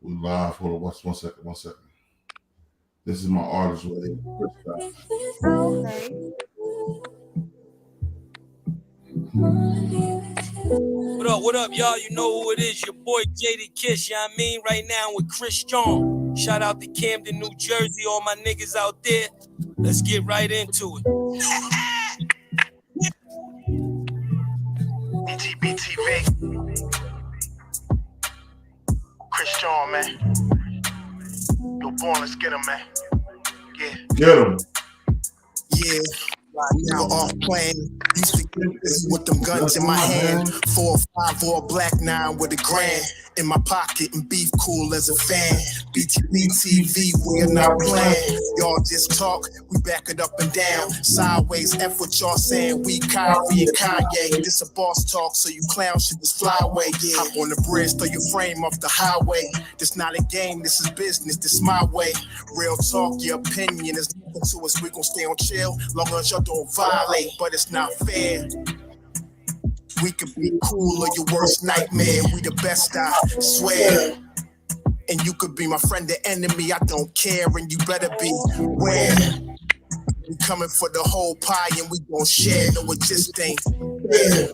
We live. Hold on, one second, 1 second. This is my artist right here. Okay. What up, y'all? You know who it is. Your boy JD Kiss, you know what I mean? Right now with Chris John. Shout out to Camden, New Jersey, all my niggas out there. Let's get right into it. BTBTV. Chris John, man. Yo, born, let's get him, man. Yeah. Get him. Yeah. We were off playing. Used to get busy with them guns in my hand. 4 or 5 or a black 9 with a grand in my pocket and beef cool as a fan. BTBTV, we are not playing. Y'all just talk, we back it up and down. Sideways, F what y'all saying. We Kyrie and Kanye. This a boss talk, so you clowns should just fly away. Yeah. Hop on the bridge, throw your frame off the highway. This not a game, this is business, this my way. Real talk, your opinion is nothing to us. We gon' stay on chill, long as y'all don't violate. But it's not fair. We could be cool or your worst nightmare. We the best, I swear. And you could be my friend or enemy, I don't care. And you better beware. We coming for the whole pie and we gon' share. No, it just ain't fair.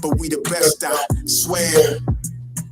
But we the best, I swear.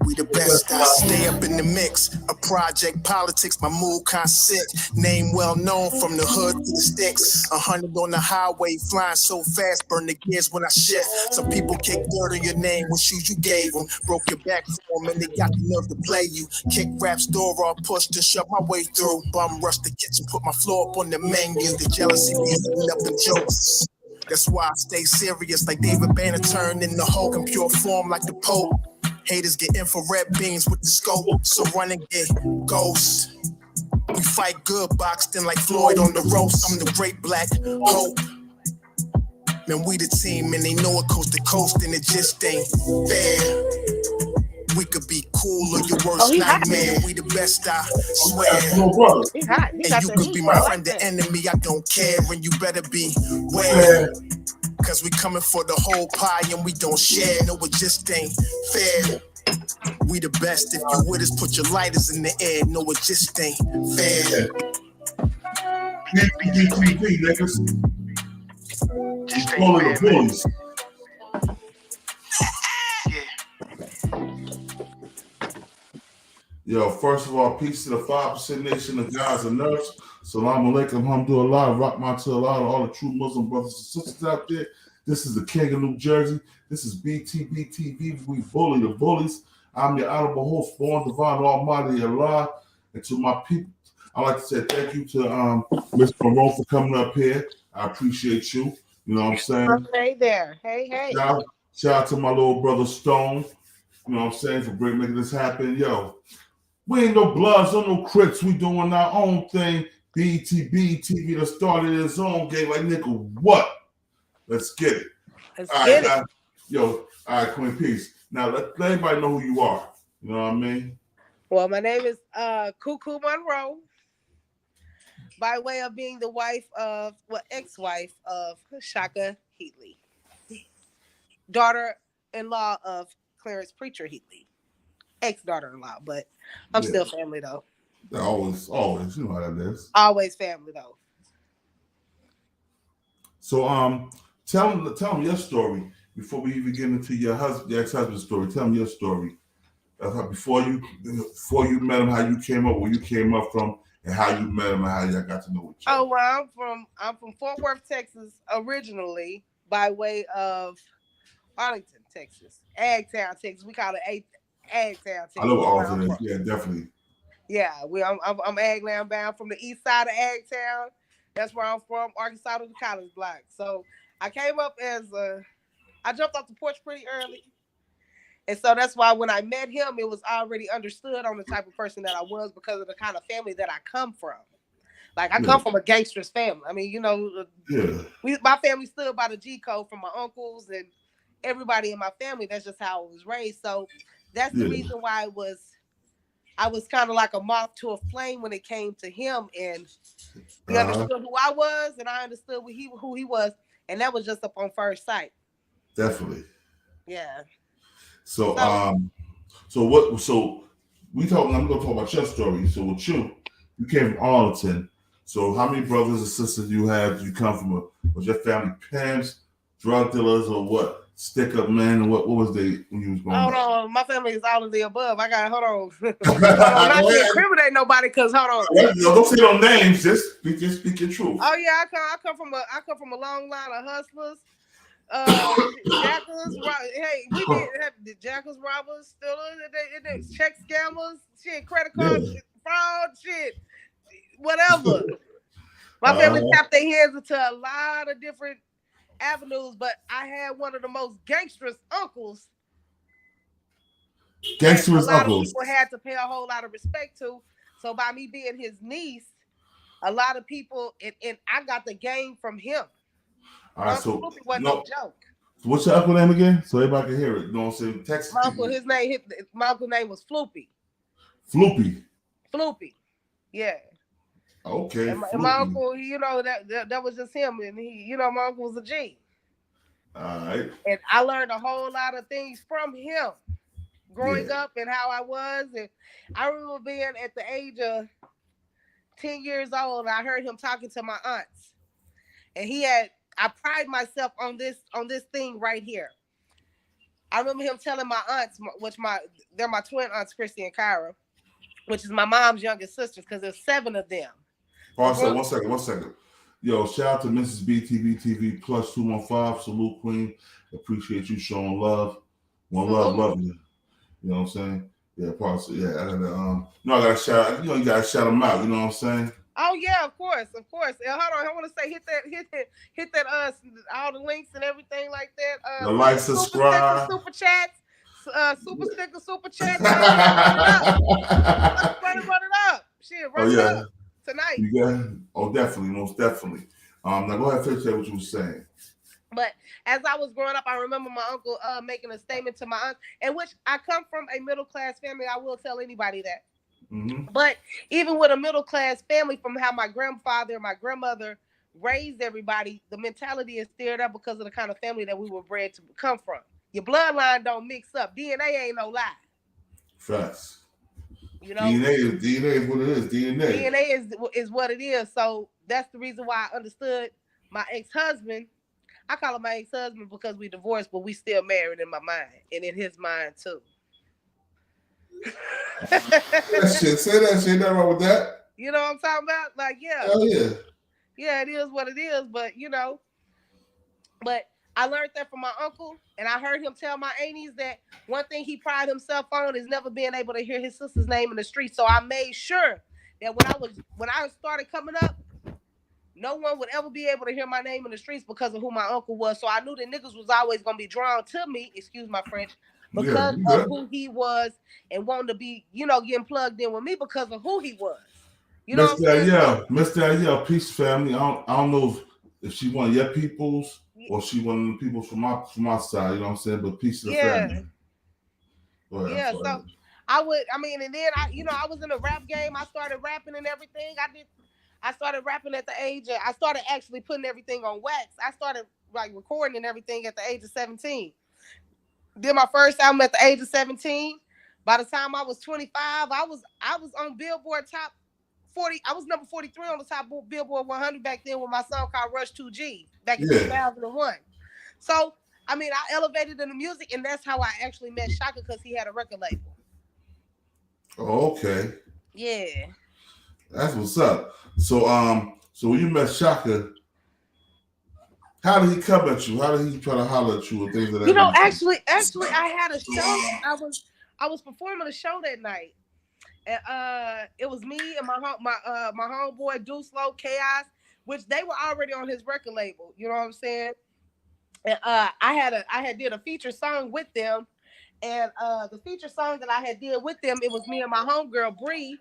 We the best, I stay up in the mix. A project politics, my mood kinda sick. Name well known from the hood to the sticks. 100 on the highway, flying so fast, burn the gears when I shift. Some people kick dirt on your name with shoes you gave them. Broke your back for them and they got the nerve to play you. Kick rap's door off, pushed to shove my way through. Bum rush the kitchen, put my floor up on the menu. The jealousy be eating up the jokes. That's why I stay serious like David Banner turned in the Hulk in pure form like the Pope. Haters get infrared beams with the scope, so run and get ghosts. We fight good, boxed in like Floyd on the roast. I'm the great black hope. Man, we the team and they know it coast to coast and it just ain't fair. We could be cool or your worst nightmare. We the best, I swear. He hot. He got And you the could heat. be my I like friend or that. enemy, I don't care. And you better beware. Cause we coming for the whole pie and we don't share. No, it just ain't fair. We the best. If you with us, put your lighters in the air. No, it just ain't fair. BTBTV, niggas. Just All ain't of the fair, man. bullies. Yo, first of all, peace to the 5% nation of guys and nerds. Salam alaikum, hamdulillah, rahmat to Allah, all the true Muslim brothers and sisters out there. This is the King of New Jersey. This is BTBTV. We bully the bullies. I'm your honorable host, born divine almighty Allah. And to my people, I'd like to say thank you to Mr. Monroe for coming up here. I appreciate you. You know what I'm saying? Hey there. Hey, hey. Shout out to my little brother Stone. You know what I'm saying? For making this happen. Yo, we ain't no Bloods or no Crips. We doing our own thing. BTBTV that started its own game. Like, nigga, what? Let's get it. Let's get it. All right, Queen Peace. Now, let everybody know who you are. You know what I mean? Well, my name is CooCoo Monroe. By way of being the wife of, ex-wife of Shaka Heatley. Daughter-in-law of Clarence Preacher Heatley. Ex-daughter-in-law, but I'm still family, though. Always, you know how that is. Always family, though. So, tell them your story before we even get into your ex-husband's story. Tell them your story. Before you met him, how you came up, where you came up from, and how you met him, and how y'all got to know each other. Oh, well, I'm from Fort Worth, Texas, originally, by way of Arlington, Texas, Agtown, Texas. We call it Agtown, Texas. I know Arlington. Yeah, definitely. Yeah, I'm Agland bound from the east side of Agtown. That's where I'm from, Arkansas to the College Block. So I came up I jumped off the porch pretty early. And so that's why when I met him, it was already understood on the type of person that I was because of the kind of family that I come from. Like, I come from a gangster's family. I mean, you know, my family stood by the G code from my uncles and everybody in my family. That's just how I was raised. So that's the reason why I was kind of like a moth to a flame when it came to him. And he understood who I was, and I understood who he was. And that was just up on first sight. Definitely. Yeah. So I'm gonna talk about your story. So with you came from Arlington. So how many brothers and sisters you have? You come from was your family pimps, drug dealers, or what? Stick up man, and what was they when you was growing up? Hold on, my family is all of the above. I got hold on. Not to incriminate nobody, cause hold on. Don't say no names. Just speak your truth. Oh yeah, I come from a long line of hustlers. Jackals, hey, we did have the jackals, robbers, stealers, check scammers, shit, credit card fraud, shit, whatever. My family tapped their hands into a lot of different avenues, but I had one of the most gangsterous uncles. Gangsterous a lot uncles. of people had to pay a whole lot of respect to. So by me being his niece, a lot of people and I got the game from him. All right, so no joke. So what's your uncle name again? So everybody can hear it. You know what I'm saying? Text my uncle, my uncle's name was Floopy. Floopy. Yeah. Okay. And my uncle, you know, that was just him, and he, you know, my uncle was a G. All right. And I learned a whole lot of things from him growing up and how I was. And I remember being at the age of 10 years old, and I heard him talking to my aunts. And I pride myself on this thing right here. I remember him telling my aunts, they're my twin aunts, Christy and Kyra, which is my mom's youngest sisters, because there's 7 of them. Oh, so one second. Yo, shout out to Mrs. BTBTV plus 215. Salute, Queen. Appreciate you showing love. One love you. You know what I'm saying? Yeah, possibly. Yeah, I gotta shout out. You know, you gotta shout them out. You know what I'm saying? Oh yeah, of course. And hold on, I want to say hit that all the links and everything like that. The like, subscribe, super chats, super sticker, super chat. Run it up. Shit, run it up tonight. Definitely, most definitely. Now go ahead and finish what you were saying. But as I was growing up, I remember my uncle making a statement to my aunt, in which I come from a middle class family. I will tell anybody that. Mm-hmm. But even with a middle class family, from how my grandfather and my grandmother raised everybody, the mentality is stirred up because of the kind of family that we were bred to come from. Your bloodline don't mix up. DNA ain't no lie. Facts. You know, DNA is what it is. DNA is what it is. So that's the reason why I understood my ex-husband. I call him my ex-husband because we divorced, but we still married in my mind and in his mind too. Say that shit. Nothing wrong with that. You know what I'm talking about? Like, yeah. Hell yeah. Yeah, it is what it is, but you know. But I learned that from my uncle, and I heard him tell my aunties that one thing he prided himself on is never being able to hear his sister's name in the street. So I made sure that when I started coming up, no one would ever be able to hear my name in the streets because of who my uncle was. So I knew that niggas was always gonna be drawn to me, excuse my French, because of who he was and wanting to be, you know, getting plugged in with me because of who he was. You know what I'm saying? Mr. Peace family. I don't know if she one of your peoples or she one of the people from my side. You know what I'm saying? But peace to the family. Ahead, so and then I was in the rap game. I started rapping and everything. I started rapping at the age of, I started actually putting everything on wax. I started like recording and everything at the age of 17. Did my first album at the age of 17. By the time I was 25, I was on Billboard top 40. I was number 43 on the top Billboard 100 back then with my song called Rush 2G back in 2001. So, I mean, I elevated in the music, and that's how I actually met Shaka, because he had a record label. Oh, okay. Yeah. That's what's up. So when you met Shaka, how did he come at you? How did he try to holler at you and things of that? You know, actually, I had a show. I was performing a show that night, and it was me and my homeboy Deuce Low Chaos, which they were already on his record label. You know what I'm saying? And I had did a feature song with them, and the feature song that I had did with them, it was me and my homegirl Bree.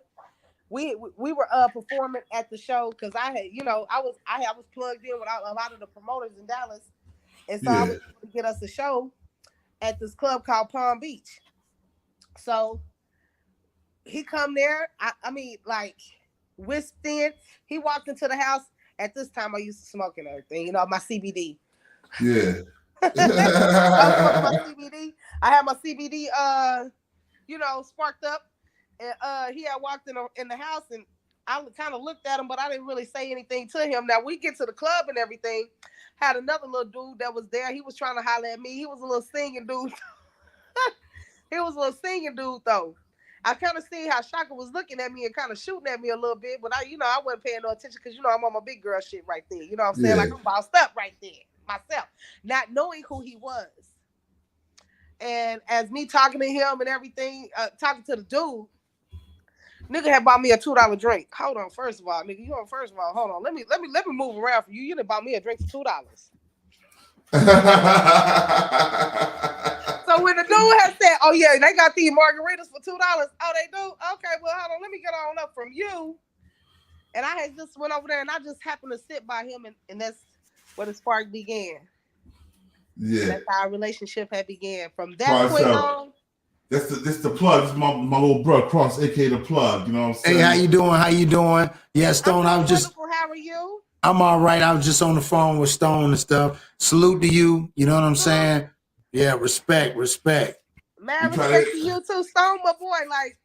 We were performing at the show because I had, you know, I was plugged in with a lot of the promoters in Dallas, and so I was able to get us a show at this club called Palm Beach. So he come there, I mean, like whisked in. He walked into the house. At this time, I used to smoke and everything, you know, my CBD. Yeah. I had my CBD, you know, sparked up. and he had walked in the house, and I kind of looked at him, but I didn't really say anything to him. Now we get to the club and everything. Had another little dude that was there. He was trying to holler at me. He was a little singing dude. He was a little singing dude though. I kind of see how Shaka was looking at me and kind of shooting at me a little bit, but I wasn't paying no attention because I'm on my big girl shit right there. You know what I'm saying? Yeah. Like I'm bossed up right there myself, not knowing who he was. And as me talking to him and everything, talking to the dude, nigga had bought me a $2 drink. Hold on, first of all, nigga, hold on. Let me move around for you. You done bought me a drink for $2. So when the dude had said, "Oh yeah, they got these margaritas for $2," oh they do? Okay, well hold on, let me get on up from you. And I had just went over there and I just happened to sit by him, and that's where the spark began. Yeah, that's how our relationship had began. From that point on. This the plug. This is my little brother Cross, aka the plug. You know what I'm saying? Hey, how you doing? How you doing? Yeah, Stone. How are you? I'm all right. I was just on the phone with Stone and stuff. Salute to you. You know what I'm saying? Yeah, respect. Man, respect to you too, Stone, my boy. Like,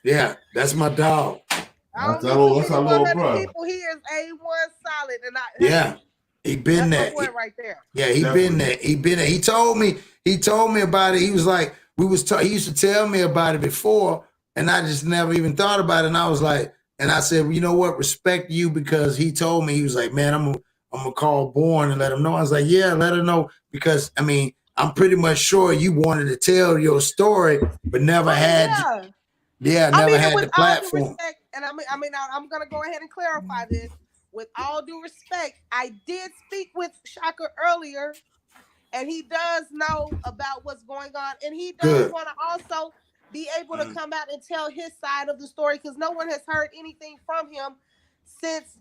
yeah, that's my dog. That's our little brother. People, he is A1 solid, and yeah, he been there. My boy right there. Yeah, he been there. He told me about it. He was like, he used to tell me about it before, and I just never even thought about it. And I was like, and I said, well, you know what? Respect you, because he told me, he was like, man, I'm gonna call Born and let him know. I was like, yeah, let her know, because I mean, I'm pretty much sure you wanted to tell your story, but never had. Never had the platform. Respect, and I'm gonna go ahead and clarify this. With all due respect, I did speak with Shaka earlier, and he does know about what's going on, and he does want to also be able to come out and tell his side of the story, because no one has heard anything from him since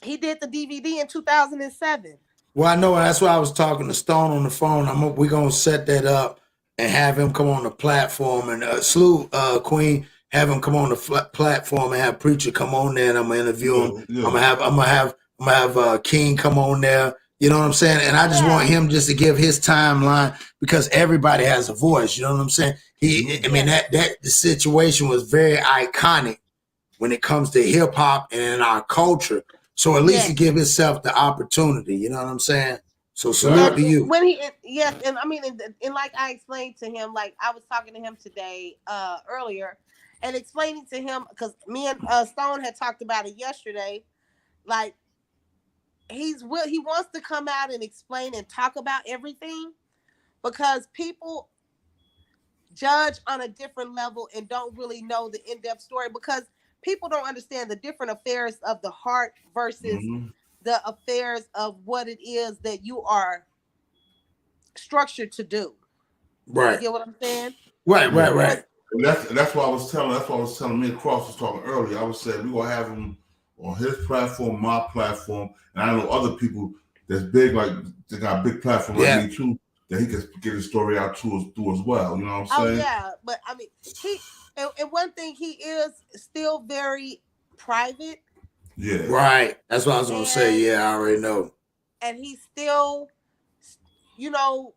he did the DVD in 2007. Well, I know, that's why I was talking to Stone on the phone. We're gonna set that up and have him come on the platform, and salute Queen. Have him come on the platform and have Preacher come on there, and I'm gonna interview him. Yeah. I'm gonna have King come on there. You know what I'm saying? And I just want him just to give his timeline, because everybody has a voice. You know what I'm saying? The situation was very iconic when it comes to hip hop and in our culture. So at least to give himself the opportunity. You know what I'm saying? So salute to you. And I mean, and like I explained to him, like I was talking to him today earlier, and explaining to him, because me and Stone had talked about it yesterday, like he wants to come out and explain and talk about everything, because people judge on a different level and don't really know the in-depth story, because people don't understand the different affairs of the heart versus the affairs of what it is that you are structured to do. Right. You get what I'm saying? Right. And that's what I was telling me and Cross was talking earlier. I was saying we're gonna have him on his platform, my platform, and I know other people that's big, like they got a big platform like me too, that he can get his story out through as well. You know what I'm saying? Oh yeah, but I mean, and one thing, he is still very private. Yeah. Right. That's what I was gonna say. Yeah, I already know. And he's still, Well,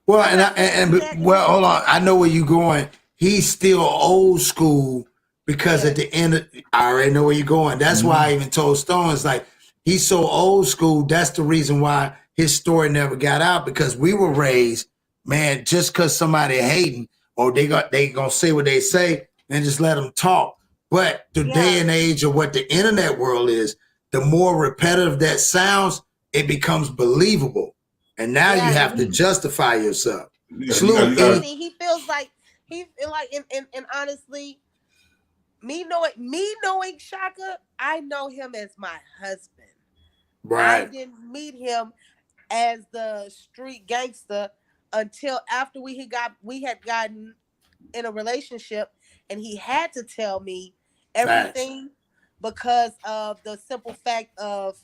hold on. I know where you're going. He's still old school, because at the end I already know where you're going. That's why I even told Stone, it's like, he's so old school. That's the reason why his story never got out, because we were raised, man, just because somebody hating, or they gonna say what they say, and just let them talk. But the day and age of what the internet world is, the more repetitive that sounds, it becomes believable. And now you have to justify yourself. He feels like and honestly, me knowing Shaka, I know him as my husband. Right. I didn't meet him as the street gangster until after we had gotten in a relationship, and he had to tell me everything because of the simple fact of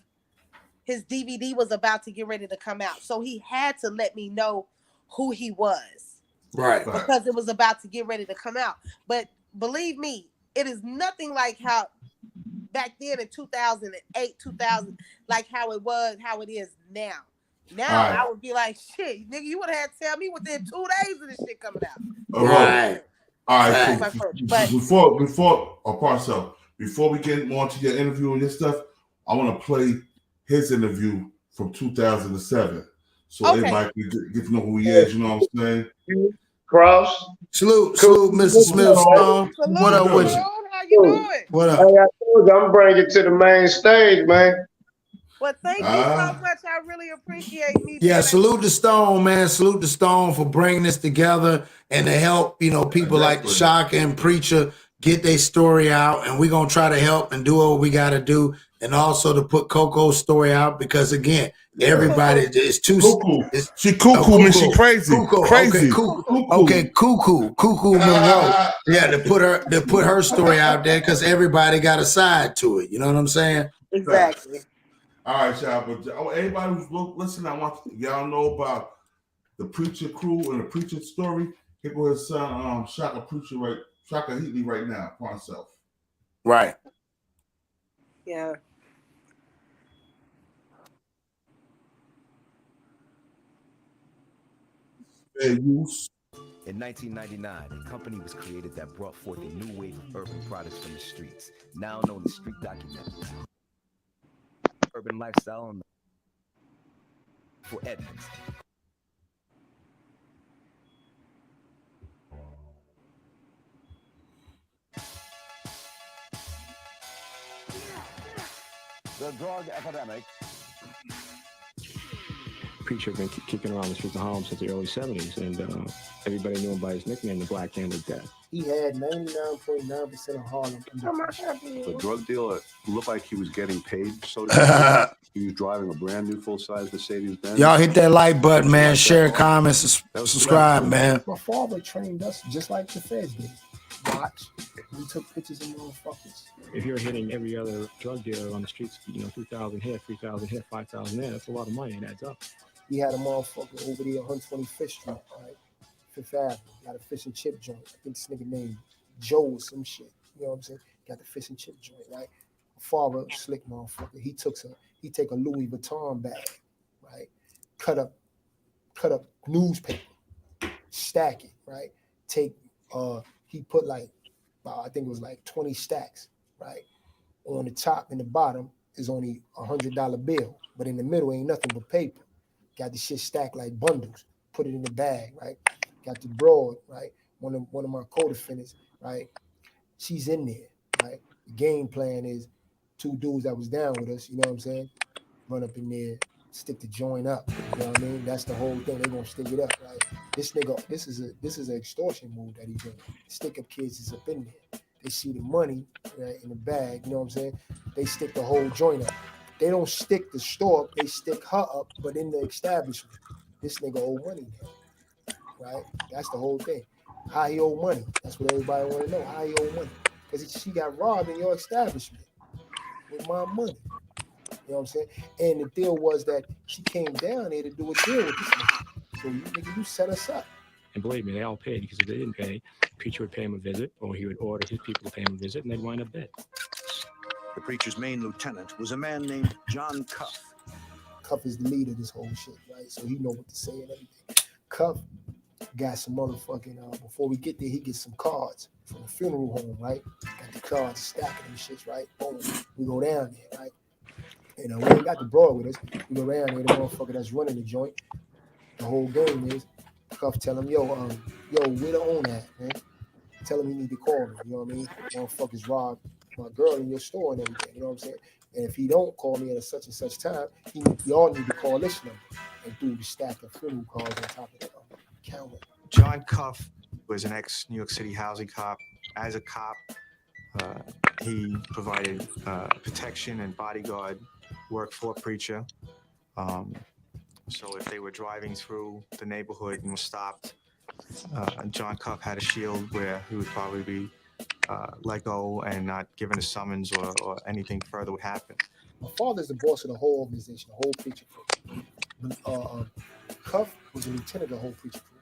his DVD was about to get ready to come out. So he had to let me know who he was. Right. Because it was about to get ready to come out. But believe me, it is nothing like how back then in 2008, 2000, like how it is now. Now I would be like, shit, nigga, you would have had to tell me within 2 days of this shit coming out. Right. All right, That's so my approach. But before we get more into your interview and your stuff, I want to play his interview from 2007, so okay. everybody can get to know who he is. You know what I'm saying? Cross. Salute, Mr. What's Smith up, Stone. Salute, What up with you? How you doing? What Hey, up? I told you I'm bringing it to the main stage, man. Well, thank you so much. I really appreciate me. Yeah, salute the Stone, man. Salute the Stone for bringing this together and to help, people like Shaka and Preacher get their story out. And we're going to try to help and do what we got to do. And also to put Coco's story out because, again, everybody is too... Cuckoo. She cuckoo, man. She crazy. Cuckoo. Crazy. Okay, Cuckoo Monroe. Yeah, to put her story out there because everybody got a side to it. You know what I'm saying? Exactly. All right, y'all. But everybody who's listening, I want y'all know about the Preacher crew and the Preacher story. Here go his son, Shaka Heatley right now for himself. Right. Yeah. In 1999, a company was created that brought forth a new wave of urban products from the streets, now known as street documentaries. Urban lifestyle for Edmonds. The drug epidemic. Preacher been kicking around the streets of Harlem since the early 70s, and everybody knew him by his nickname, the Black Hand of Death. He had 99.9% of Harlem. The drug dealer looked like he was getting paid, so to speak. He was driving a brand new full-size Mercedes-Benz. Y'all hit that like button, man. Share, comment, subscribe, man. My father trained us just like the feds did. Watch. We took pictures of motherfuckers. If you're hitting every other drug dealer on the streets, 2,000 here, 3,000 here, 5,000 there, that's a lot of money. It adds up. We had a motherfucker over there, 125th Street, right? Fifth Avenue. Got a fish and chip joint. I think this nigga named Joe or some shit. You know what I'm saying? Got the fish and chip joint, right? My father, slick motherfucker. He take a Louis Vuitton bag, right? Cut up newspaper, stack it, right? He put like, I think it was like 20 stacks, right? On the top and the bottom is only $100 bill, but in the middle ain't nothing but paper. Got the shit stacked like bundles. Put it in the bag, right? Got the broad, right? One of my co-defendants, right? She's in there, right? The game plan is 2 dudes that was down with us, you know what I'm saying? Run up in there, stick the joint up. You know what I mean? That's the whole thing. They gonna stick it up, right? This nigga, this is an extortion move that he's doing. Stick up kids is up in there. They see the money, right, in the bag, you know what I'm saying? They stick the whole joint up. They don't stick the store up, they stick her up, but in the establishment. This nigga owe money now, right? That's the whole thing. How he owe money? That's what everybody want to know. How he owe money? Because she got robbed in your establishment with my money. You know what I'm saying? And the deal was that she came down there to do a deal with this nigga. So you set us up. And believe me, they all paid, because if they didn't pay, Preacher would pay him a visit, or he would order his people to pay him a visit, and they'd wind up dead. The Preacher's main lieutenant was a man named John Cuff. Cuff is the leader of this whole shit, right? So he know what to say and everything. Cuff got some motherfucking, before we get there, he gets some cards from the funeral home, right? Got the cards, stacking them shits, right? Boom, we go down there, right? And we ain't got the broad with us. We go down there, the motherfucker that's running the joint. The whole game is, Cuff tell him, yo, where the owner at, man? Tell him he need to call me, you know what I mean? Motherfuckers robbed my girl in your store and everything, you know what I'm saying? And if he don't call me at a such and such time, y'all need to call this number and do the stack of funeral cards on top of the counter. John Cuff was an ex-New York City housing cop. As a cop, he provided protection and bodyguard work for Preacher. So if they were driving through the neighborhood and were stopped, John Cuff had a shield where he would probably be let go and not given a summons or anything further would happen. My father's the boss of the whole organization, the whole Preacher crew. Cuff was the lieutenant of the whole Preacher crew.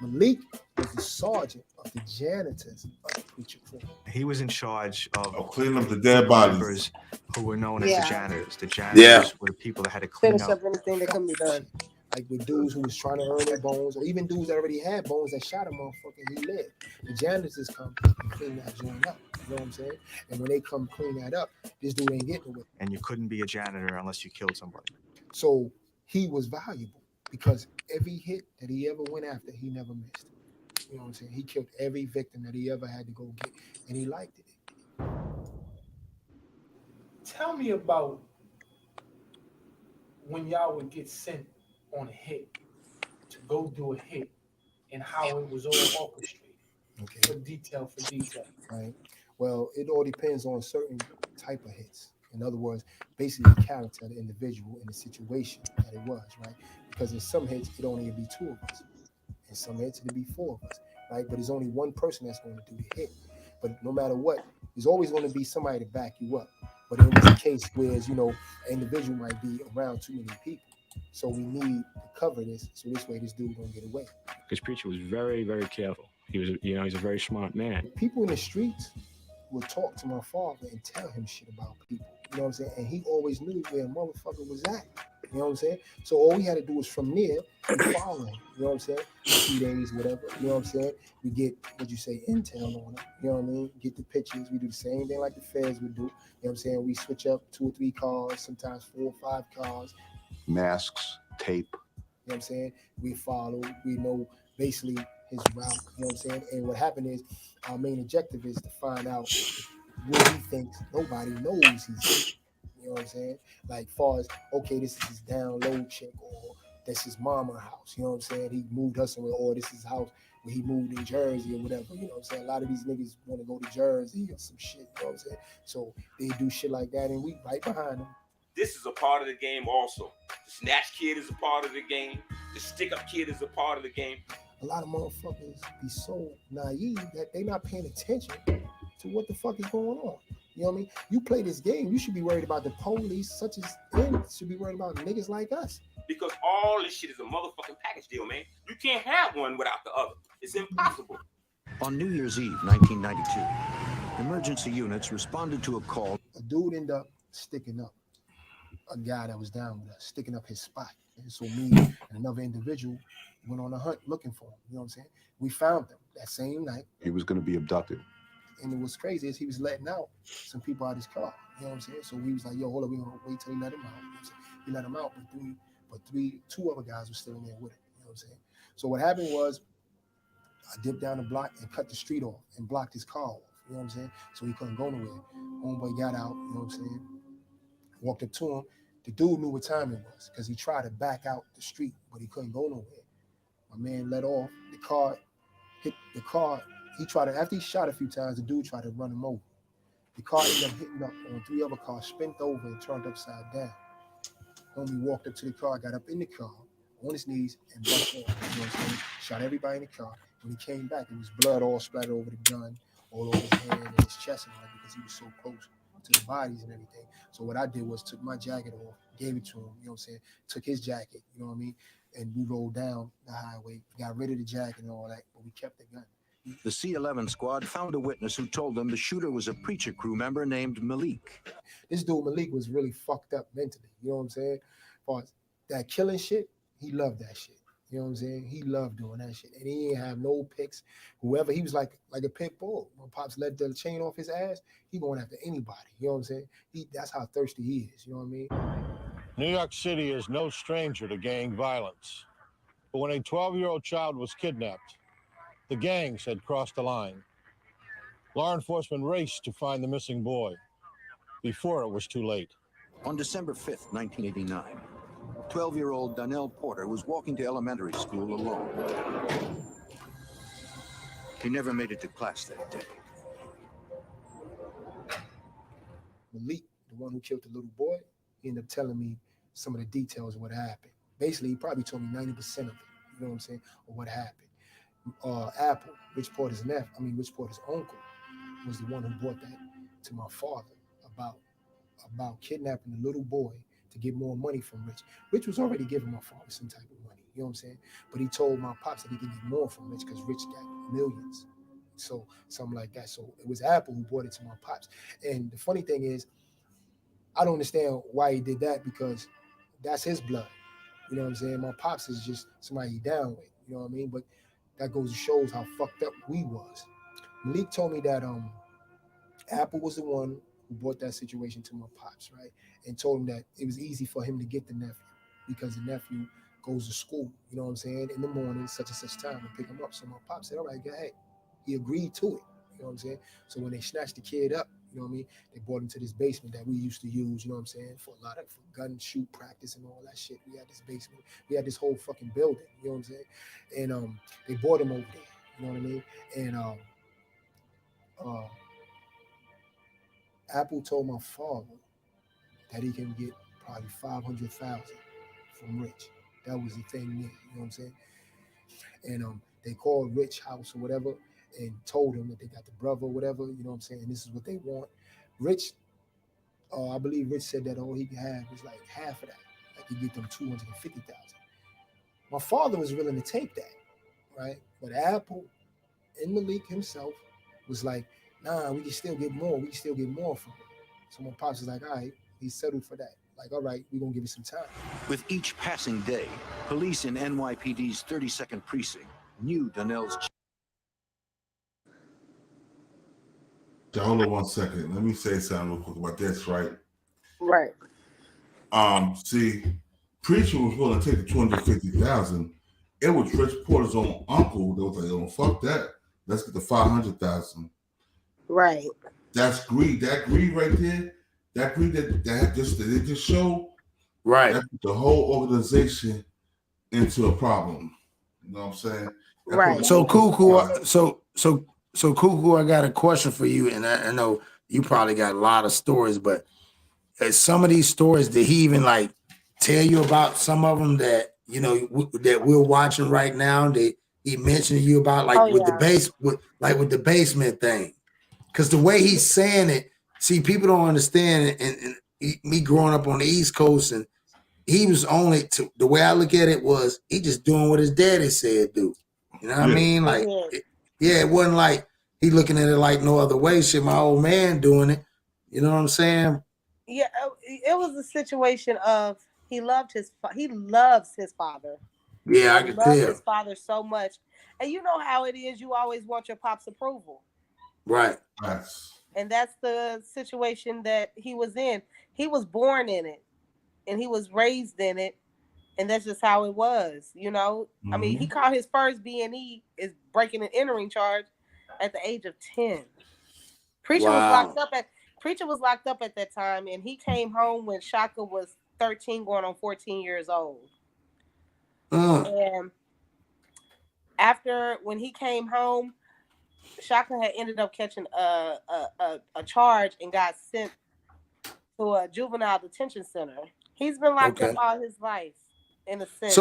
Malik was the sergeant of the janitors of the Preacher crew. He was in charge of cleaning up the dead bodies, who were known as the janitors. The janitors were the people that had to clean Finish up anything that can be done. Like with dudes who was trying to earn their bones, or even dudes that already had bones that shot a motherfucker, he lived. The janitors come and clean that joint up. You know what I'm saying? And when they come clean that up, this dude ain't getting away. And you couldn't be a janitor unless you killed somebody. So he was valuable because every hit that he ever went after, he never missed. You know what I'm saying? He killed every victim that he ever had to go get, and he liked it. Tell me about when y'all would get sent on a hit to go do a hit and how it was all orchestrated. Okay. For detail. Right. Well, it all depends on certain type of hits. In other words, basically the character of the individual and the situation that it was, right? Because in some hits, it only be 2 of us. In some hits, it'll be 4 of us, right? But there's only one person that's going to do the hit. But no matter what, there's always going to be somebody to back you up. But in this case, whereas, you know, an individual might be around too many people. So we need to cover this, so this way this dude don't get away. Because Preacher was very, very careful. He was, he's a very smart man. People in the streets would talk to my father and tell him shit about people. You know what I'm saying? And he always knew where a motherfucker was at. You know what I'm saying? So all we had to do was from there, we follow him. You know what I'm saying? 2 days, whatever. You know what I'm saying? We get, intel on him. You know what I mean? Get the pictures. We do the same thing like the feds would do. You know what I'm saying? We switch up 2 or 3 cars, sometimes 4 or 5 cars. Masks, tape. You know what I'm saying? We follow. We know basically his route. You know what I'm saying? And what happened is our main objective is to find out what he thinks nobody knows he's. You know what I'm saying? Like far as, okay, this is his down low chick, or that's his mama house. You know what I'm saying? He moved us somewhere, or this is his house where he moved in Jersey or whatever. You know what I'm saying? A lot of these niggas want to go to Jersey or some shit. You know what I'm saying? So they do shit like that, and we right behind them. This is a part of the game also. The snatch kid is a part of the game. The stick-up kid is a part of the game. A lot of motherfuckers be so naive that they not paying attention to what the fuck is going on. You know what I mean? You play this game, you should be worried about the police, such as them, should be worried about niggas like us. Because all this shit is a motherfucking package deal, man. You can't have one without the other. It's impossible. On New Year's Eve, 1992, emergency units responded to a call. A dude ended up sticking up a guy that was down with us, sticking up his spot. And so me and another individual went on a hunt looking for him. You know what I'm saying? We found him that same night. He was going to be abducted. And what's crazy is he was letting out some people out of his car. You know what I'm saying? So we was like, yo, hold up, we gonna wait till he let him out. You know what I'm saying? We let him out, but 2 other guys were still in there with him. You know what I'm saying? So what happened was I dipped down the block and cut the street off and blocked his car off. You know what I'm saying? So he couldn't go nowhere. Homeboy got out, you know what I'm saying? Walked up to him. The dude knew what time it was because he tried to back out the street, but he couldn't go nowhere. My man let off. The car hit the car. He tried to, after he shot a few times, the dude tried to run him over. The car ended up hitting up on 3 other cars, spent over and turned upside down. Homie walked up to the car, got up in the car, on his knees, and bucked off. You know what I'm saying? Shot everybody in the car. When he came back, it was blood all splattered over the gun, all over his hand and his chest and all that, because he was so close to the bodies and everything. So what I did was took my jacket off, gave it to him, you know what I'm saying? Took his jacket, you know what I mean? And we rolled down the highway, got rid of the jacket and all that, but we kept the gun. The C-11 squad found a witness who told them the shooter was a preacher crew member named Malik. This dude Malik was really fucked up mentally, you know what I'm saying? For that killing shit, he loved that shit. You know what I'm saying? He loved doing that shit. And he didn't have no picks. Whoever, he was like a pit bull. When Pops let the chain off his ass, he going after anybody. You know what I'm saying? That's how thirsty he is. You know what I mean? New York City is no stranger to gang violence. But when a 12-year-old child was kidnapped, the gangs had crossed the line. Law enforcement raced to find the missing boy before it was too late. On December 5th, 1989, 12-year-old Donnell Porter was walking to elementary school alone. He never made it to class that day. Malik, the one who killed the little boy, he ended up telling me some of the details of what happened. Basically, he probably told me 90% of it, you know what I'm saying, of what happened. Apple, Rich Porter's uncle, was the one who brought that to my father about kidnapping the little boy to get more money from Rich. Rich was already giving my father some type of money, you know what I'm saying? But he told my pops that he could get more from Rich because Rich got millions. So something like that. So it was Apple who brought it to my pops. And the funny thing is, I don't understand why he did that because that's his blood. You You know what I'm saying? My pops is just somebody he down with. You know what I mean? But that goes to shows how fucked up we was. Malik told me that Apple was the one who brought that situation to my pops, right? And told him that it was easy for him to get the nephew because the nephew goes to school, you know what I'm saying, in the morning, such and such time, and pick him up. So my pops said, all right, go ahead. He agreed to it, you know what I'm saying? So when they snatched the kid up, you know what I mean, they brought him to this basement that we used to use, you know what I'm saying, for a lot of gun shoot practice and all that shit. We had this basement. We had this whole fucking building, you know what I'm saying? And they brought him over there, you know what I mean? And Apple told my father that he can get probably 500,000 from Rich. That was the thing there, you know what I'm saying? And they called Rich house or whatever and told him that they got the brother or whatever, you know what I'm saying? And this is what they want. Rich, I believe Rich said that all he could have was like half of that. Like he get them 250,000. My father was willing to take that, right? But Apple and Malik himself was like, nah, we can still get more. We can still get more from him. So my pops was like, all right, he settled for that. Like, all right, we're going to give you some time. With each passing day, police in NYPD's 32nd precinct knew Donnell's... Hold on 1 second. Let me say something real quick about this, right? Right. See, Preacher was willing to take the 250,000. It was Rich Porter's own uncle that was like, "Oh, fuck that. Let's get the 500,000." Right. That's greed. That greed right there. That greed that just showed. Right. That put the whole organization into a problem. You know what I'm saying? That Right. So CooCoo, so CooCoo, I got a question for you, and I know you probably got a lot of stories, but some of these stories, did he even like tell you about some of them that you know that we're watching right now? That he mentioned to you about, like with the basement thing? Because the way he's saying it, see, people don't understand it. And me growing up on the East Coast, and he was only the way I look at it was he just doing what his daddy said do. You know what I mean? Like, it wasn't like he looking at it like no other way. Shit, my old man doing it. You know what I'm saying? Yeah, it was a situation of he loves his father. Yeah, I He could loved tell. his father so much, and you know how it is. You always want your pop's approval, right? And that's the situation that he was in. He was born in it, and he was raised in it, and that's just how it was. You know, I mean, he caught his first B&E is breaking and entering charge at the age of 10. Preacher was locked up at that time, and he came home when Shaka was 13, going on 14 years old. And when he came home, Shaka had ended up catching a charge and got sent to a juvenile detention center. He's been locked up all his life, in a sense.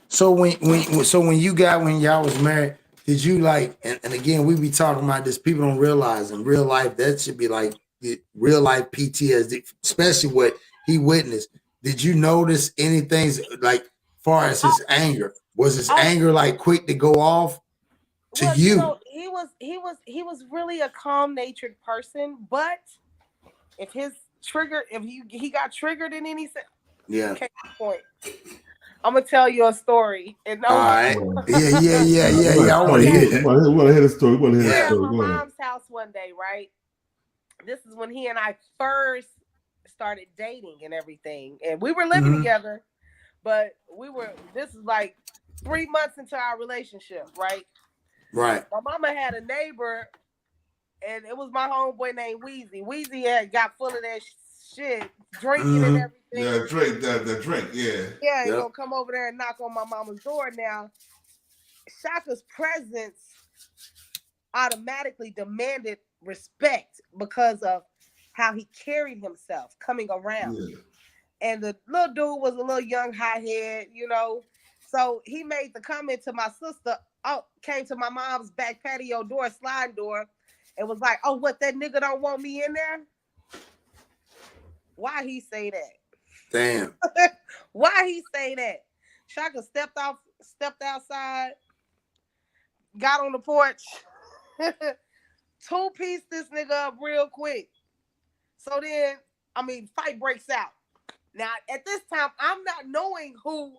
So when y'all was married, did you like? And again, we be talking about this. People don't realize in real life that should be like the real life PTSD, especially what he witnessed. Did you notice anything like far as his anger? Was his anger like quick to go off to you? You know, he was really a calm-natured person, but if he got triggered in any sense, okay, point. I'm gonna tell you a story. And all right, yeah. I want to hear that. We want to hear the story. We were at my mom's house one day, right? This is when he and I first started dating and everything, and we were living together, but this is like 3 months into our relationship, right? Right. My mama had a neighbor, and it was my homeboy named Weezy. Weezy had got full of that shit, drinking and everything. Yeah, the drink, yeah. Yeah, and gonna come over there and knock on my mama's door. Now, Shaka's presence automatically demanded respect because of how he carried himself coming around. Yeah. And the little dude was a little young hothead, you know. So he made the comment to my sister, came to my mom's back patio door, slide door, and was like, "Oh, what, that nigga don't want me in there?" Why he say that? Damn. Why he say that? Shaka stepped outside, got on the porch, two-piece this nigga up real quick. So then, fight breaks out. Now, at this time, I'm not knowing who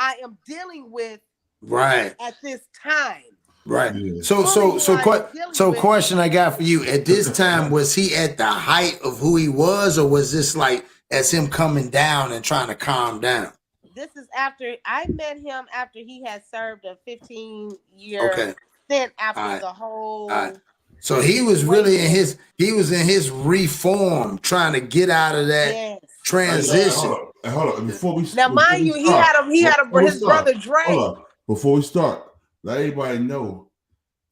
I am dealing with Right. at this time. Right. Yeah. So question I got for you. At this time, was he at the height of who he was, or was this like as him coming down and trying to calm down? This is after I met him after he had served a 15-year stint after the whole. So he was really in his reform, trying to get out of that transition. Hold on. Before we Now, mind you, he had his brother Dre. Hold on. Before we start, let everybody know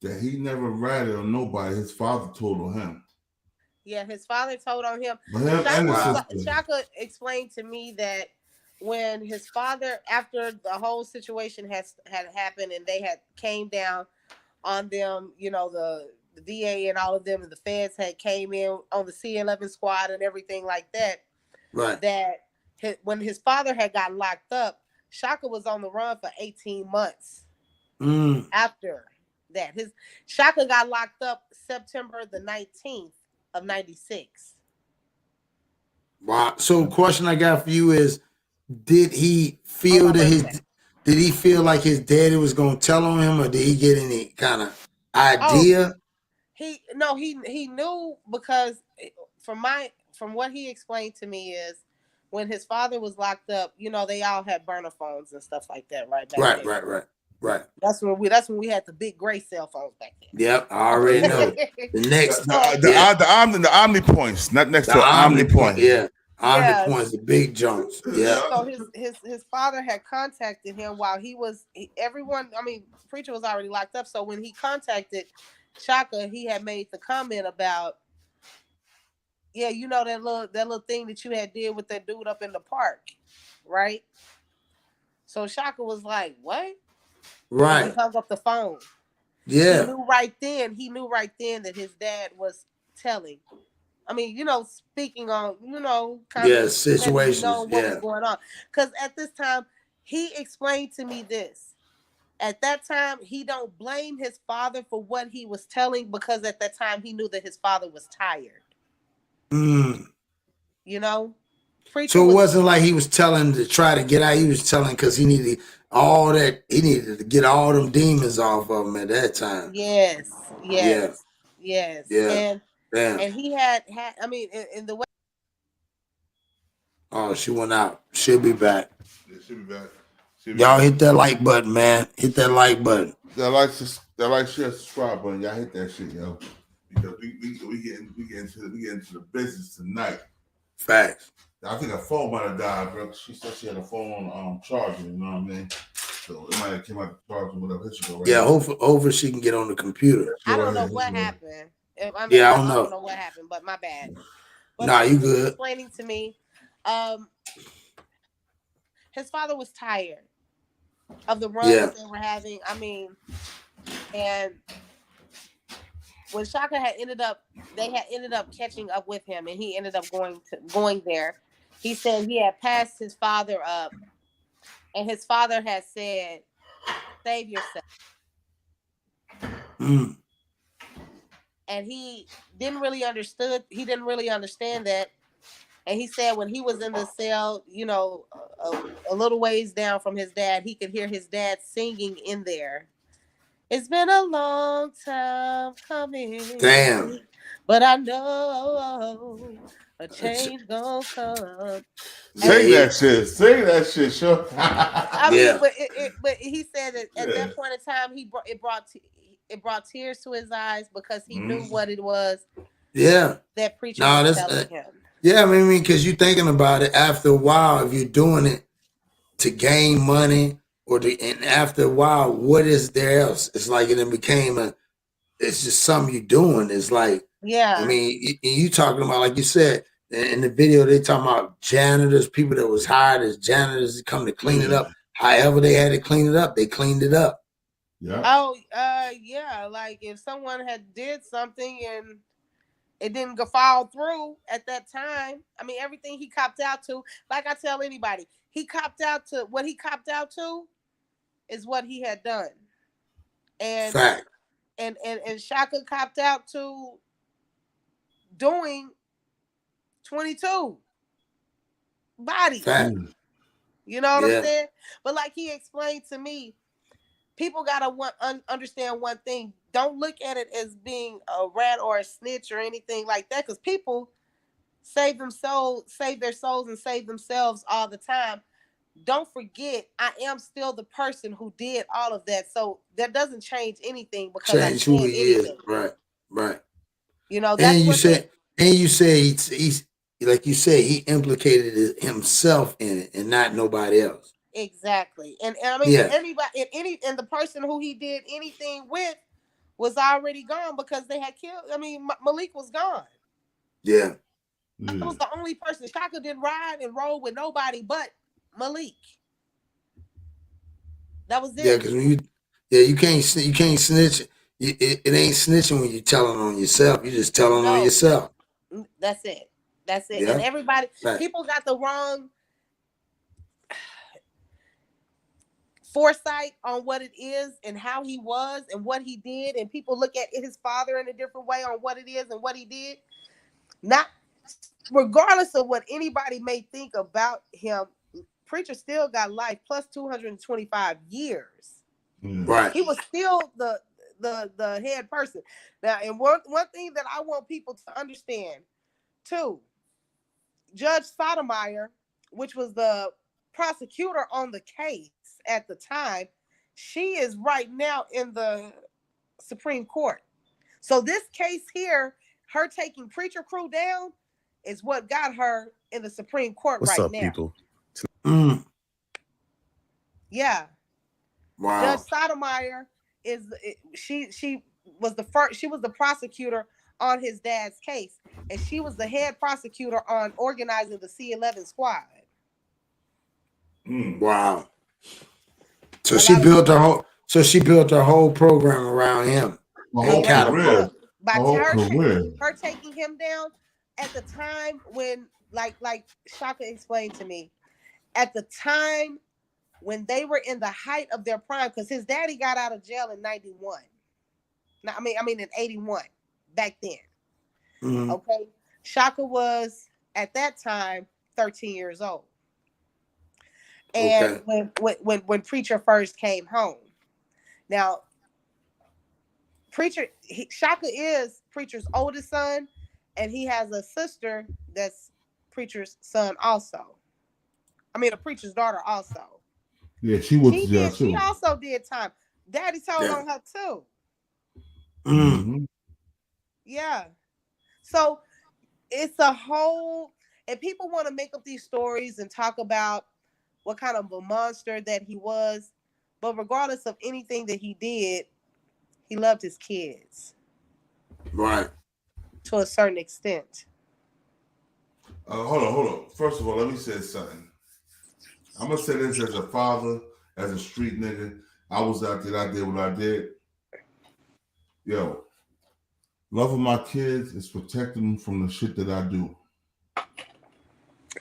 that he never ratted on nobody. His father told on him. Yeah, his father told on him. Shaka explained to me that when his father, after the whole situation had happened and they had came down on them, you know, the VA and all of them and the feds had came in on the C-11 squad and everything like that. Right. That when his father had gotten locked up, Shaka was on the run for 18 months. After that, Shaka got locked up September the 19th of 96. Wow. So question I got for you is, did he feel did he feel like his daddy was gonna tell on him, or did he get any kind of idea? He knew, because from what he explained to me is when his father was locked up, you know, they all had burner phones and stuff like that, right? Right. That's when we had the big gray cell phones back then. Yep, I already know. The next the Omni points, not next to the Omni point. Yeah. Omni points, the big jumps. Yeah. So his father had contacted him while Preacher was already locked up. So when he contacted Shaka, he had made the comment about, yeah, you know, that little thing that you had did with that dude up in the park, right? So Shaka was like, what? Right. And he hung up the phone. Yeah. He knew right then that his dad was telling. I mean, you know, speaking on, you know, kind of situations. What was going on. Because at this time, he explained to me this. At that time, he don't blame his father for what he was telling, because at that time he knew that his father was tired. You know? So it wasn't like he was telling to try to get out. He was telling because he needed to get all them demons off of him at that time. Yes. Yeah. And he had I mean, in the way. Oh, she went out. She'll be back. Yeah, she'll be back. Y'all hit that like button, man. Hit that like button. That like, share, subscribe button. Y'all hit that shit, yo. Because we get into the business tonight. Facts. I think her phone might have died, bro. She said she had a phone on charging. You know what I mean? So it might have came out the charger, whatever. Here she go, right? Yeah, hopefully she can get on the computer. I don't know what happened. I don't know what happened, but my bad. But nah, you good. Explaining to me, his father was tired of the run that they were having. I mean, and when Shaka they had ended up catching up with him, and he ended up going there. He said he had passed his father up, and his father had said, "Save yourself." And he didn't really understand that. And he said when he was in the cell, you know, a little ways down from his dad, he could hear his dad singing in there. It's been a long time coming. Damn. But I know a change gonna come. Sing that shit, sure. I mean, but he said that at that point in time, it brought tears to his eyes because he knew what it was. Yeah. That preacher was telling him. Yeah, I mean, because you're thinking about it, after a while, if you're doing it to gain money, and after a while, what is there else? It's like it became it's just something you're doing. It's like, I mean, you talking about, like you said, in the video, they talking about janitors, people that was hired as janitors to come to clean it up. However they had to clean it up, they cleaned it up. Yeah. Oh, yeah. Like if someone had did something and it didn't go fall through at that time. I mean, everything he copped out to, like I tell anybody, what he copped out to is what he had done. And fact. And Shaka copped out to doing 22 bodies. Fact. You know what Yeah. I'm saying? But like he explained to me, people gotta understand one thing. Don't look at it as being a rat or a snitch or anything like that, because people save their souls, and save themselves all the time. Don't forget, I am still the person who did all of that. So that doesn't change anything because Change I who did he is. anything. Right. Right. You know, that's And you what they say he's like you say, he implicated himself in it and not nobody else. exactly. And I mean, Yeah. everybody and the person who he did anything with was already gone because they had killed. I mean, Malik was gone. Yeah. I was the only person. Shaka didn't ride and roll with nobody but Malik. That was it. Yeah, because when you can't snitch. It ain't snitching when you telling on yourself. You just telling on yourself. That's it. That's it. Yeah. And everybody, Right. people got the wrong foresight on what it is and how he was and what he did. And people look at his father in a different way on what it is and what he did. Not regardless of what anybody may think about him, Preacher still got life plus 225 years. Right. He was still the head person. Now, and one thing that I want people to understand too, Judge Sotomayor, which was the prosecutor on the case at the time, she is right now in the Supreme Court. So this case here, her taking Preacher Crew down, is what got her in the Supreme Court What's right up, now. people? Yeah. Wow. Judge Sotomayor she was the first. She was the prosecutor on his dad's case, and she was the head prosecutor on organizing the C11 squad. Wow. So she built her whole program around him. And catapult. By her taking him down at the time when, like Shaka explained to me, at the time when they were in the height of their prime, because his daddy got out of jail in 91. No, I mean in 81, back then. Mm-hmm. Okay. Shaka was at that time 13 years old. And when Preacher first came home. Now, Shaka is Preacher's oldest son, and he has a sister that's Preacher's son also. I mean, a Preacher's daughter also. Yeah, she went to jail too. She also did time. Daddy told on her too. Mm-hmm. Yeah. So it's a whole, and people want to make up these stories and talk about what kind of a monster that he was. But regardless of anything that he did, he loved his kids. Right. To a certain extent. Hold on. First of all, let me say something. I'm going to say this as a father, as a street nigga. I was out there, I did what I did. Yo, loving my kids is protecting them from the shit that I do.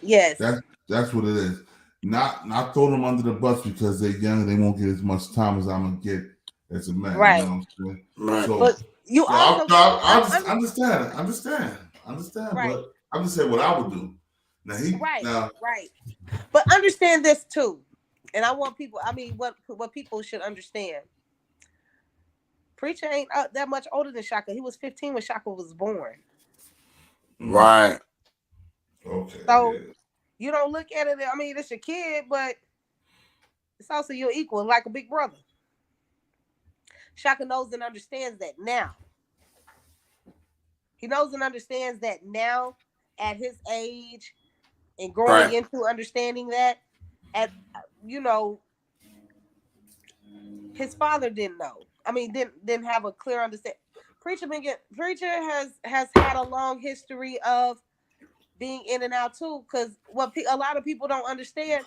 Yes. That's what it is. Not throw them under the bus because they're young and they won't get as much time as I'm going to get as a man. Right. You know what I'm saying? Right. So, but you also... I understand. Right. But I'm just saying what I would do. Right. But understand this too. And I want people, what people should understand. Preacher ain't that much older than Shaka. He was 15 when Shaka was born. Right. Okay. So you don't look at it, it's your kid, but it's also your equal, like a big brother. Shaka knows and understands that now. He knows and understands that now at his age and growing into understanding that, his father didn't know. Didn't have a clear understanding. Preacher has had a long history of being in and out too, because what a lot of people don't understand,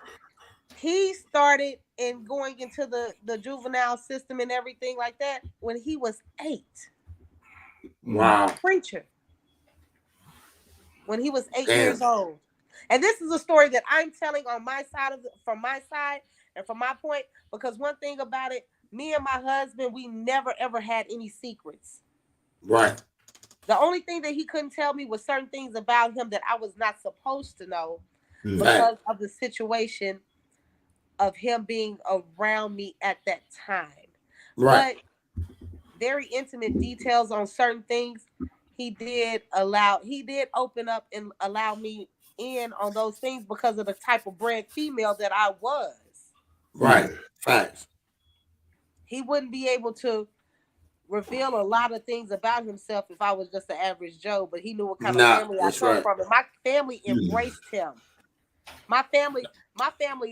he started in going into the juvenile system and everything like that when he was 8. Wow. Preacher. When he was 8 years old. And this is a story that I'm telling on my side from my side and from my point, because one thing about it, me and my husband, we never ever had any secrets. Right. The only thing that he couldn't tell me was certain things about him that I was not supposed to know because of the situation of him being around me at that time. Right. But very intimate details on certain things, he did open up and allow me in on those things because of the type of bred female that I was. Right. Facts. He wouldn't be able to reveal a lot of things about himself if I was just an average Joe, but he knew what kind of family I come from, and my family embraced him. My family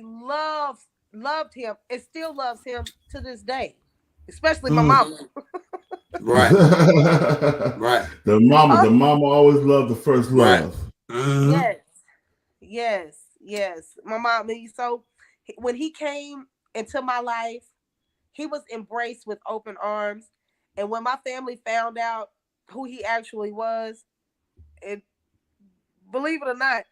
loved him and still loves him to this day, especially my mama. Right. Right. The mama always loved the first love. Right. Yes. My mom. So when he came into my life, he was embraced with open arms. And when my family found out who he actually was, and believe it or not,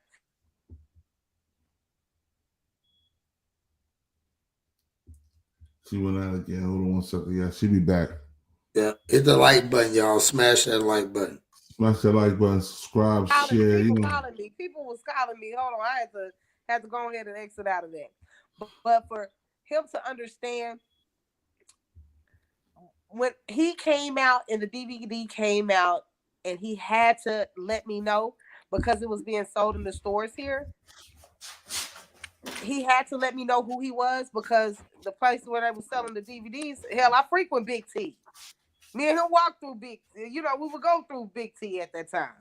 she went out again. Hold on 1 second. Yeah, she'll be back. Yeah, hit the like button, y'all. Smash that like button. Smash that like button. Subscribe, share. People was calling me. Hold on, I had to go ahead and exit out of that. But for him to understand, when he came out and the DVD came out, and he had to let me know because it was being sold in the stores here. He had to let me know who he was because the place where they were selling the DVDs, hell, I frequent Big T. Me and him walked through we would go through Big T at that time,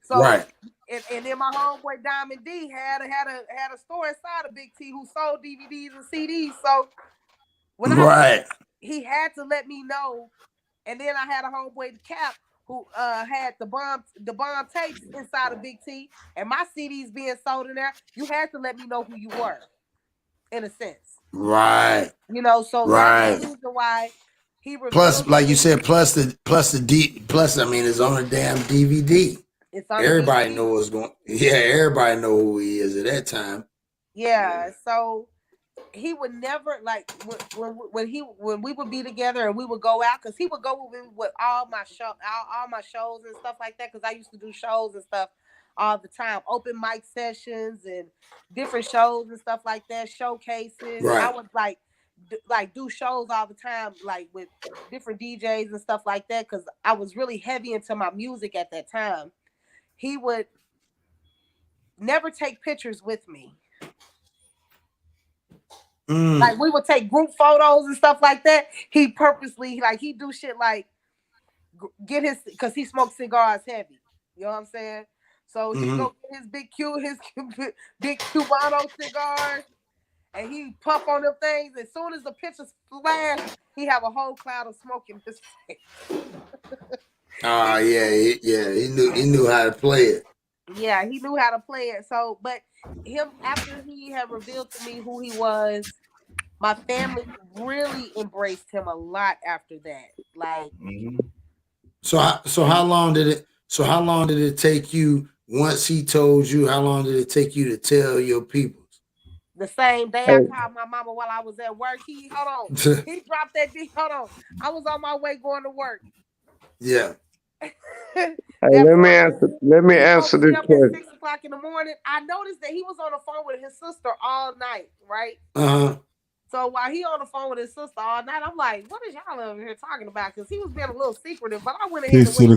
So right. And then my homeboy Diamond D had a store inside of Big T who sold DVDs and CDs. So when he had to let me know, and then I had a homeboy the Cap who had the bomb tapes inside of Big T and my CDs being sold in there. You had to let me know who you were, in a sense. Right. So that's the reason why he revealed. Plus, like you said, plus I mean, it's on a damn DVD. It's on everybody DVD. Know what's going. Yeah, everybody know who he is at that time. Yeah. So he would never when we would be together and we would go out, because he would go with all my shows and stuff like that, because I used to do shows and stuff all the time, open mic sessions and different shows and stuff like that, showcases. Right. I would do shows all the time, like with different DJs and stuff like that, because I was really heavy into my music at that time. He would never take pictures with me. Like we would take group photos and stuff like that. He purposely he do shit like get his, because he smokes cigars heavy. You know what I'm saying? So he go get his big Cubano cigars, and he puff on them things. As soon as the pictures flash, he have a whole cloud of smoke in his face. He knew how to play it. Yeah, he knew how to play it. So, but him, after he had revealed to me who he was, my family really embraced him a lot after that. Like, so how long did it take you once he told you? How long did it take you to tell your people? The same day I called my mama while I was at work. He dropped that D. Hold on, I was on my way going to work. Yeah. Hey, let me answer this question. At 6 o'clock in the morning, I noticed that he was on the phone with his sister all night, right? So while he on the phone with his sister all night, I'm like, what is y'all over here talking about? Because he was being a little secretive, but I went ahead. Peace to the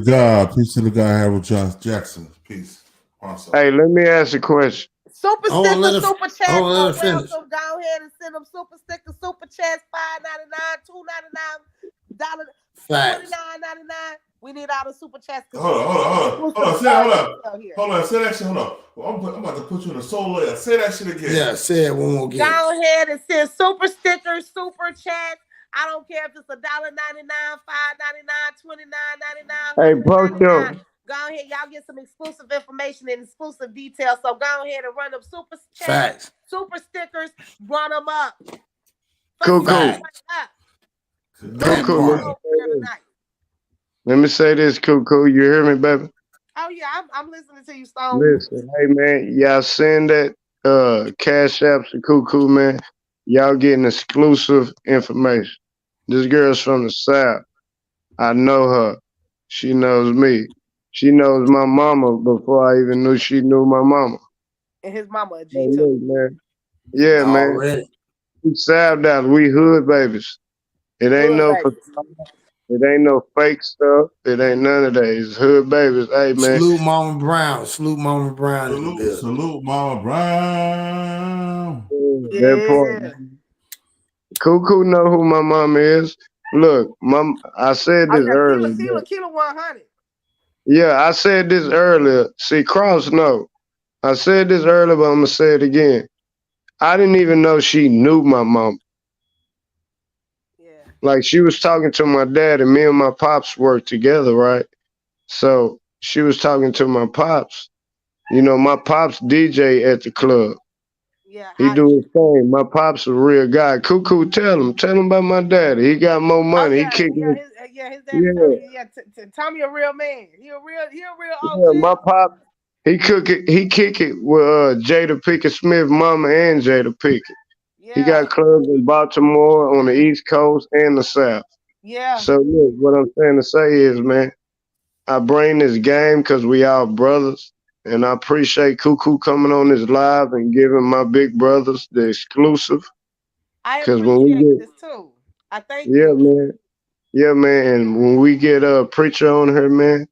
guy, Harold Jackson. Peace. Awesome. Hey, let me ask a question. Super stickers, super chats. Go ahead and send them super stickers, super chats, $5.99, $2.99, $49.99. We need all the super chats. Hold on. Say that shit. Hold on. I'm about to put you in a soul layer. Say that shit again. Yeah, say it one more again. Go ahead and send super stickers, super chats. I don't care if it's $1.99, $5.99, $29.99. Hey, post up. Go ahead, y'all get some exclusive information and exclusive details. So go ahead and run them super chats, Facts. super stickers, run them up. CooCoo. Let me say this, CooCoo. You hear me, baby? Oh yeah, I'm listening to you, Stone. Listen, hey man, y'all send that Cash App to CooCoo, man. Y'all getting exclusive information. This girl's from the South. I know her. She knows me. She knows my mama before I even knew she knew my mama. And his mama a G hey, too. look, man. Yeah, man. We South Dallas. We hood babies. It ain't Hood no babies. it ain't no fake stuff. It ain't none of that. It's hood babies. Hey man. Salute Mama Brown. Salute Mama Brown in the building. Salute Mama Brown. That part. Cuckoo know who my mom is. Look, I said Oh this yeah, earlier. Kilo 100. Yeah, I said this earlier. See, Cross know. I said this earlier, but I'm gonna say it again. I didn't even know she knew my mom. Yeah. Like she was talking to my dad, and me and my pops worked together, right? So she was talking to my pops. You know, my pops DJ at the club. Yeah. He do his thing. My pops a real guy. Cuckoo, tell him about my daddy. He got more money. He kicking. His daddy Tommy. Yeah, Tommy a real man. He a real OG. Yeah, my pop. He kick it with Jada Pinkett Smith, mama, and Jada Pinkett. Yeah. He got clubs in Baltimore, on the East Coast, and the South. Yeah. So look, what I'm saying to say is, man, I bring this game because we all brothers, and I appreciate Cuckoo coming on this live and giving my big brothers the exclusive. I Because when we appreciate get, this too. I thank yeah, you. man, yeah, man, and when we get a preacher on her, man,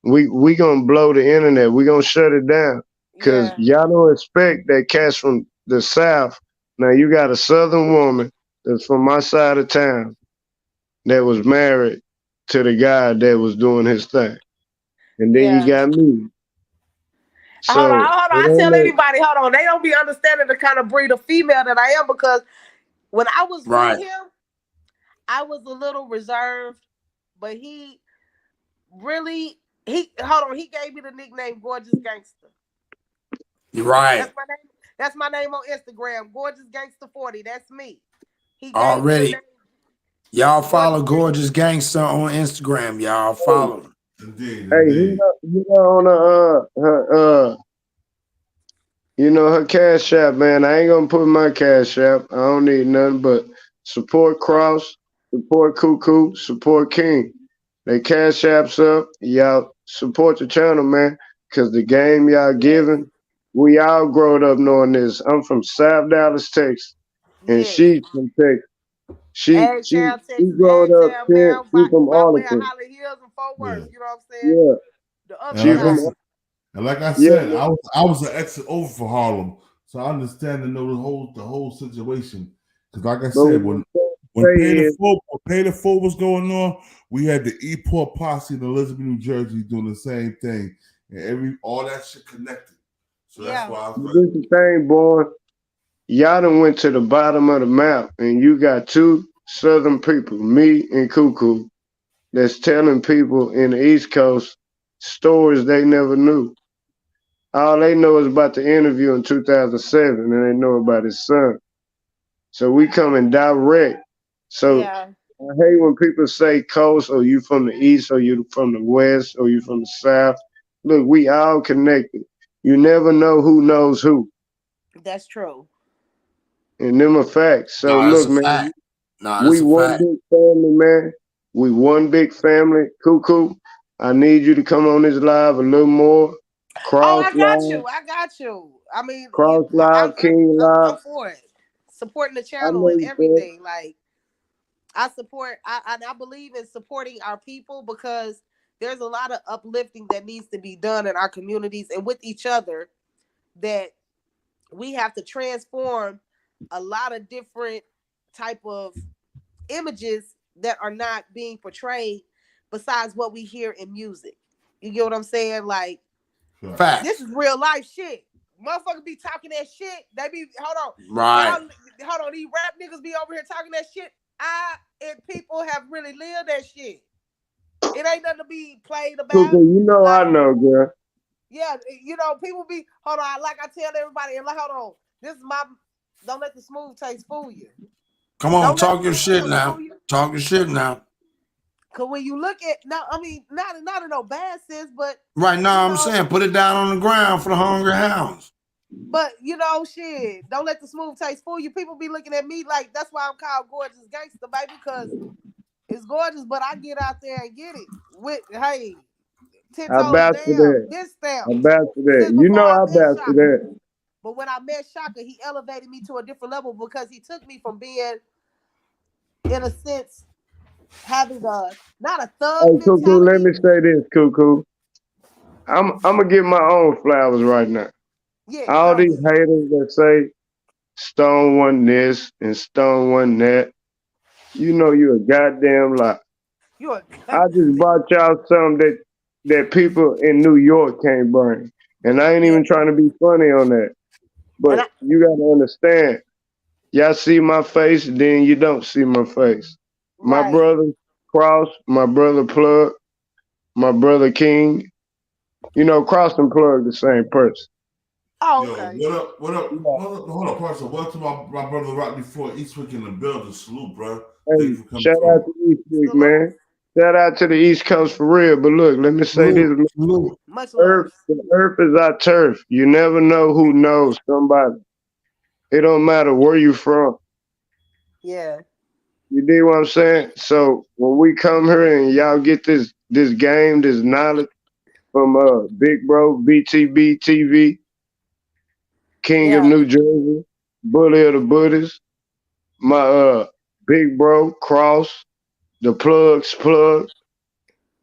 we gonna blow the internet. We gonna shut it down. Cause y'all don't expect that cats from the South. Now you got a Southern woman that's from my side of town that was married to the guy that was doing his thing. And then you got me. So hold on. I tell anybody, hold on. They don't be understanding the kind of breed of female that I am, because when I was with him, I was a little reserved, but he gave me the nickname Gorgeous Gangster. Right. That's my name on Instagram, Gorgeous Gangster 40. That's me. He Already. Y'all follow Gorgeous Gangster on Instagram. Y'all follow him. Indeed. Hey, you know on her Cash App, man. I ain't gonna put my Cash App. I don't need nothing but support Cross, support Cuckoo, support King. They Cash Apps up. Y'all support the channel, man. Cause the game y'all giving, we all growed up knowing this. I'm from South Dallas, Texas, and she's from Texas. She growed up here. She from Arlington. Holly Hills and Fort Worth. You know what I'm saying? Yeah. The other And like I said, I was an exit over for Harlem, so I understand and know the whole situation. Because like I said, when Pay the Fool was going on, we had the E-Port posse in Elizabeth, New Jersey, doing the same thing, and all that shit connected. So that's why I was This is the thing, boy. Y'all done went to the bottom of the map, and you got two Southern people, me and Cuckoo, that's telling people in the East Coast stories they never knew. All they know is about the interview in 2007, and they know about his son. So we coming direct. So I hate when people say coast, or you from the East, or you from the West, or you from the South. Look, we all connected. You never know who knows who. That's true. And them are facts. So look, man, we one big family, man. We one big family. Cuckoo, I need you to come on this live a little more. I got you. I mean, Cross Live, King Live. I'm for it. Supporting the channel and everything. Like, I believe in supporting our people, because there's a lot of uplifting that needs to be done in our communities and with each other, that we have to transform a lot of different type of images that are not being portrayed besides what we hear in music. You get what I'm saying? Like, this is real life shit. Motherfuckers be talking that shit. They be, hold on, these rap niggas be over here talking that shit. And people have really lived that shit. It ain't nothing to be played about. Cuckoo, you know, like, I know, girl. Yeah, people be, like I tell everybody, and like, hold on, this is don't let the smooth taste fool you. Come on, talk your shit now. Talk your shit now. Cause when you look at, not in no bad sense, but right now, I'm saying put it down on the ground for the hungry hounds. But shit, don't let the smooth taste fool you. People be looking at me like, that's why I'm called Gorgeous Gangster, baby, because it's gorgeous, but I get out there and get it with, hey, 10 toes down, this stamp. I bounce to that. You know I bounce to that. But when I met Shaka, he elevated me to a different level because he took me from being, in a sense, having not a thug Hey, Cuckoo, let mentality. me say this, Cuckoo. I'm gonna give my own flowers right now. Yeah, All go these ahead. haters that say Stone won this and Stone won that, you know you a goddamn lie. You a I just brought y'all something that people in New York can't bring. And I ain't Yeah. even trying to be funny on that. But you gotta understand, y'all see my face, then you don't see my face. My Right. brother Cross, my brother Plug, my brother King, you know, Cross and Plug the same person. Oh, Yo, okay. what up? What up? Hold up, Parson. Welcome to my brother Rodney Ford Eastwick in the building. Salute, bro. Thank Hey, you for coming shout out through. to Eastwick, man. Shout out to the East Coast for real. But look, let me say this, man. Much love. The earth is our turf. You never know who knows somebody. It don't matter where you from. Yeah. You dig what I'm saying? So when we come here and y'all get this game, this knowledge from Big Bro, BTB TV, King of New Jersey, Bully of the Buddies, my Big Bro, Cross, the plug,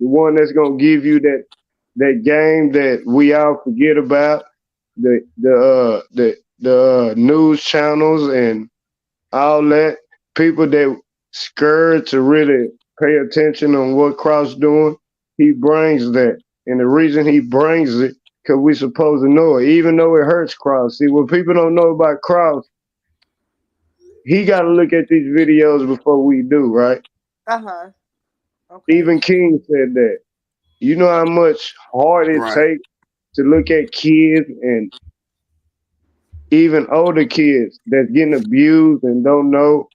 the one that's gonna give you that game that we all forget about, the news channels and all that, people that scared to really pay attention on what Cross doing, he brings that. And the reason he brings it, because we supposed to know it, even though it hurts Cross. See, what people don't know about Cross, he got to look at these videos before we do, right? Uh-huh. Stephen King said that. You know how much hard it Right. takes to look at kids and even older kids that's getting abused and don't know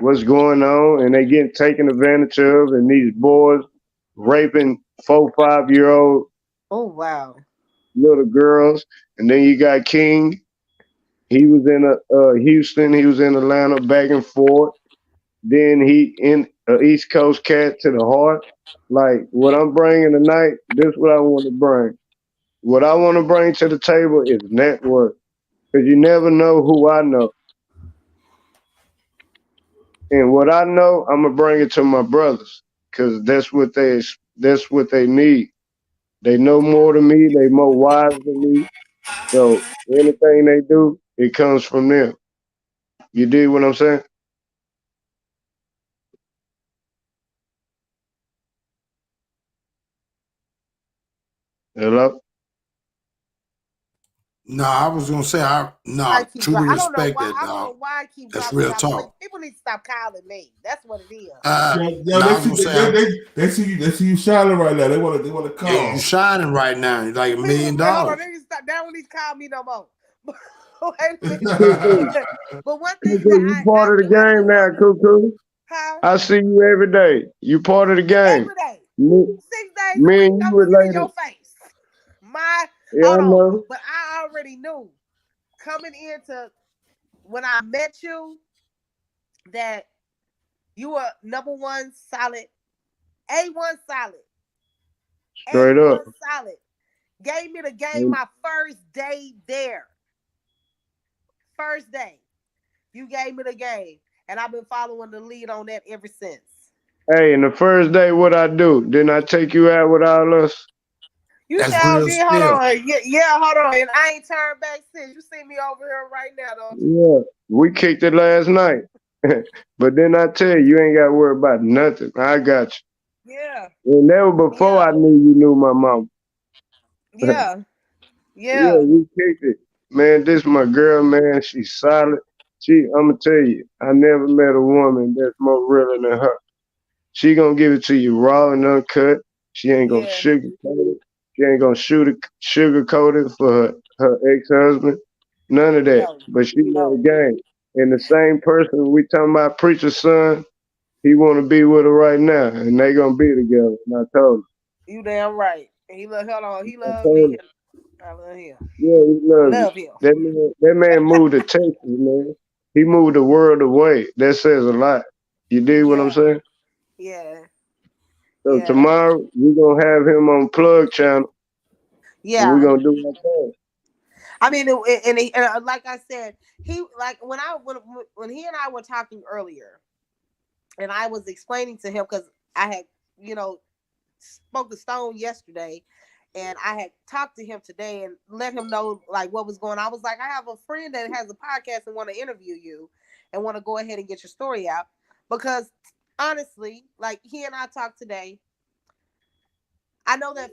what's going on, and they getting taken advantage of, and these boys raping 4, 5-year-old Oh, wow. little girls. And then you got King. He was in Houston. He was in Atlanta, back and forth. Then he in East Coast cat to the heart. Like what I'm bringing tonight, this is what I want to bring. What I want to bring to the table is network, because you never know who I know. And what I know, I'm gonna bring it to my brothers, because that's what they need. They know more than me. They more wise than me. So anything they do, it comes from them. You dig what I'm saying? Hello? No, I was gonna say I truly I don't know respect why. that, I don't dog. know why I keep That's dropping real y'all. talk. People need to stop calling me. That's what it is. Yo, I was gonna say they see you shining right now. They want to call. you shining right now, like $1 million. Wait, hold on. They need to stop. They don't need to call me no more. Wait a Cuckoo, minute. But one thing you that part of the game now, Cuckoo. Huh? I see you every day. You part of the game. Every day. Me, 6 days a me week, and I'm you looking in related. your face. Yeah, I Hold on. know. But I already knew coming into when I met you that you were number one solid, A1 solid, Straight A1 up. solid. Gave me the game And, my first day there. First day. You gave me the game. And I've been following the lead on that ever since. hey, and the first day, what I do? Didn't I take you out with all us? You That's sure real did. Hold still. on. Yeah, hold on. And I ain't turned back since. You see me over here right now, don't you? Yeah, we kicked it last night. But then I tell you, you ain't got to worry about nothing. I got you. Yeah. And that was before I knew you knew my mom. Yeah. Yeah, we kicked it. Man, this my girl, man. She's solid. I'ma tell you, I never met a woman that's more real than her. She gonna give it to you raw and uncut. She ain't gonna sugarcoat it. She ain't gonna sugarcoat it for her ex-husband. None of that. But she know the game. And the same person we talking about, preacher's son, he wanna be with her right now, and they gonna be together. And I told him. You damn right. He love. Hold on. He I love told me. him. I love him. Yeah, he loves Love you. him. That man moved to Texas, man. He moved the world away. That says a lot. You dig what I'm saying? Yeah. So tomorrow we gonna have him on Plug Channel, and we Yeah. gonna do our thing. I mean, and like I said, he like when he and I were talking earlier, and I was explaining to him because I had spoke to Stone yesterday, and I had talked to him today and let him know like what was going on. I was like, I have a friend that has a podcast and want to interview you, and want to go ahead and get your story out because honestly, like he and I talked today. I know that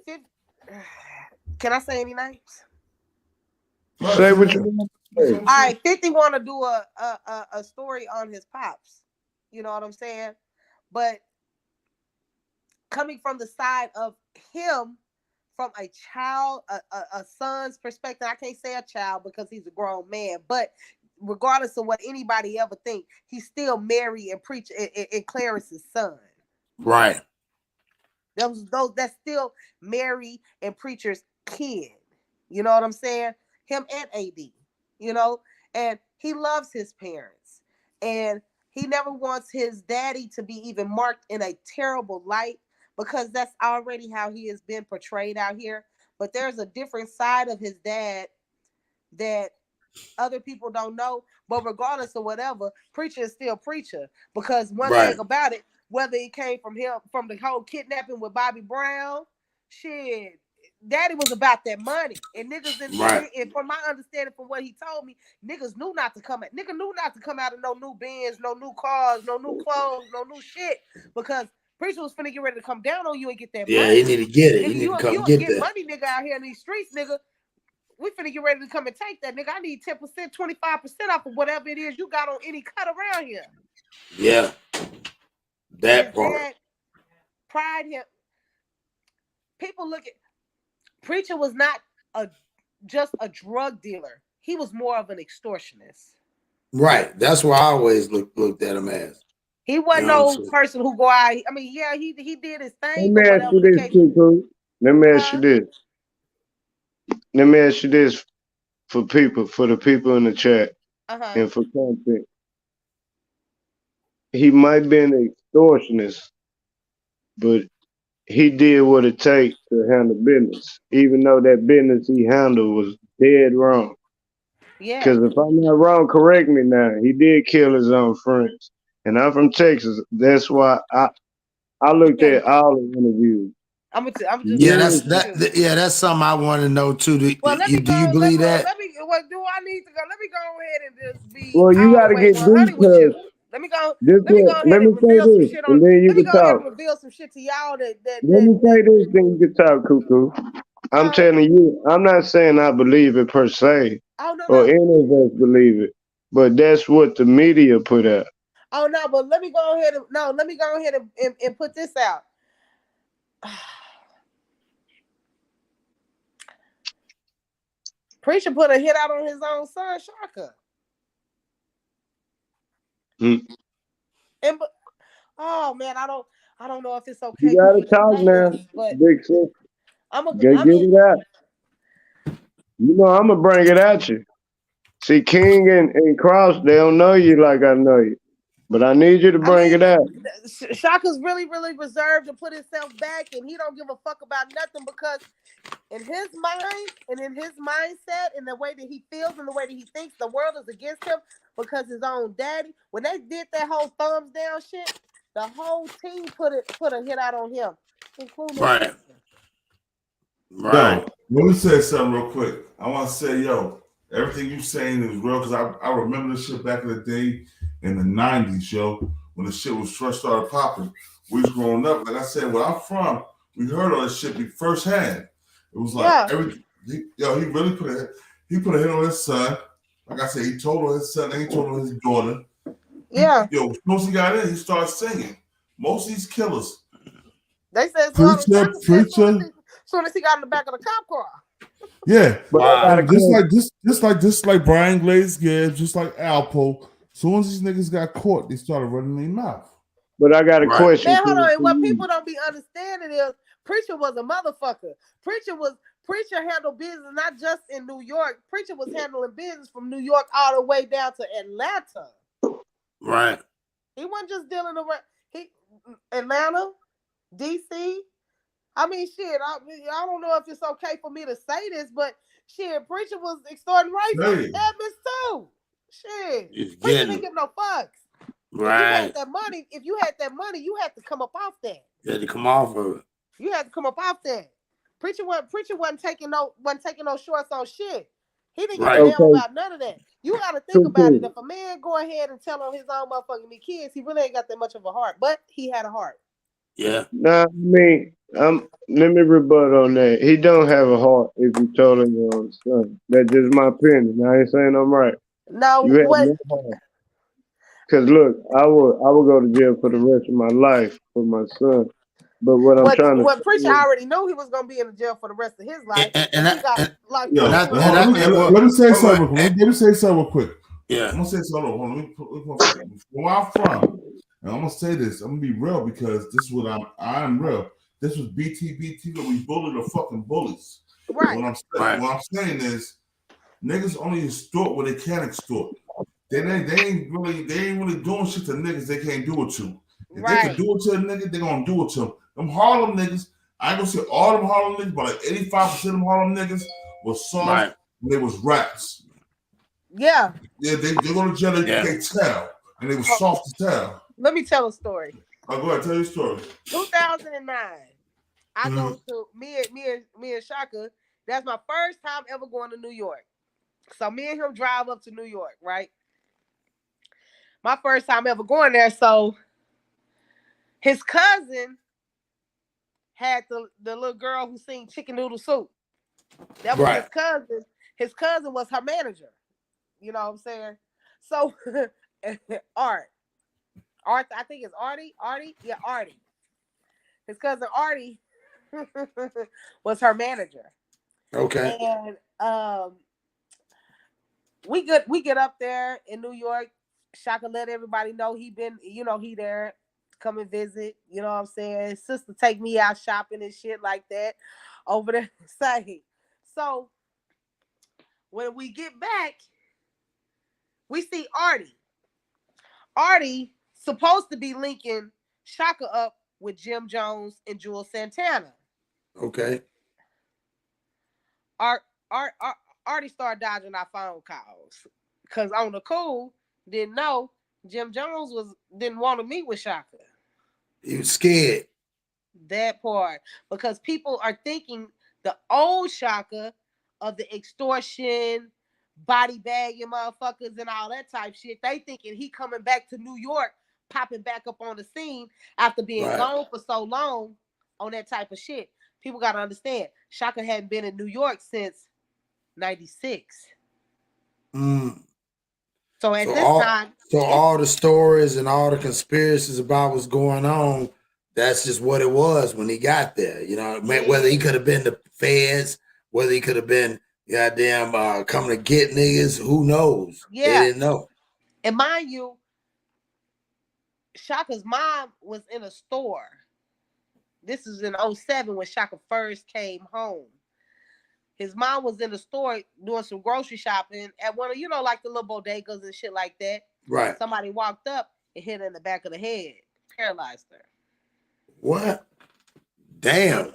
can I say any names? Say what you want to say. All right, 50 want to do a story on his pops. You know what I'm saying? But coming from the side of him, from a child, a son's perspective, I can't say a child because he's a grown man, but regardless of what anybody ever think, he's still Mary and preach and Clarence's son. Right. That's still Mary and Preacher's kid. You know what I'm saying? Him and AD, and he loves his parents. And he never wants his daddy to be even marked in a terrible light because that's already how he has been portrayed out here. But there's a different side of his dad that other people don't know. But regardless of whatever, Preacher is still Preacher. Because one thing about it, whether it came from him, from the whole kidnapping with Bobby Brown, shit, Daddy was about that money. And niggas and from my understanding from what he told me, niggas knew not to come out of no new Benz, no new cars, no new clothes, no new shit. Because Preacher was finna get ready to come down on you and get that money. Yeah, he need to get it. Nigga, He need to you come get get that. money, nigga, out here in these streets, nigga. We finna get ready to come and take that, nigga. I need 10%, 25% off of whatever it is you got on any cut around here. Yeah. That His part. dad pride him. People look at Preacher was not just a drug dealer. He was more of an extortionist. Right. That's why I always looked at him as. He wasn't no person who go out. I mean, yeah, he did his thing. Let me ask you this, Cuckoo. Let me ask you this. Let me ask you this for the people in the chat, and for content. He might be an extortionist, but he did what it takes to handle business, even though that business he handled was dead wrong. Yeah. Because if I'm not wrong, correct me now. He did kill his own friends, and I'm from Texas. That's why I looked at all the interviews. I'm just that's something I want to know too. Do you believe that? What do I need to go? Let me go ahead and just be Well, you got to get deep because let me go let me say this, and then you can talk. Reveal some shit to y'all that Let me say this, then you can talk, Cuckoo. I'm telling you, I'm not saying I believe it per se, or any of us believe it, but that's what the media put out. Oh no, but let me go ahead and put this out. Preacher put a hit out on his own son, Shaka. Oh man, I don't know if it's okay. You gotta talk now, big sister. Get it out. You know I'm gonna bring it at you. See, King and Cross, they don't know you like I know you, but I need you to bring it out. Shaka's really, really reserved to put himself back, and he don't give a fuck about nothing because in his mind and in his mindset and the way that he feels and the way that he thinks, the world is against him because his own daddy, when they did that whole thumbs down shit, the whole team put a hit out on him, including Right. Yo, let me say something real quick. I want to say, everything you saying is real because I remember this shit back in the day in the 90s, when the shit was first started popping. We was growing up. Like I said, where I'm from, we heard all this shit firsthand. It was like he really put a hit on his son. Like I said, he told on his son and he told on his daughter. Yeah. As soon as he got in, he started singing. Most of these killers. They said Preacher. As soon as he got in the back of the cop car. Yeah, but just like Brian Glaze Gibbs, just like Alpo. As soon as these niggas got caught, they started running their mouth. But I got a question. Man, hold on. And what people don't be understanding is Preacher was a motherfucker. Preacher handled business not just in New York. Preacher was handling business from New York all the way down to Atlanta. Right. He wasn't just dealing around. Atlanta, DC, I mean, shit. I don't know if it's okay for me to say this, but shit, Preacher was extorting rape from Hey. Edmonds too. Shit, He's Preacher getting didn't give no fucks. right. If you had that money, you had to come up off that. You had to come off of it. You had to come up off that. Preacher wasn't taking no shorts on shit. He didn't give a damn about none of that. You got to think about it. If a man go ahead and tell on his own motherfucking kids, he really ain't got that much of a heart. But he had a heart. Yeah. Nah, I mean, let me rebut on that. He don't have a heart if you told him on his son. That's just my opinion. I ain't saying I'm right. No, you have what? no heart. Cause look, I would go to jail for the rest of my life for my son. But what Preacher already knew he was gonna be in the jail for the rest of his life. Let me say something. Let me say something real quick. Yeah. I'm gonna say something. Hold on. Where I'm from, and I'm gonna say this. I'm gonna be real because this is what I'm real. This was BT that we bullied the fucking bullies. Right. What I'm saying is, niggas only extort what they can extort. They ain't really doing shit to niggas they can't do it to. If they can do it to a nigga, they gonna do it to them. Them Harlem niggas, I ain't gonna say all them Harlem niggas, but like 85% of them Harlem niggas was soft and they was rats. Yeah. Yeah, they go to jail, they tell. And they was soft to tell. Let me tell a story. Oh, go ahead, tell your story. 2009. I go to me and Shaka. That's my first time ever going to New York. So me and him drive up to New York, right? My first time ever going there. So his cousin had the little girl who sing Chicken Noodle Soup. That was his cousin. His cousin was her manager. You know what I'm saying? So Art, I think it's Artie. Yeah, Artie. His cousin Artie was her manager. Okay. And we get up there in New York. Shaka let everybody know he there, come and visit. You know what I'm saying? Sister take me out shopping and shit like that over there. So when we get back, we see Artie. Artie supposed to be linking Shaka up with Jim Jones and Jules Santana. Okay. Artie started dodging our phone calls because on the cool didn't know Jim Jones didn't want to meet with Shaka. He was scared. That part, because people are thinking the old Shaka of the extortion, body bagging motherfuckers and all that type shit. They thinking he coming back to New York, popping back up on the scene after being gone for so long on that type of shit. People got to understand, Shaka hadn't been in New York since 96. So at this time... So all the stories and all the conspiracies about what's going on, that's just what it was when he got there. You know, whether he could have been the feds, whether he could have been goddamn coming to get niggas, who knows? Yeah. They didn't know. And mind you, Shaka's mom was in a store. This is in 2007 when Shaka first came home. His mom was in the store doing some grocery shopping at one of, like the little bodegas and shit like that. Right. Somebody walked up and hit her in the back of the head, paralyzed her. What? Damn.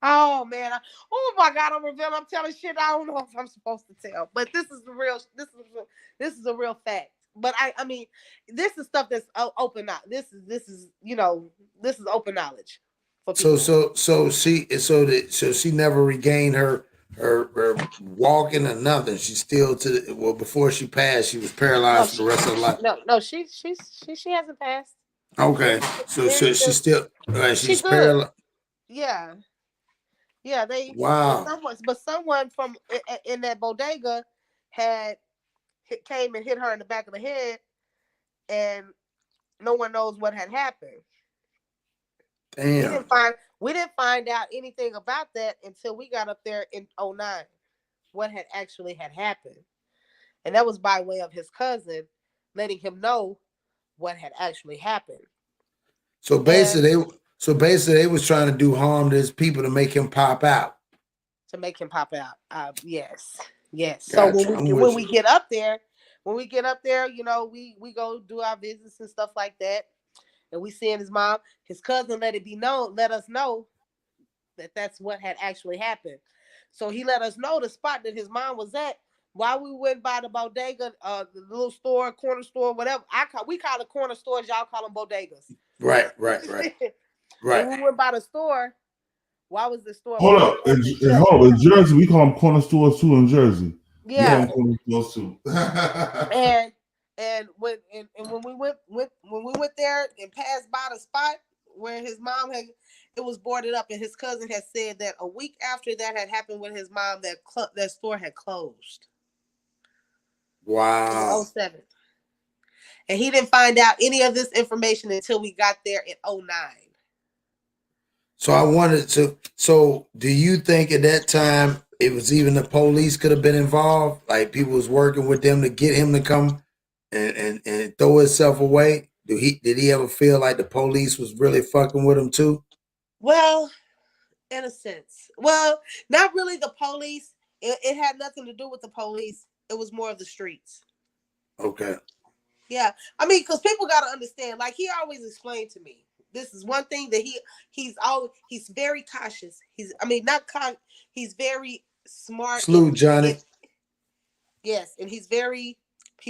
Oh man! Oh my God! I'm telling shit I don't know if I'm supposed to tell, but this is the real. This is a real fact. But I mean, this is stuff that's open out. This is open knowledge. So she never regained her walking or nothing. She's still before she passed, she was paralyzed for the rest of her life. No, she hasn't passed. Okay, so she's still she's paralyzed. Yeah, they but someone from in that bodega came and hit her in the back of the head, and no one knows what had happened. Damn. We didn't find out anything about that until we got up there in 2009. What had actually happened, and that was by way of his cousin letting him know what had actually happened. So basically, they was trying to do harm to his people to make him pop out. Yes. Gotcha. So when we get up there, we go do our visits and stuff like that. And we seeing his mom, his cousin let us know that that's what had actually happened. So he let us know the spot that his mom was at while we went by the bodega, the little store, corner store, whatever. We call it corner stores, y'all call them bodegas. Right. When we went by the store, why was the store? Hold up. In Jersey, we call them corner stores too in Jersey. Yeah. Corner stores too. and when we went there and passed by the spot where his mom had, it was boarded up, and his cousin had said that a week after that had happened with his mom, that store had closed. Wow. In 07. And he didn't find out any of this information until we got there in 09. So I wanted to. So do you think at that time it was even the police could have been involved? Like people was working with them to get him to come and throw himself away? Did he ever feel like the police was really fucking with him too? Well, in a sense. Well, not really the police. It had nothing to do with the police. It was more of the streets. Okay. Yeah. I mean, because people got to understand, like he always explained to me, this is one thing that he's very cautious. He's very smart. Salute, Johnny. Yes. And he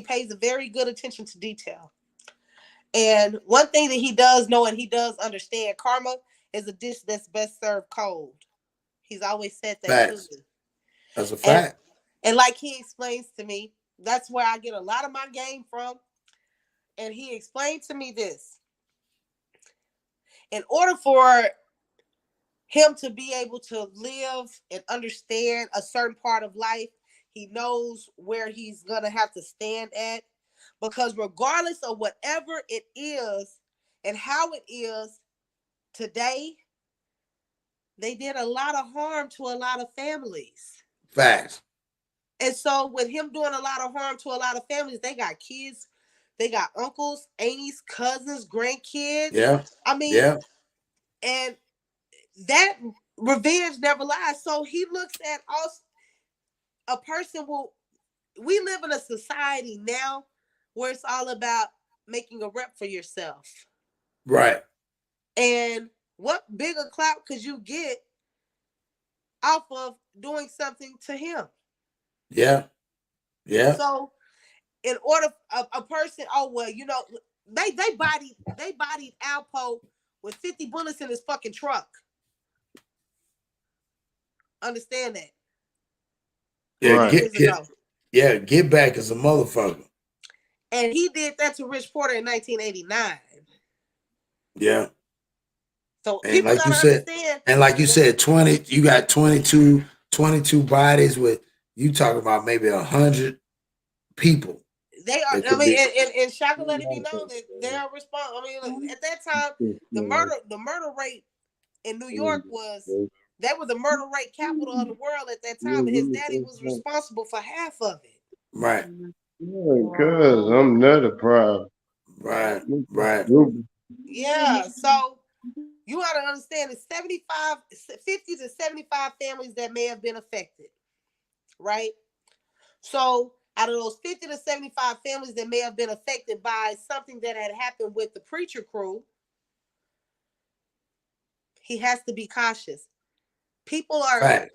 pays a very good attention to detail. And one thing that he does know and he does understand, karma is a dish that's best served cold. He's always said that to me. That's a fact. And like he explains to me, that's where I get a lot of my game from. And he explained to me this. In order for him to be able to live and understand a certain part of life, he knows where he's going to have to stand at. Because regardless of whatever it is and how it is today, they did a lot of harm to a lot of families. Facts. And so with him doing a lot of harm to a lot of families, they got kids, they got uncles, aunties, cousins, grandkids. Yeah. I mean, and that revenge never lies. So he looks at us, a person we live in a society now where it's all about making a rep for yourself. Right. And what bigger clout could you get off of doing something to him? Yeah. Yeah. So in order a person, they bodied Alpo with 50 bullets in his fucking truck. Understand that. Yeah, get back as a motherfucker. And he did that to Rich Porter in 1989. Yeah. So and people like you gotta said, understand. and like you said, you got 22 bodies with you talking about maybe 100 people. They are. I mean, and Shaka let it be known that they are responsible. I mean, at that time, the murder rate in New York was the murder rate capital of the world at that time, and his daddy was responsible for half of it. Right. Because I'm not a problem. Right. Yeah. So you got to understand it's 50 to 75 families that may have been affected. Right. So out of those 50 to 75 families that may have been affected by something that had happened with the preacher crew, he has to be cautious. People are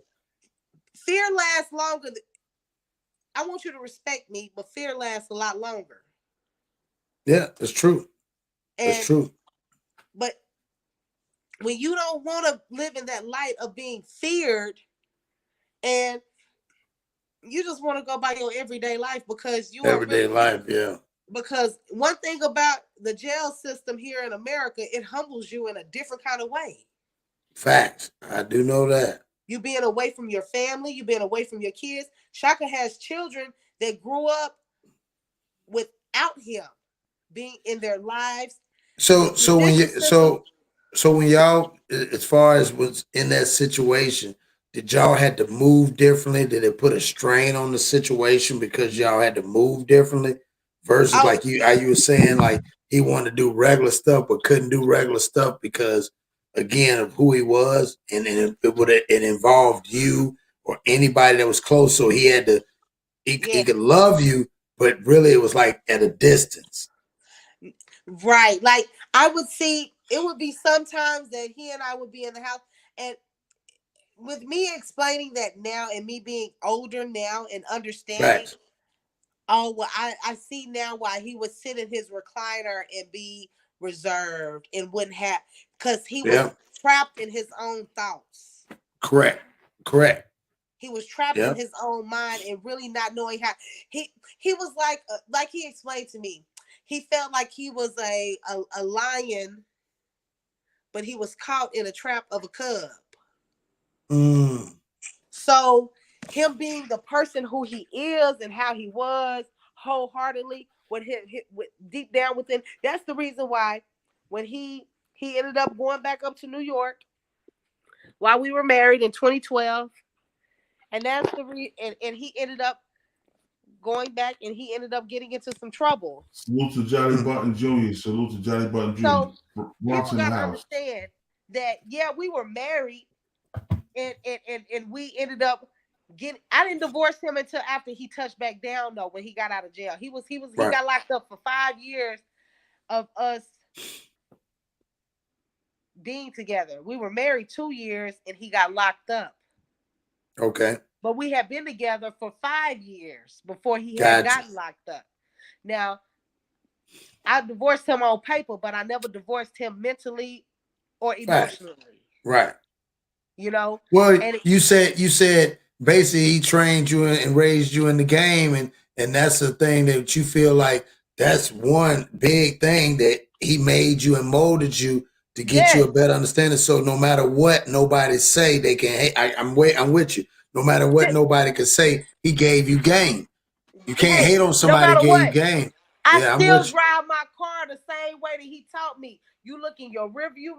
fear lasts longer. I want you to respect me, but fear lasts a lot longer. Yeah, it's true. It's true. But when you don't want to live in that light of being feared, and you just want to go by your everyday life because you everyday life, yeah. Because one thing about the jail system here in America, it humbles you in a different kind of way. Facts. I do know that. You being away from your family, you being away from your kids. Shaka has children that grew up without him being in their lives. So when y'all, as far as was in that situation, did y'all had to move differently? Did it put a strain on the situation because y'all had to move differently? Versus like you were saying, like he wanted to do regular stuff but couldn't do regular stuff because again of who he was, and it involved you or anybody that was close. So he had to he could love you, but really it was like at a distance. Right. Like I would see, it would be sometimes that he and I would be in the house, and with me explaining that now and me being older now and understanding, oh, well, I see now why he would sit in his recliner and be reserved and wouldn't have, because he was trapped in his own thoughts. Correct. He was trapped in his own mind and really not knowing how. He was like he explained to me, he felt like he was a lion, but he was caught in a trap of a cub. So him being the person who he is and how he was wholeheartedly, with deep down within, that's the reason why when he ended up going back up to New York while we were married in 2012, and that's the and he ended up going back and he ended up getting into some trouble. Salute to Johnny Button Jr. Salute to Johnny Button Jr. So Bronx in the people gotta house. understand that we were married and we ended up I didn't divorce him until after he touched back down though, when he got out of jail. He got locked up for 5 years of us being together. We were married 2 years and he got locked up. Okay. But we had been together for 5 years before he had gotten locked up. Now, I divorced him on paper, but I never divorced him mentally or emotionally. Right. You know? Well, you said basically he trained you and raised you in the game, and that's the thing that you feel like that's one big thing that he made you and molded you to get you a better understanding. So no matter what nobody say, they can. Hey, I'm with you. No matter what nobody could say, he gave you game. You can't hate on somebody that gave you game. I still drive my car the same way that he taught me. You look in your review.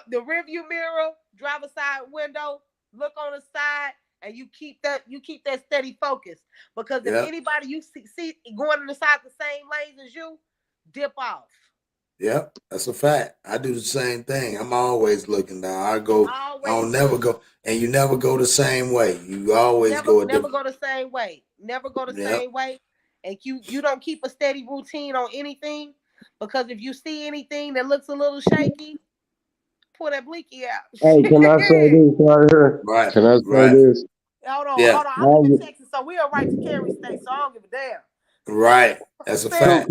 The review mirror, driver's side window. Look on the side, and you keep that steady focus. Because if anybody you see going in the side the same lanes as you, dip off. Yep, that's a fact. I do the same thing. I'm always looking down. I don't never go, and you never go the same way. You always never go the same way. Never go the same way. And you don't keep a steady routine on anything, because if you see anything that looks a little shaky, pull that blinky out. Hey, can I say this right here? Right. Can I say this? Hold on. I'm in Texas, so we are right to Cary State, so I don't give a damn. Right. That's a fact.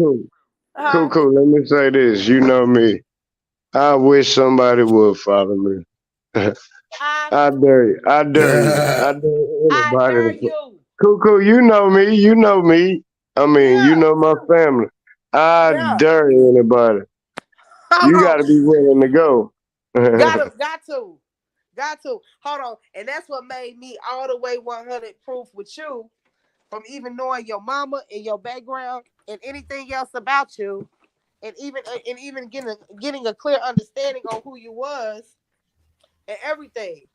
Cuckoo, let me say this. You know me. I wish somebody would follow me. I dare you. I dare you. I dare anybody. Cuckoo, you know me. You know me. I mean, you know my family. I dare anybody. You got to be willing to go. Got to. Hold on. And that's what made me all the way 100 proof with you, from even knowing your mama and your background and anything else about you, and even getting a clear understanding on who you was and everything.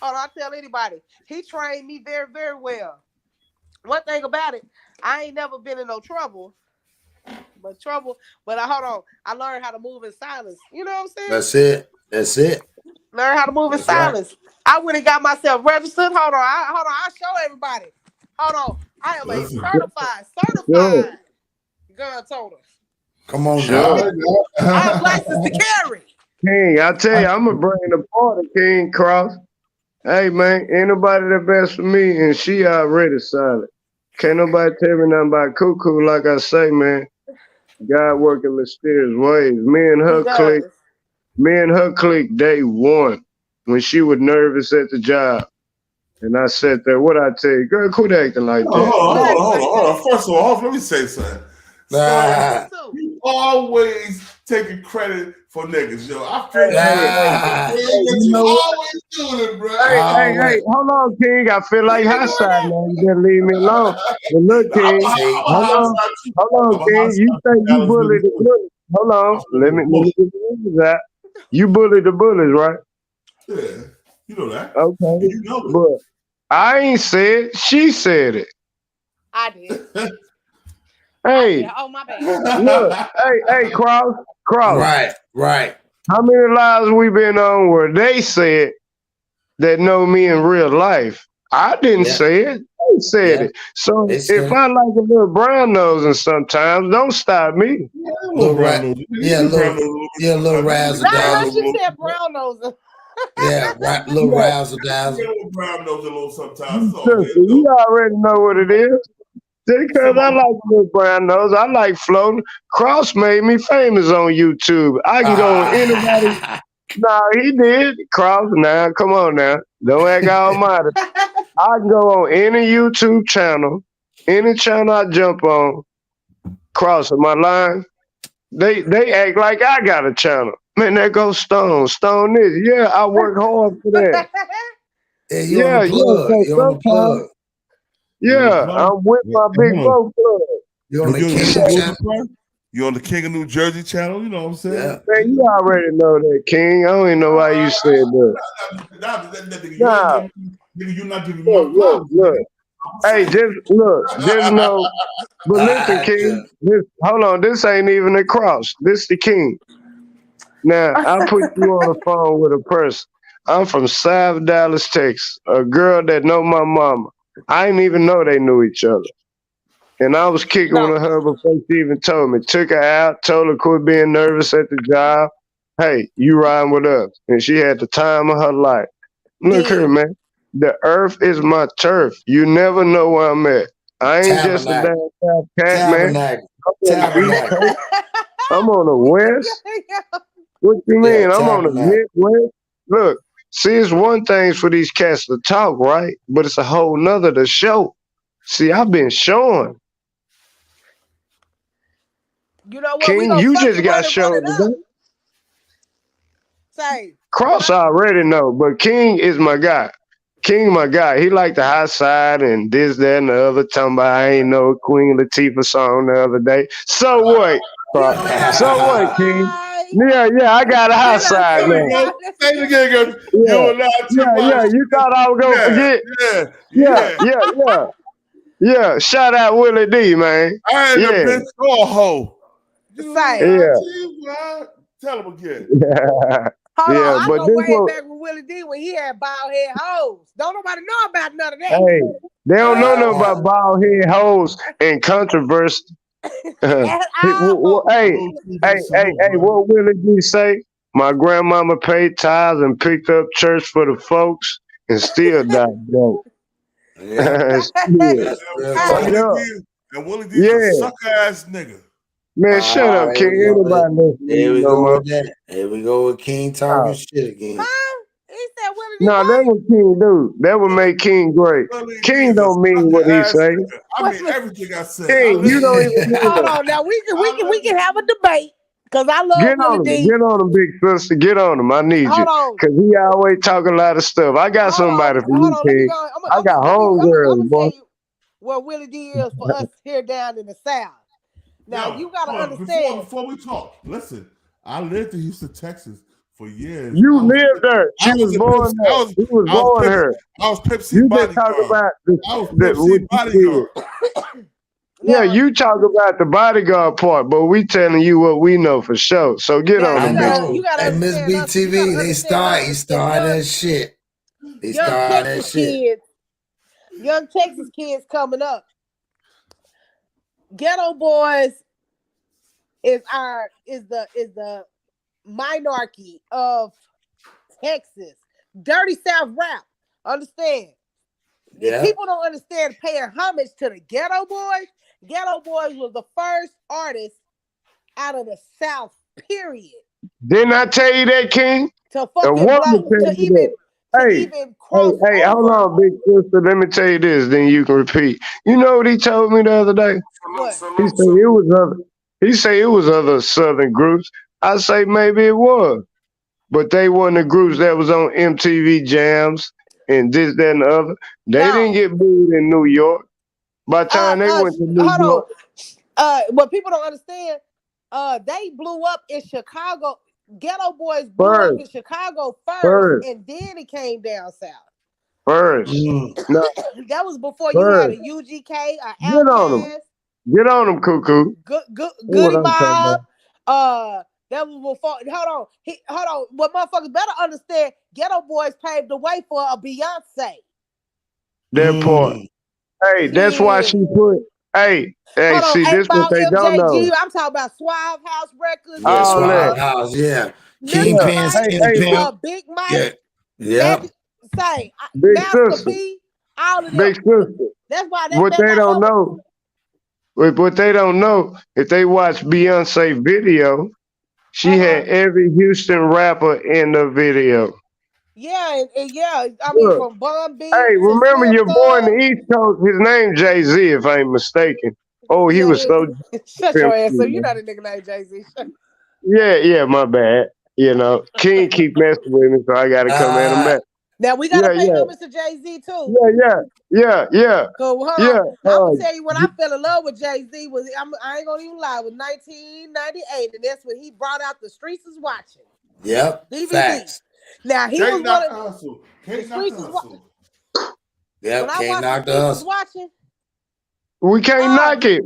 Hold on, I tell anybody, he trained me very, very well. One thing about it, I ain't never been in no trouble. But hold on, I learned how to move in silence. You know what I'm saying? That's it. Learn how to move in silence. Right. I went and got myself registered. Hold on, I'll show everybody. Hold on, I am a certified gun toter. Come on, now. I'm licensed to carry. King, I tell you, I'm gonna bring the party, King Cross. Hey man, ain't nobody the best for me, and she already solid. Can't nobody tell me nothing about Cuckoo. Like I say, man, God working mysterious ways. Me and her click day one when she was nervous at the job. And I said that, what I tell you, girl, quit acting like that. Hold on. First of all, let me say something. You always taking credit for niggas, yo. I feel you always doing it, bro. Hey, hold on, King. I feel like hot side now. You better leave me alone. But look, King, hold on, King. You think you bullied the bullies? Hold on. Let me get the answers out. You bullied the bullies, right? Yeah, you know that. Okay. You know it. But I ain't said, she said it. I did. Hey, oh my bad. Look, hey, Cross. Right. How many lives we been on where they said that know me in real life? I didn't say it. They said it. So if I like a little brown nose and sometimes, don't stop me. Little razzle dazzle. You said brown nose. Yeah, right, little razzle dazzle. Little brown nose a little sometimes. Sister, you already know what it is. Just because I like little brown nose, I like floating. Cross made me famous on YouTube. I can go on anybody. Nah, he did. Cross, now, come on now. Don't act almighty. I can go on any YouTube channel, any channel I jump on, crossing my line. They act like I got a channel. Man, there goes Stone. Stone this. Yeah, I work hard for that. Yeah, you on the plug. So You on the plug. Yeah, I'm with my big bro plug. You on the King channel? You on the King of New Jersey channel? You know what I'm saying? Yeah. Man, you already know that, King. I don't even know why you said that. You're not giving me my flowers. Look. Hey, just know. But listen, King. Hold on. This ain't even a cross. This the King. Now, I put you on the phone with a person. I'm from South Dallas, Texas. A girl that know my mama. I didn't even know they knew each other. And I was kicking with her before she even told me. Took her out, told her quit being nervous at the job. Hey, you riding with us. And she had the time of her life. Look here, man. The earth is my turf. You never know where I'm at. I ain't just a damn South cat, man. I'm on the west. What you mean? I'm on the Midwest. Look, see, it's one thing for these cats to talk, right? But it's a whole nother to show. See, I've been showing. You know what? King, you just got shown today. Say. Cross I already know, but King is my guy. King my guy. He like the hot side and this, that, and the other. Talking about I ain't know Queen Latifah song the other day. So what? So what, King? Yeah, I got a hot side, man. Say it again, girl. Yeah, you thought I was gonna forget? Yeah. Shout out Willie D, man. I ain't a bitch or a hoe. Tell him again. Hold on, I but go this way one, back with Willie D when he had bald head hoes. Don't nobody know about none of that. hey, they don't know nothing about bald head hoes and controversy. Hey, what Willie D say? My grandmama paid tithes and picked up church for the folks and still died broke. And Willie D is a sucker ass nigga. Man, shut up, King. Anybody listen? Here we go with that. Here we go with King talking shit again. No, that was King, dude. That would make King great. King don't mean what he say. I mean everything I said. King, you don't even know. Hold on, now we can have a debate because I love Willie D. Get on him, big sister. Get on him. I need you. Because he always talk a lot of stuff. I got somebody for you, King. I got homegirls, boy. Where Willie D is for us here down in the South. Now, you got to understand. Before we talk, listen, I lived in Houston, Texas for years. You lived there. She was born there. He was born here. I was Pep C bodyguard. I was Pep C bodyguard. Yeah, you talk about the bodyguard part, but we telling you what we know for sure. So get on the know. At Miss BTV, he started that shit. They started that shit. Young Texas kids coming up. Ghetto Boys is the minority of Texas. Dirty South rap. Understand? Yeah. People don't understand paying homage to the Ghetto Boys. Ghetto Boys was the first artist out of the South, period. Didn't I tell you that, King? To even cross over. Hold on, big sister. Let me tell you this, then you can repeat. You know what he told me the other day? What? He said it was other Southern groups. I say maybe it was. But they weren't the groups that was on MTV Jams and this, that, and the other. They didn't get booed in New York. By the time they went to New York. What people don't understand, they blew up in Chicago. Ghetto Boys blew up in Chicago first, and then it came down south. First. No. That was before you had a UGK, a Outkast. Get on them, Cuckoo. Goody Mob. That was before. Hold on. What motherfuckers better understand, Ghetto Boys paved the way for a Beyonce. That part. Hey, that's why she put. Hey, see, this what they don't know. I'm talking about Suave House Records. Yeah, Suave House, yeah. Kingpin, Big Mike. Yeah. Yeah. Say, Big Master sister. P, all of them. Big sister. That's why they What better they not don't ever. know, what they don't know, if they watch Beyonce video, she had every Houston rapper in the video. Yeah, and yeah, I mean, Look, from Bun B hey, to remember Slim your boy in Thug. the East Coast? His name Jay-Z, if I ain't mistaken. Oh, he Yeah, was so shut your ass up. pimpy, You man. know the nigga named Jay-Z. Yeah, my bad. You know, King keep messing with me, so I gotta come at him back. Now we gotta pay Yeah. homage to Jay-Z too. Yeah. So hold Yeah. on, I'm gonna tell you when I fell in love with Jay-Z was I ain't gonna even lie, was 1998, and that's when he brought out The Streets Is Watching. Yep. DVD. Facts. Now he Can't was knock one the of hustle. The Can't knock Streets the Is hustle. Yep. When I Can't watched knock The the Streets Is hustle. Watching. We can't knock it.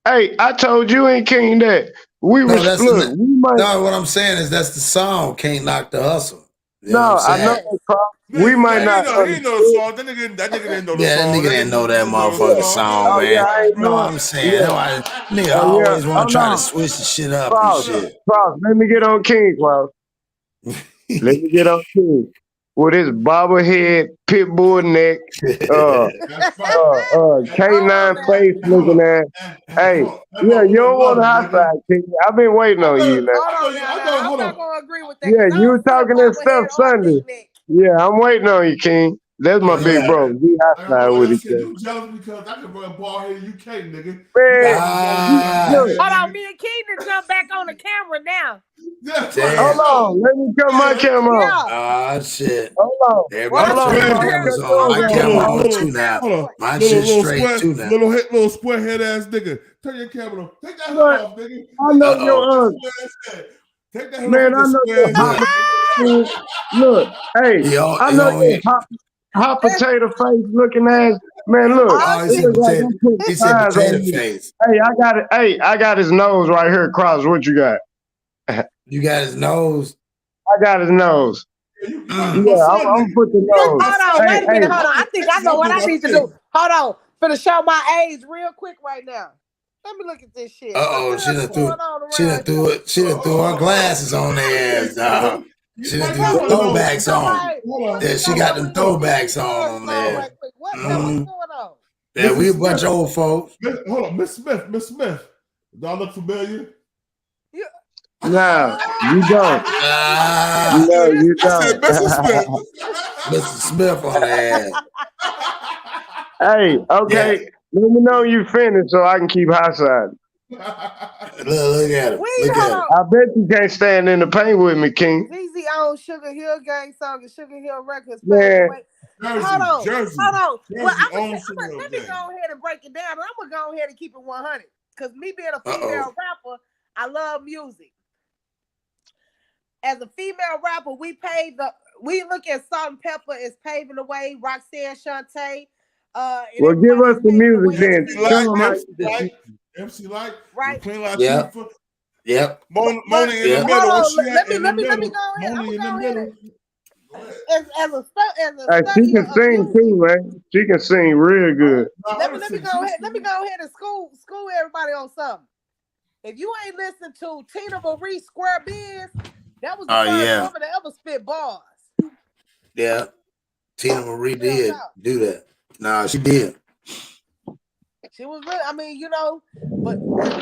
Hey, I told you and King that we No, was that's look. We might. no. What I'm saying is that's the song. Can't knock the hustle. You know No, what I'm I know saying? that, Carl. We might He not didn't know the song. That nigga didn't know the Yeah, that song. nigga didn't know that didn't know the motherfucking song. song, Oh yeah, man. I ain't No, know. I'm saying Yeah. that's why nigga Oh yeah. always want Oh to try no. to switch the shit up and Klaus, shit. let me get on King, Klaus. Let me get on King with his bobblehead, pit bull neck, canine face looking at. Hey, yeah, you don't want to hot side, King. I've been waiting on you now. Hold on now. I'm not gonna agree with that. Yeah, 'Cause I you were don't see a talking that bobblehead stuff or a Sunday. picnic. Yeah, I'm waiting on you, King. That's my big bro. We hot side with each other. You jealous because I can run a ball here, you can't, nigga. Man, look. Hold on, me and Keenan jump back on the camera now. Hold on, let me cut my camera on. Ah, shit. Hold on. Everybody Hold cut on. their cameras on. My camera on too now. My shit straight square, too now. little square head ass nigga. Turn your camera on. Take that hood Look, off, nigga. I know your Take that hood man, off. I know your hot. Look, hey, I know your hot potato face looking ass. Man, look, Oh, it look like I'm putting he said pies potato on you. face. Hey, I got it. Hey, I got his nose right here across. What you got? You got his nose. I got his nose. Yeah, I'm put the nose. Hold on, wait a minute. Hey. Hold on. I think I know what I need to do. Hold on. Finna show my age real quick right now. Let me look at this shit. She done threw her glasses on their ass, dog. She done threw the throwbacks on. Yeah, she got them throwbacks on there. What's going on? Yeah, we a bunch of old folks. Hold on, Miss Smith. Do I look familiar? No, you don't. No, you don't. Mr. Smith. Mr. Smith on the ass. Hey, okay. Let me know you finished so I can keep hot side. Look at him. Look at him. I bet you can't stand in the paint with me, King. ZZ on Sugar Hill Gang song and Sugar Hill Records. Man. Jersey. Hold on. Well, Jersey let me go ahead and break it down. I'm gonna go ahead and keep it 100. Because me being a female rapper, I love music. As a female rapper, we look at Salt and Pepper as paving the way. Roxanne, Shantae. Well, give us the music then. MC Light, right? Queen Latifah. Yep. Mona in the middle. Let me go ahead. I'm gonna go ahead. As a she can sing too, man. She can sing real good. Let me go ahead and school everybody on something. If you ain't listened to Tina Marie Square Biz, that was the first woman to ever spit bars. Yeah. Tina Marie did do that. Nah, she did. She was really, I mean, you know, but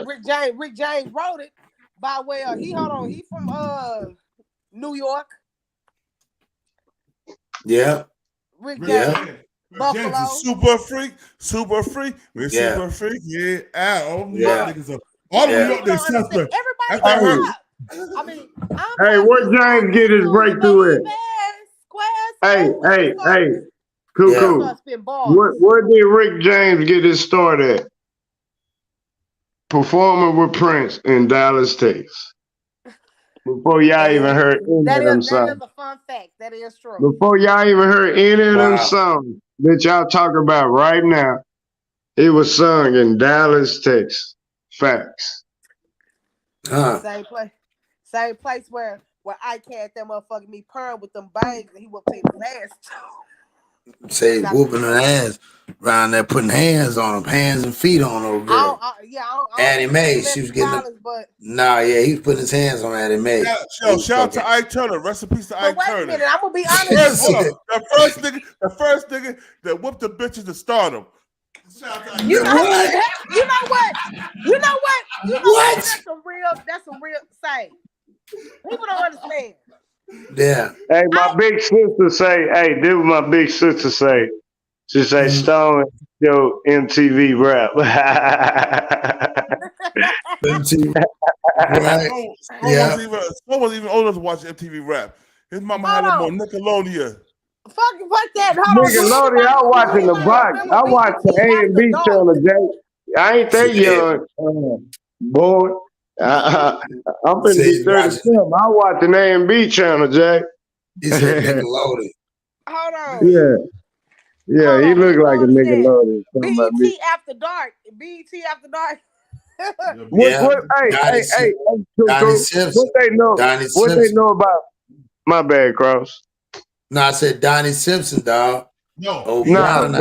Rick James wrote it by way of he from New York. Yeah. Rick James. Buffalo. James is super freak. Super freak. Yeah. All New York niggas are. All New York, they suspect. Everybody I mean, hey, where James get his breakthrough at? Hey, Cuckoo. Where did Rick James get his start at? Performing with Prince in Dallas, Texas. Before y'all even heard any of them songs. That is a fun fact. That is true. Before y'all even heard any of them songs that y'all talk about right now, it was sung in Dallas, Texas. Facts. Same place where I can't that motherfucker me perm with them bangs and he whooped his ass. Say whooping her ass. around there putting hands on him, hands and feet on old girl. Addie Mae, she was getting violence, but nah, yeah, he was putting his hands on Addie Mae. Shout out to Ike Turner. Rest in peace to Ike wait Turner. a minute, I'm gonna be honest. Hold up. The first nigga that whipped the bitches to stardom. You know what? That's a real say. People don't understand. Yeah. Hey, my big sister say, hey, this what my big sister say. She say, Stone, yo, MTV rap. MTV, right? Stone wasn't even old enough to watch MTV rap. His mama had him on Nickelodeon. Fuck that. Nickelodeon, I watching the box. I watch the A and B channel, Jay. I ain't that young, boy. I'm finna be 37. I watching A and B channel, Jay. He said Nickelodeon. Hold on. Yeah, he look like a Nickelodeon. BET After Dark. BET After Dark. Hey, Donnie Simpson. what they know about? My bad, Cross. No, I said Donnie Simpson, dog. No, hold on.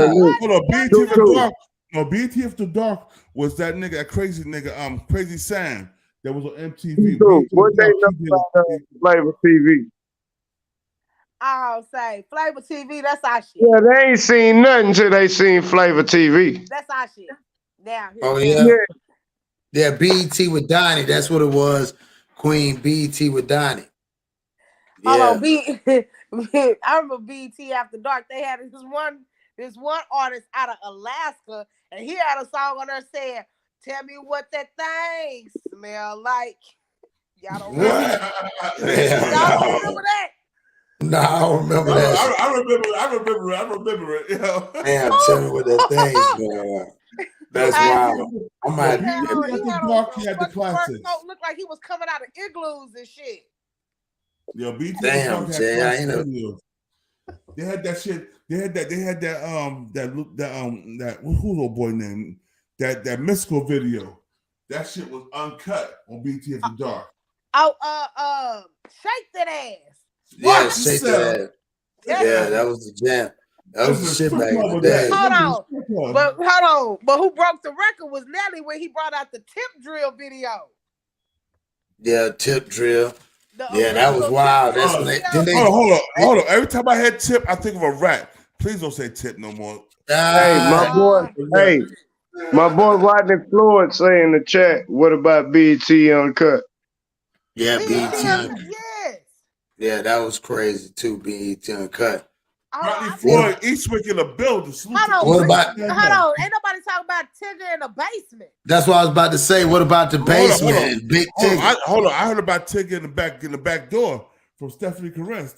BET After Dark was that nigga, that crazy nigga, Crazy Sam that was on MTV. What they know about Flavor TV? I'll say Flavor TV. That's our shit. Yeah, they ain't seen nothing until they seen Flavor TV. That's our shit. Now. Oh yeah. Yeah, BET with Donnie. That's what it was. Queen BET with Donnie. Hold on, I remember BET After Dark. They had this one artist out of Alaska, and he had a song on there saying, "Tell me what that thing smell like." Y'all don't remember? Y'all don't remember that? No, I don't remember that. I remember it. Damn, tell me what that thing smell like. That's wild. I might. He had the classics. Looked like he was coming out of igloos and shit. Yo, BT damn, Jay, I ain't know. They had that shit. They had that who's old boy name? That mystical video. That shit was uncut on BT After Dark. Shake that ass. Yeah, shake that ass. Yeah, that was the jam. That was the shit back in the day. Hold on. But who broke the record was Nelly when he brought out the tip drill video. Yeah, tip drill. Yeah, that was wild. That's when hold on. Every time I hear tip, I think of a rap. Please don't say tip no more. Hey, my boy Rodney Floyd say in the chat, what about BET Uncut? Yeah, BET Uncut. Yes. Yeah, that was crazy too, BET Uncut. Rodney Floyd, Eastwick in the building. Hold on. Ain't nobody talking about Tigger in the basement. That's what I was about to say. What about the basement? Big Tigger. Hold on. I heard about Tigger in the back door from Steph Corinne.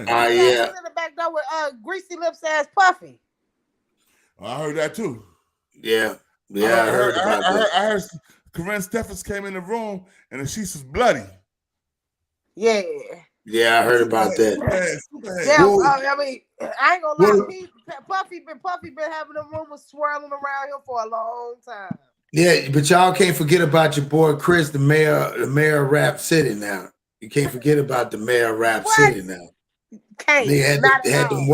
Yeah. In the back door with greasy lips ass Puffy. I heard that too. Yeah. I heard about that. I heard Corinne Stephens came in the room and the sheets was bloody. Yeah. Yeah, I heard about that. Yeah, I mean, I ain't gonna lie. Puffy been having the rumors swirling around him for a long time. Yeah, but y'all can't forget about your boy Chris, the mayor of Rap City now. You can't forget about the mayor of Rap City now. Can't. They had the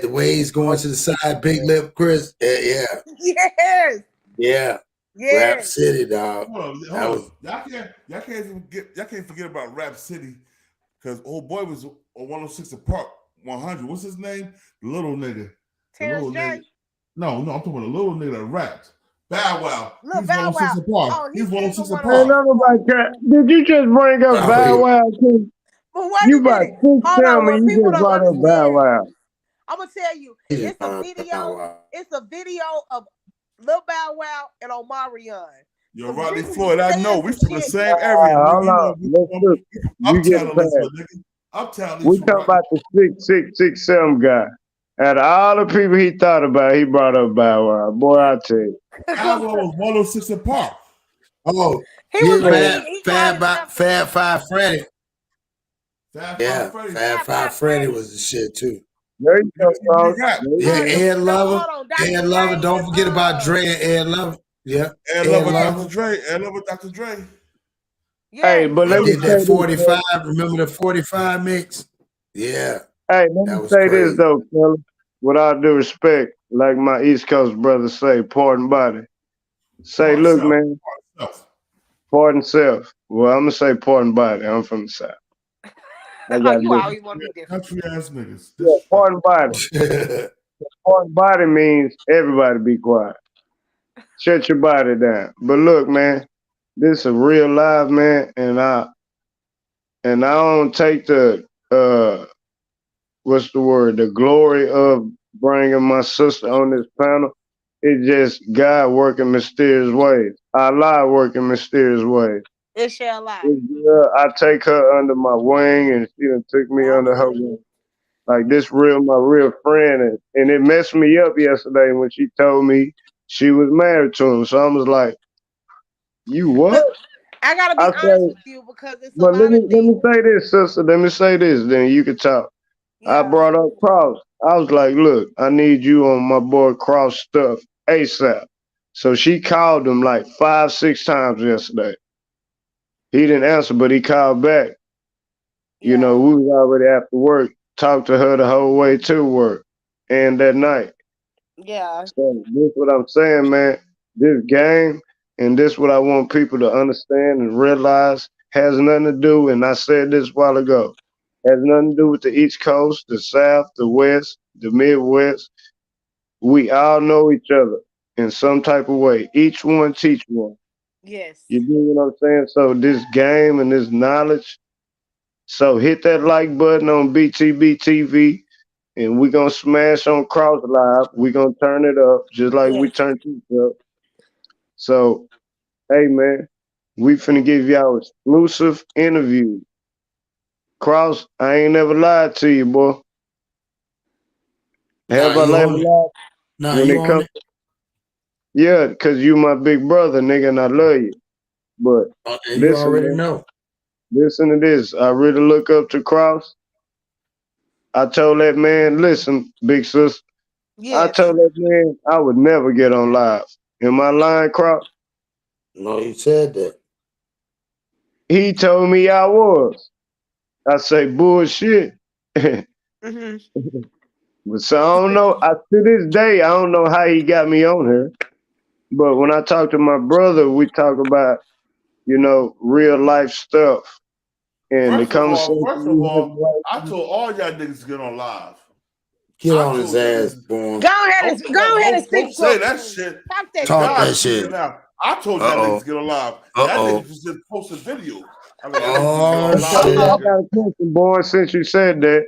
waves, going to the side, big lip Chris. Yeah. Yes. Yeah. Yes. Rap City, dog. Hold on. Y'all can't forget about Rap City. Because old boy was on 106 Park 100. What's his name? The little nigga. Terrence J. No, I'm talking about the little nigga that rapped. Bow Wow. Little Bow Wow. Oh, he's 106 Park. Did you just bring up Bow Wow too? You about to tell me you just brought up Bow Wow. I'm gonna tell you, it's a video. It's a video of Lil Bow Wow and Omarion. Yo, Rodney Floyd, I know. We from the same area. We talking about the 6667 guy. Out of all the people he thought about, he brought up Bow Wow. Boy, I tell you. Bow Wow was 106 Park. Oh, he was Fab Five Freddy. Fab Five Freddy was the shit too. There you go, bro. Yeah, Ed Lover. Ed Lover. Don't forget about Dre and Ed Lover. Yeah. Ed Lover, Dr. Dre. Ed Lover, Dr. Dre. Yeah. Hey, but let me did that 45. Remember the 45 mix? Yeah. Hey, let me say this though, fella. With all due respect, like my East Coast brothers say, pardon body. Say, Pardon look, self. man, Pardon self. pardon self. Well, I'm gonna say pardon body. I'm from the South. I Oh, got you this. always want to be different. Country ass niggas. Yeah, pardon body. Pardon body means everybody be quiet. Shut your body down. But look, man, this is a real live, man, and I don't take the what's the word? The glory of bringing my sister on this panel. It's just God working mysterious ways. Allah working mysterious ways. Inshallah. I take her under my wing, and she done took me under her wing. Like this my real friend, and it messed me up yesterday when she told me she was married to him. So I was like, "You what?" I gotta be I honest say, with you because it's a but lot of let me say this, sister. Let me say this, then you can talk. I brought up Cross. I was like, look, I need you on my boy Cross stuff ASAP. So she called him like 5-6 times yesterday. He didn't answer, but he called back. You know, we was already after work. Talked to her the whole way to work and that night. Yeah. So this what I'm saying, man. This game and this what I want people to understand and realize has nothing to do, and I said this a while ago, has nothing to do with the East Coast, the South, the West, the Midwest. We all know each other in some type of way. Each one teach one. Yes. You do what I'm saying? So this game and this knowledge. So hit that like button on BTBTV. And we're going to smash on Cross Live. We're going to turn it up just like we turned it up. So, hey, man, we finna give y'all exclusive interview. Cross, I ain't never lied to you, boy. Have I ever lied? Nah, When you it on comes, it? yeah, because you my big brother, nigga, and I love you. But You listen, already man, know. listen to this. I really look up to Cross. I told that man, listen, big sis. I told that man I would never get on live. Am I lying, Cross? No, you said that. He told me I was. I say bullshit. Mm-hmm. But so I don't know. To this day, I don't know how he got me on here. But when I talk to my brother, we talk about, you know, real life stuff. And the conversation we have I told all y'all niggas to get on live. Get on his ass, boy. Go ahead and speak Don't for say me, that Queen. shit. Talk that Talk shit. that shit. Now, I told y'all niggas to get on live. Y'all niggas was just posting videos. I mean, y'all niggas get on live. I got a question, boy, since you said that.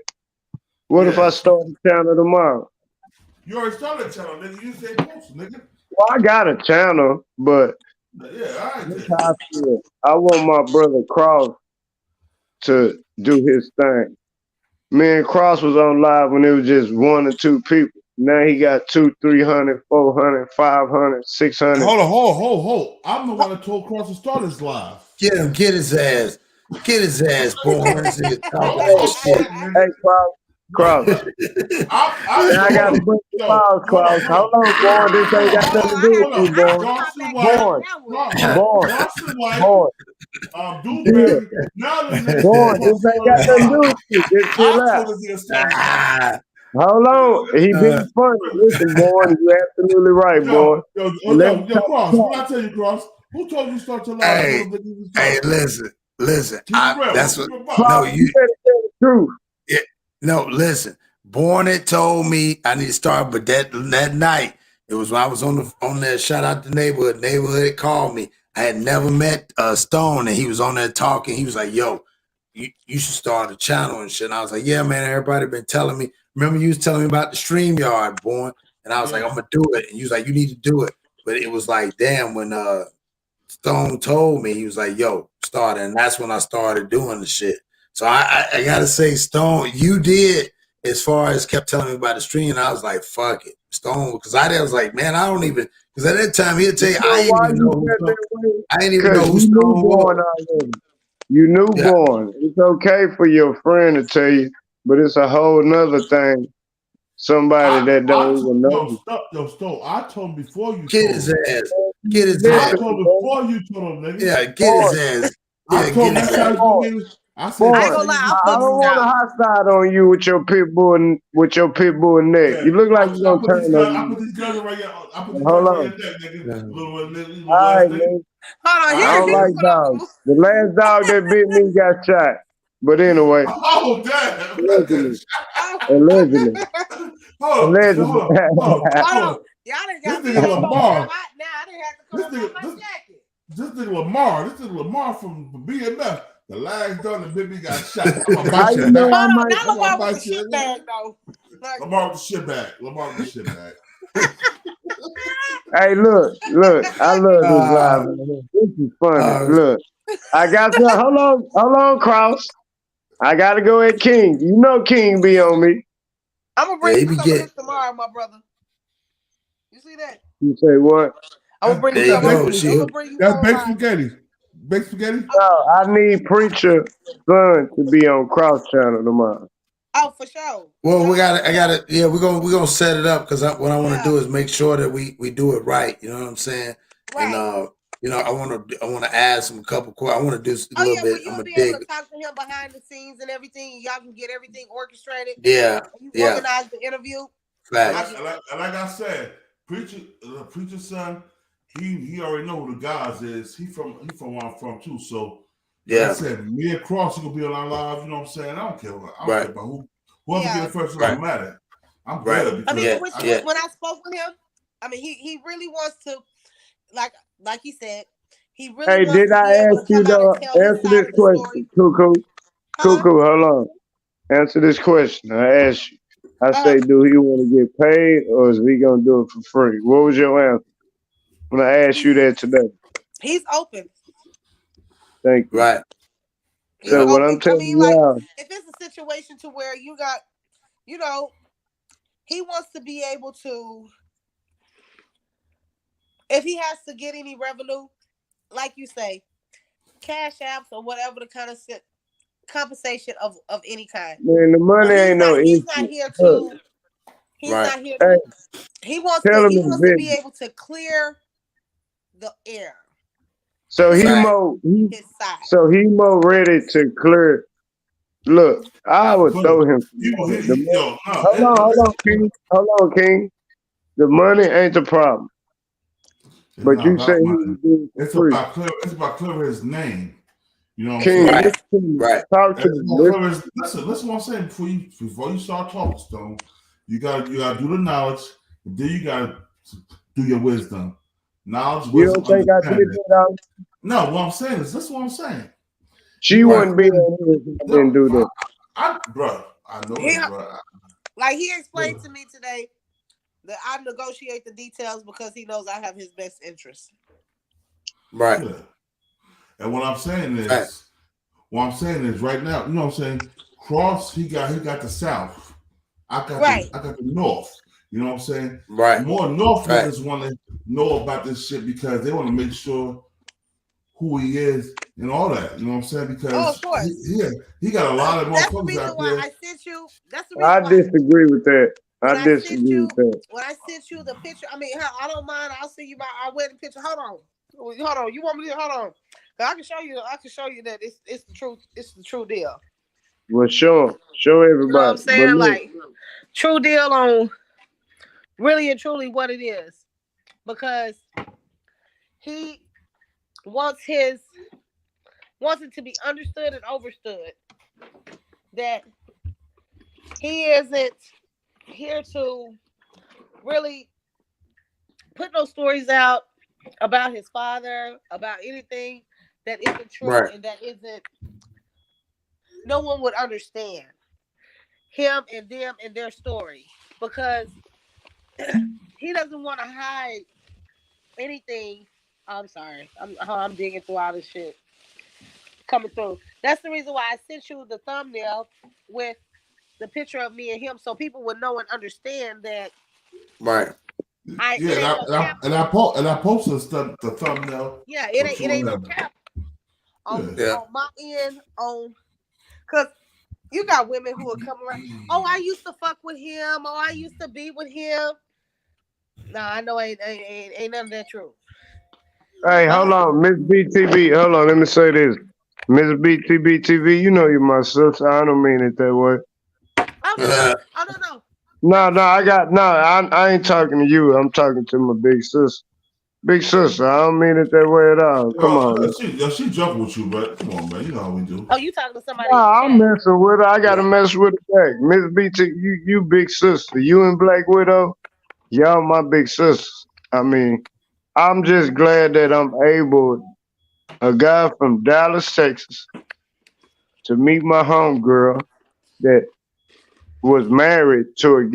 What if I start a channel tomorrow? You already started a channel, nigga. You say post, nigga. Well, I got a channel, but Yeah, all right. that's how I feel. I want my brother Cross to do his thing. Me and Cross was on live when it was just 1 or 2 people. Now he got 200, 300, 400, 500, 600. Hold. I'm the one that told Cross to start his live. Get him, get his ass. Get his ass, boy. This nigga talking Hey, that shit. hey, Cross. I got to break the laws, Cross. Hold on, boy. This ain't got nothing to do with you, boy. Boy. Dewberry. Now the nigga Boy, this ain't got nothing to do with you. Just chill I out. told this nigga start. Hold on. He being funny. Listen, boy, you absolutely right, boy. Yo, Cross, what I tell you, Cross? Who told you to start your live? Hey, listen. That's what. Cross, No, you better tell the truth. Yeah, no, listen. Born it told me I need to start, but that night it was when I was on there. Shout out the neighborhood. Neighborhood called me. I had never met Stone, and he was on there talking. He was like, "Yo, you should start a channel and shit." And I was like, "Yeah, man. Everybody been telling me. Remember you was telling me about the StreamYard, Born?" And I was like, "I'm gonna do it." And he was like, "You need to do it." But it was like, damn, when Stone told me, he was like, "Yo, start," and that's when I started doing the shit. So I gotta say, Stone, you did as far as kept telling me about the stream, and I was like, "Fuck it, Stone," because I was like, "Man, I don't even." Because at that time he'd tell you, I ain't even know who Stone was. You newborn. It's okay for your friend to tell you, but it's a whole nother thing. Somebody that don't even know. Yo, Stone, I told him before you Get his ass. Get his ass. I told him before you told him, nigga. Yeah, get his ass. I told him that's how you gonna get his. I said, Boy, I ain't gonna lie, I'm I fucking don't want a out. hostile on you with your pit bull neck. yeah, You look like you I gonna put these turn guns. I on put these guns right here. I put you. these Hold guns right on. here, nigga. Little All ass right, nigga. man. Hold on, I here don't he like put up dogs. The last dog that bit me got shot. But anyway, Oh damn! allegedly. Hold Allegedly. on. Hold on. Y'all done This got me nigga all Lamar. hot now. I didn't have to come This up nigga, out my jacket. this nigga Lamar from BMF. The last dog that bit me got shot. I'm gonna How bite you you know back. I Hold on, might? not I'm gonna Lamar with bite the you. shit bag though. Like, Lamar with the shit back. Lamar with the shit back. Hey, look. I love this live. Man. This is funny. Look, I got some. Hold on, Kraus. I gotta go at King. You know King be on me. I'm gonna bring you some of this tomorrow, my brother. You see that? You say what? I'm gonna bring you some. I'm gonna bring you That's some baked of mine. spaghetti. Baked spaghetti? No, I need Preacher Son to be on Cross Channel tomorrow. Oh, for sure. Well, we're gonna set it up because what I want to do is make sure that we do it right. You know what I'm saying? Right. And I want to add some couple. I want to do a little bit. You'll I'm gonna be dig. able to talk to him behind the scenes and everything. And y'all can get everything orchestrated. Yeah, You yeah. organize the interview. Facts. And like I said, Preacher Son, he already know who the guys is. He from where I'm from too. So like I said, me and Cross, you gonna be on our live. You know what I'm saying? I don't care. I don't care about whoever get it first. It don't matter. I'm good. I mean, Because when I spoke with him, I mean, he really wants to, like he said, he really Hey, wants did to I be able ask to you come out to and tell his answer side this of the question, story. Cuckoo? Cuckoo, hold on. Answer this question. I asked you. I say, do he want to get paid or is he gonna do it for free? What was your answer when I asked you that today? He's open. Thank you. Right. So what I'm telling you now, If it's a situation to where you got, he wants to be able to, if he has to get any revenue, like you say, cash apps or whatever the kind of compensation of any kind. man, the money ain't no issue. He's not here to. He's not here to. He wants tell to. him He it's wants to be business. able to clear the air. So he more ready to clear. Look, I would throw him. Hold on, King. Hold on, King. The money ain't the problem. But you say he was doing it for free. It's about clearing his name. You know what I'm King, saying? talk to me. Listen what I'm saying before you start talking, Stone. You gotta do the knowledge, and then you gotta do your wisdom. Knowledge, You wisdom, don't think I did understanding. that out? No, what I'm saying is this is what I'm saying. She wouldn't be on here if I didn't do that. Bro, I know that, bro. Like he explained to me today that I negotiate the details because he knows I have his best interest. Right. Yeah. And what I'm saying is right now, you know what I'm saying? Cross, he got the South. I got the North. You know what I'm saying? Right. More North niggas want to know about this shit because they want to make sure who he is and all that. You know what I'm saying? Because he got a lot of motherfuckers out there. I sent you. That's the reason I why disagree with that. when I disagree with that. When I sent you the picture, I mean, I don't mind. I'll send you our wedding picture. Hold on. You want me to hold on? I can show you that it's the truth. It's the true deal. Well, show everybody. You know what I'm saying? Like true deal on really and truly what it is, because he wants it to be understood and overstood that he isn't here to really put no stories out about his father, about anything that isn't true and that isn't. No one would understand him and them and their story because he doesn't want to hide anything. I'm sorry. I'm digging through all this shit coming through. That's the reason why I sent you the thumbnail with the picture of me and him so people would know and understand that. Right. And I posted the thumbnail. Yeah, it ain't no cap on my end because you got women who will come around. Oh, I used to fuck with him. Oh, I used to be with him. Nah, I know ain't none of that true. Hey, hold on, Miss BTV. Hold on, let me say this. Miss BTBTV, you know you're my sister. I don't mean it that way. Oh no. No, I ain't talking to you. I'm talking to my big sister. Big sister, I don't mean it that way at all. Come on. She joking with you, but come on, man. You know how we do. Oh, you talking to somebody? Nah, I'm messing with her. I gotta mess with her back. Miss BT, you big sister. You and Black Widow, y'all my big sisters. I mean, I'm just glad that I'm able, a guy from Dallas, Texas, to meet my homegirl that was married to a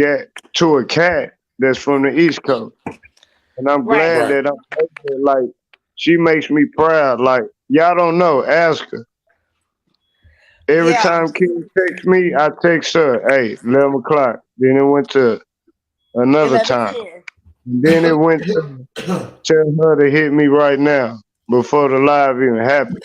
cat that's from the East Coast. And I'm glad that I'm able, like, she makes me proud. Like, y'all don't know, ask her. Every time Kim texts me, I text her, hey, 11 o'clock. Then it went to another time. And then it went to tell her to hit me right now before the live even happened.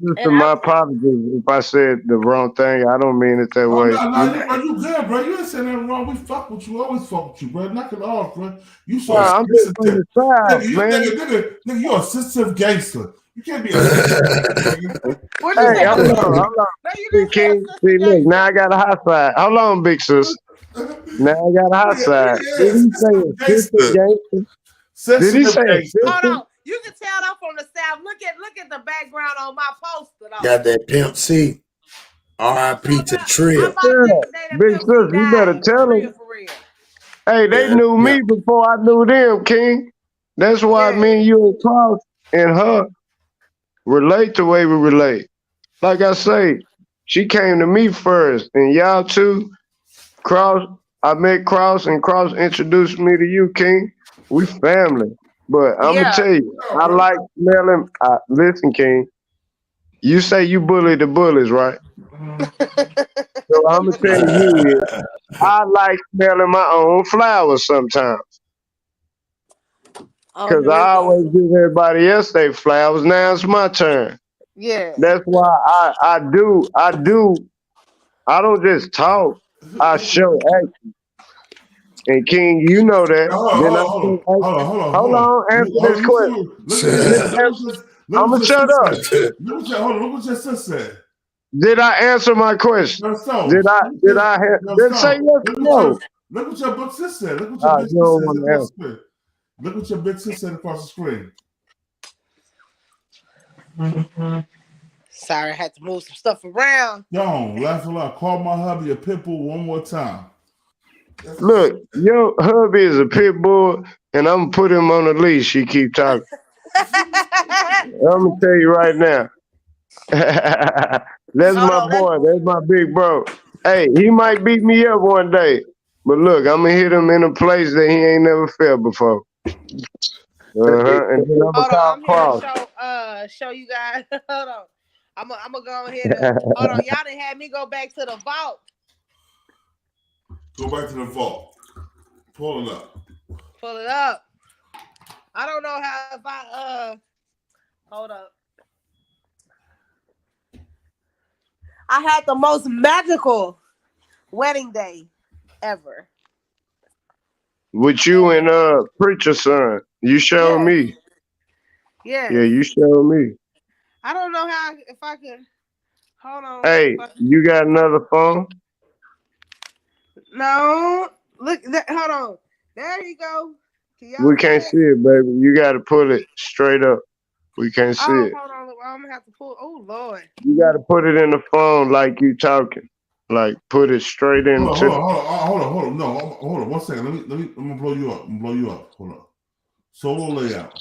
Sister, my apologies if I said the wrong thing. I don't mean it that way. You good, bro. You ain't saying nothing wrong. We fuck with you. Always fuck with you, bro. Knock it off, bro. You so I'm just on the side, man. Nigga, you're a sensitive gangster. You can't be a sensitive. Hey, hold on. See, look, now I got a high side. Hold on, big sis. Now I got a high side. Did he say a sensitive gangster? Did he say a Hold on. You can tell I'm from the South. Look at the background on my poster though. Got that Pimp C. R.I.P. to Trill. Big sis, you better tell him. Hey, they knew me before I knew them, King. That's why me and you and Cross and her relate the way we relate. Like I say, she came to me first, and y'all too. Cross, I met Cross, and Cross introduced me to you, King. We family. But I'm gonna tell you, I like smelling. Listen, King, you say you bully the bullies, right? So I'm gonna tell you, I like smelling my own flowers sometimes. Because I always give everybody else their flowers. Now it's my turn. Yeah. That's why I don't just talk. I show action. And King, you know that. Hold on. Answer this question. I'm gonna shut up. Look what your sister said. Did I answer my question? Did I? Then say yes or no. Look what your big sister said. Look what your big sister said across the screen. Look what your big sister said across the screen. Sorry, I had to move some stuff around. Don't laugh a lot. Call my hubby a pit bull one more time. Look, your hubby is a pit bull, and I'm gonna put him on a leash. He keep talking. I'm gonna tell you right now. That's my boy. That's my big bro. Hey, he might beat me up one day, but look, I'm gonna hit him in a place that he ain't never felt before. And then I'm gonna call Cross. Show you guys. Hold on. I'm gonna go ahead and hold on. Y'all done had me go back to the vault. Go back to the vault. Pull it up. Pull it up. I don't know how if I hold up. I had the most magical wedding day ever. With you and Preacher Son. You showed me. Yeah. Yeah, you showed me. I don't know how if I can hold on. Hey, you got another phone? No. Look hold on. There you go. We can't see it, baby. You gotta pull it straight up. We can't see it. Hold on. I'm gonna have to pull. Oh Lord. You gotta put it in the phone like you talking. Like put it straight into. Hold on. No, hold on. 1 second. Let me. I'm gonna blow you up. Hold on. Solo layout.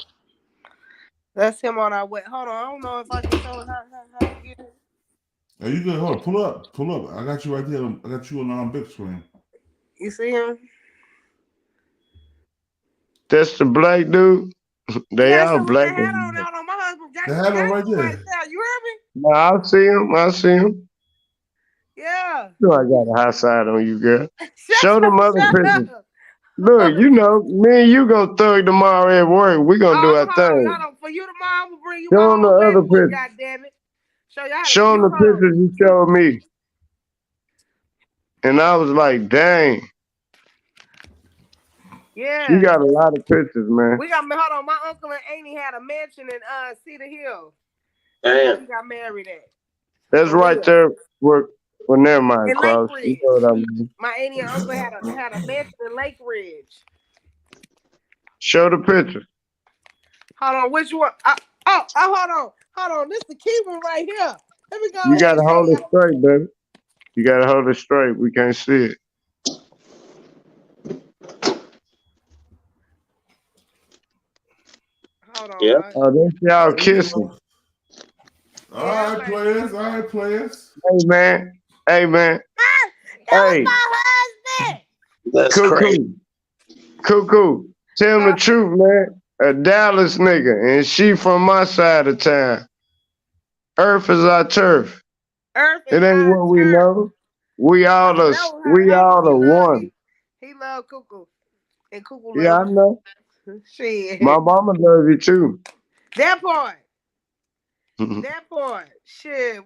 That's him on our way. Hold on. I don't know if I can show how to get it. Are you good? Hold on. Pull up. I got you right there. I got you on big screen. You see him? That's the black dude. They all black. The hat on. My husband got the hat on right there. You heard me? No, I see him. Yeah. No, I got a high side on you, girl. Show them other pictures. Look, you know, me and you gonna thug tomorrow at work. We gonna do our thing. For you tomorrow, I'm gonna bring you Show them the other pictures. God damn it. Show them the pictures you showed me. And I was like, dang. Yeah. You got a lot of pictures, man. We got, hold on, my uncle and auntie had a mansion in Cedar Hill. Damn. We got married at. That's For right real. there. Well, never mind, In Lake Cross. You Ridge. know what I mean. My auntie and uncle had a mansion in Lake Ridge. Show the picture. Hold on, which one? Hold on. This is the key one right here. Let me go You ahead gotta and show hold it you. straight, baby. You gotta hold it straight. We can't see it. Hold on. Yeah. Oh, that's y'all kissing. All right, players. All right, players. Hey, man. Hey, man. That Hey. was my husband. That's Cuckoo. Cuckoo. Tell him the truth, man. A Dallas nigga, and she from my side of town. Earth is our turf. Earth It ain't what we know. We all are one. He love Cuckoo. And Cuckoo Yeah, I love know. shit. My mama loves you too. That part. That part. Shit.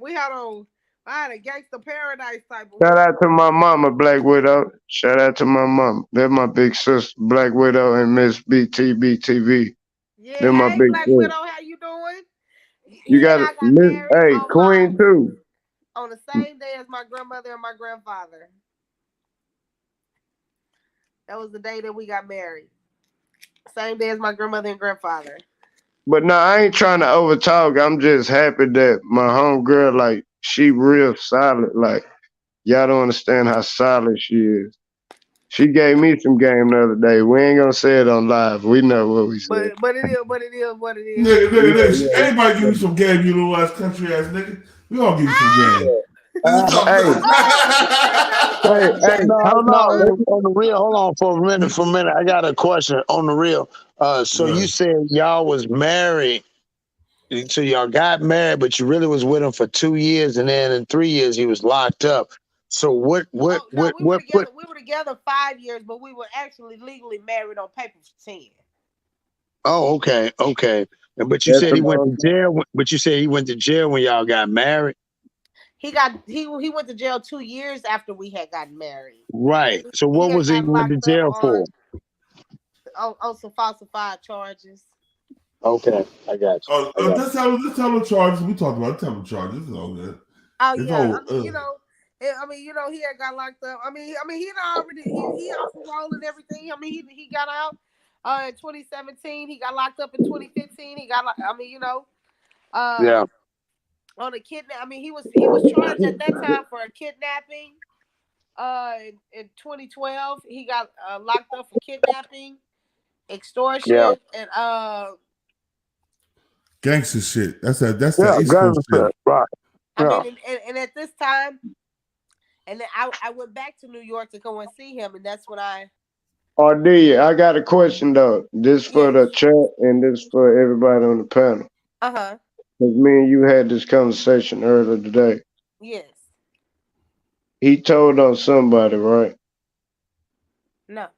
I had a gangster paradise type of Shout out to my mama, Black Widow. Shout out to my mama. They're my big sister, Black Widow and Miss BTBTV. Yeah, They're my hey big Black sister. Widow, how you doing? You got to Miss, hey, Queen too. On the same day as my grandmother and my grandfather. That was the day that we got married. Same day as my grandmother and grandfather. But no, I ain't trying to overtalk. I'm just happy that my homegirl, like, she real solid. Like, y'all don't understand how solid she is. She gave me some game the other day. We ain't gonna say it on live. We know what we said. But it is what it is. Nigga, anybody give you some game, you little ass country ass nigga. We all give you some game. Hey, No, hold on. on the real, hold on for a minute. I got a question on the real. So you said y'all was married. So y'all got married, but you really was with him for 2 years, and then in 3 years he was locked up. So We were together 5 years, but we were actually legally married on paper for 10. Oh, okay. But you said he went to jail. But you said he went to jail when y'all got married. He went to jail 2 years after we had gotten married. Right. So what was he went to jail for? On some falsified charges. Okay, I got you. Let's tell the charges. We talked about tell the charges. It's all good. Oh yeah, he had got locked up. He off parole and everything. He got out in 2017. He got locked up in 2015. He got yeah. On a kidnap. He was charged at that time for a kidnapping. In 2012, he got locked up for kidnapping, extortion, and gangster shit. That's that East Coast shit. Right. And at this time, and then I went back to New York to go and see him, and that's when I. RD, I got a question though. This for the chat and this for everybody on the panel. Uh-huh. Because me and you had this conversation earlier today. Yes. He told on somebody, right? No.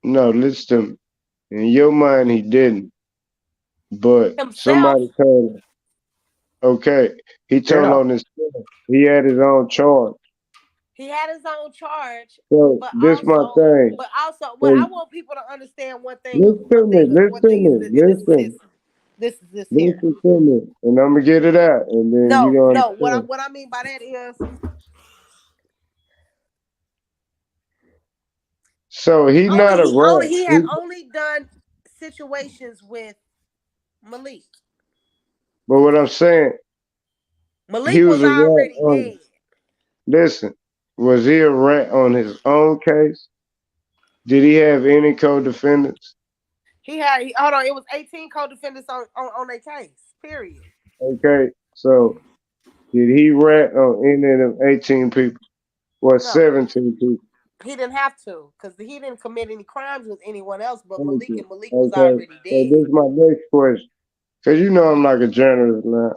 No, listen to me. In your mind, he didn't. But somebody told him. Okay. He told on his he had his own charge. He had his own charge. So this my thing. But also, I want people to understand one thing. Listen to me, and I'm gonna get it out, and then you gonna. No. What I mean by that is. So he not a rat. He had only done situations with Malik. But what I'm saying, Malik was already dead. Listen, was he a rat on his own case? Did he have any co-defendants? He had. Hold on, it was 18 co-defendants on their case. Period. Okay, so did he rat on any of them 18 people? Or 17 people? He didn't have to, because he didn't commit any crimes with anyone else but Malik, and Malik was already dead. So this is my next question. Because you know I'm like a journalist now.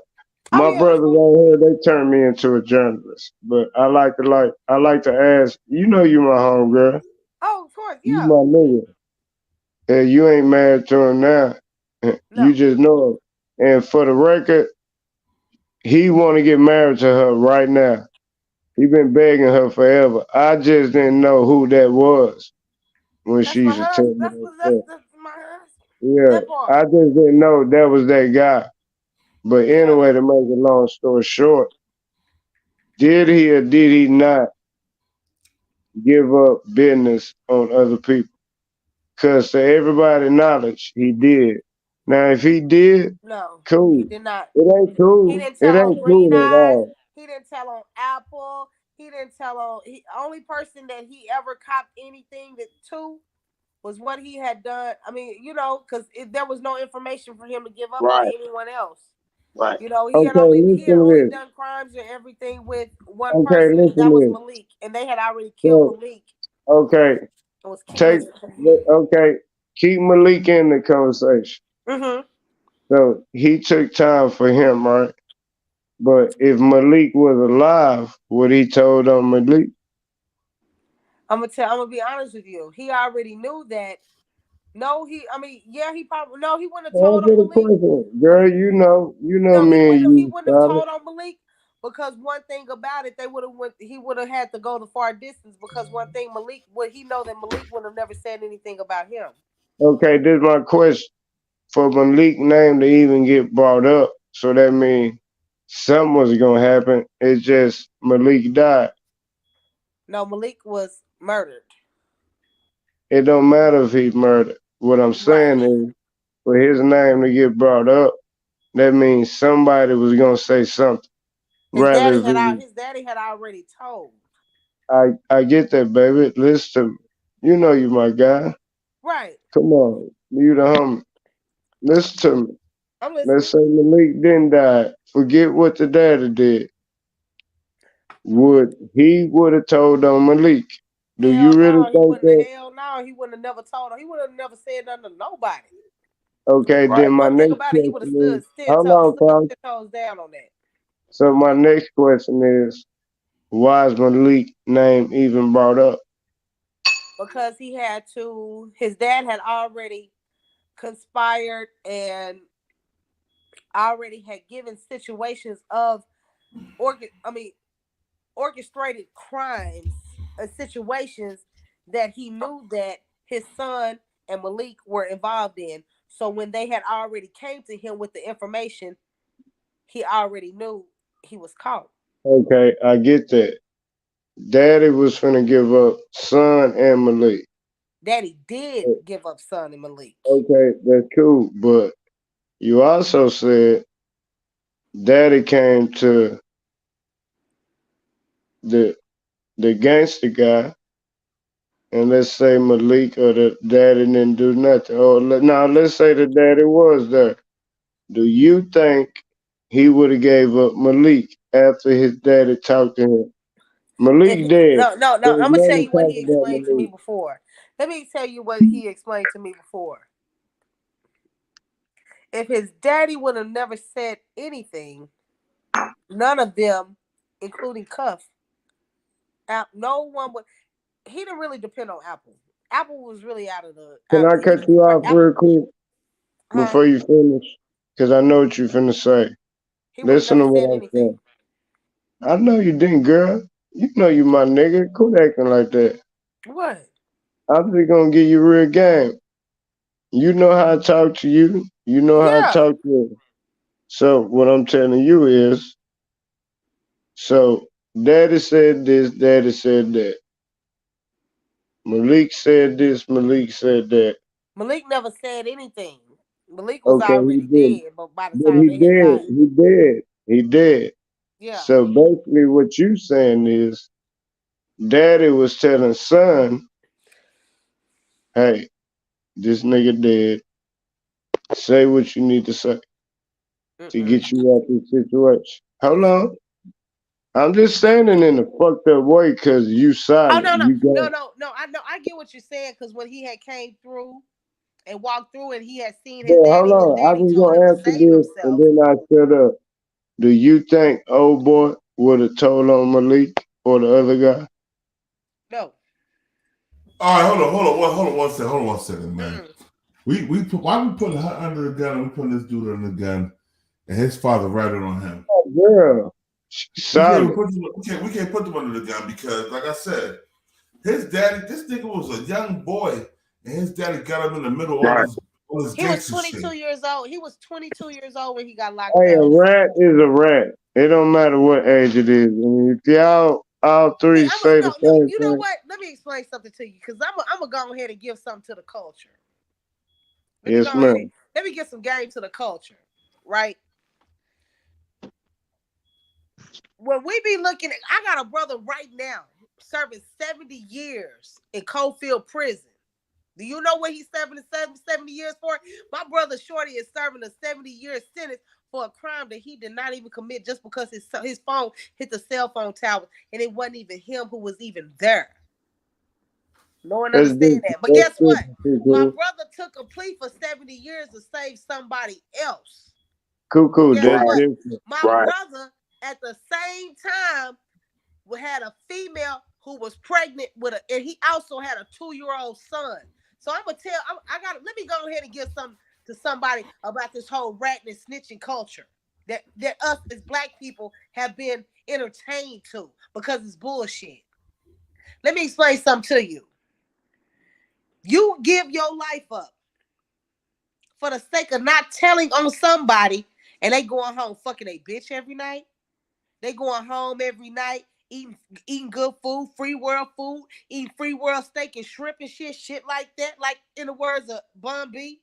My brothers out here, they turn me into a journalist. But I like to ask, you know you my homegirl. Oh, of course, yeah. You my nigga. And you ain't married to him now. No. You just know him. And for the record, he want to get married to her right now. He been begging her forever. I just didn't know who that was. when That's she my used to tell husband. me That's that what stuff. that's my husband. Yeah, That part. I just didn't know that was that guy. But anyway, to make a long story short, did he or did he not give up business on other people? Because to everybody's knowledge, he did. Now, if he did, No, cool. he did not. It ain't He cool. didn't It tell on ain't Green cool at Eyes. all. He didn't tell on Apple. He didn't tell on. Only person that he ever copped anything to was what he had done. I mean, you know, because there was no information for him to give up on Right. anyone else. Right. You know, he had Okay, only listen to this. done crimes and everything with one Okay, person. listen That to was this. Malik, and they had already killed So, Malik. okay, And was killing. keep Malik in the conversation. Mm-hmm. So he took time for him, right? But if Malik was alive, would he told on Malik? I'm gonna be honest with you. He already knew that. No, he probably he wouldn't have told Answer on the Malik. question, girl. You know No, me and he you, wouldn't have solid. told on Malik because one thing about it, he would have had to go the far distance because one thing he know that Malik would have never said anything about him. Okay, this is my question. For Malik name to even get brought up, so that means something was gonna happen. It's just Malik died. No, Malik was murdered. It don't matter if he's murdered. What I'm saying is, for his name to get brought up, that means somebody was gonna say something. His Rather, daddy had already told. I get that, baby. Listen to me. You know you my guy. Right. Come on, you the homie. Listen to me. I'm listening. Let's say Malik didn't die. Forget what the daddy did. Would have told on Malik? Do you really think that? Hell no, he wouldn't have never told him. He would have never said nothing to nobody. Okay, then my One thing next about it, he would have question is, stood how long, Clarence? toes down on that. So my next question is, why is Malik name even brought up? Because his dad had already conspired and already had given situations of orchestrated crimes and situations that he knew that his son and Malik were involved in. So when they had already came to him with the information, he already knew he was caught. Okay, I get that. Daddy was finna give up son and Malik. Daddy did give up son and Malik. Okay, that's cool. But you also said Daddy came to the gangster guy, and let's say Malik or the daddy didn't do nothing. Or now let's say the daddy was there. Do you think he would have gave up Malik after his daddy talked to him? Malik dead. No. I'm gonna tell you what he explained to me before. Let me tell you what he explained to me before. If his daddy would have never said anything, none of them, including Cuff, no one would. He didn't really depend on Apple. Apple was really out of the. Can I cut you off real quick before you finish? Because I know what you're finna say. Listen to what I'm saying. I know you didn't, girl. You know you my nigga. Quit acting like that. What? I'm just gonna give you real game. You know how I talk to you. You know how I talk to you. So what I'm telling you is, so daddy said this, daddy said that. Malik said this, Malik said that. Malik never said anything. Malik was Okay, already dead, but by the but time they had died. he did. Yeah. So basically what you saying is daddy was telling son, hey, this nigga dead. Say what you need to say to get you out this situation. Hold on. I'm just standing in the fucked up way because you silent. Oh no. I I know. I get what you're saying because when he had came through and walked through and he had seen his Yeah, daddy, hold on. I was gonna answer this and then I shut up. Do you think old boy would have told on Malik or the other guy? No. All right, hold on one second, man. Why we putting her under the gun and we putting this dude under the gun and his father ratted on him? Oh, girl. We can't put them under the gun because, like I said, His daddy, this nigga was a young boy, and his daddy got him in the middle of all this He was gangster 22 shit. years old. He was 22 years old when he got locked Hey, a up. rat is a rat. It don't matter what age it is. I mean, if y'all all three say the same You know thing. what? Let me explain something to you, because I'm gonna go ahead and give something to the culture. Yes, ma'am. Let me get some game to the culture, right? When we be looking at, I got a brother right now serving 70 years in Coalfield Prison. Do you know what he's serving 70 years for? My brother Shorty is serving a 70-year sentence for a crime that he did not even commit, just because his phone hit the cell phone tower and it wasn't even him who was even there. No one understands that. But guess what? My brother took a plea for 70 years to save somebody else. Cuckoo, Guess what? different. My brother at the same time had a female who was pregnant with and he also had a 2-year-old son. So I'm gonna let me go ahead and give some to somebody about this whole ratting and snitching culture that us as black people have been entertained to, because it's bullshit. Let me explain something to you. You give your life up for the sake of not telling on somebody, and they going home fucking a bitch every night. They going home every night eating good food, free world food, eating free world steak and shrimp and shit like that. Like, in the words of Bun B,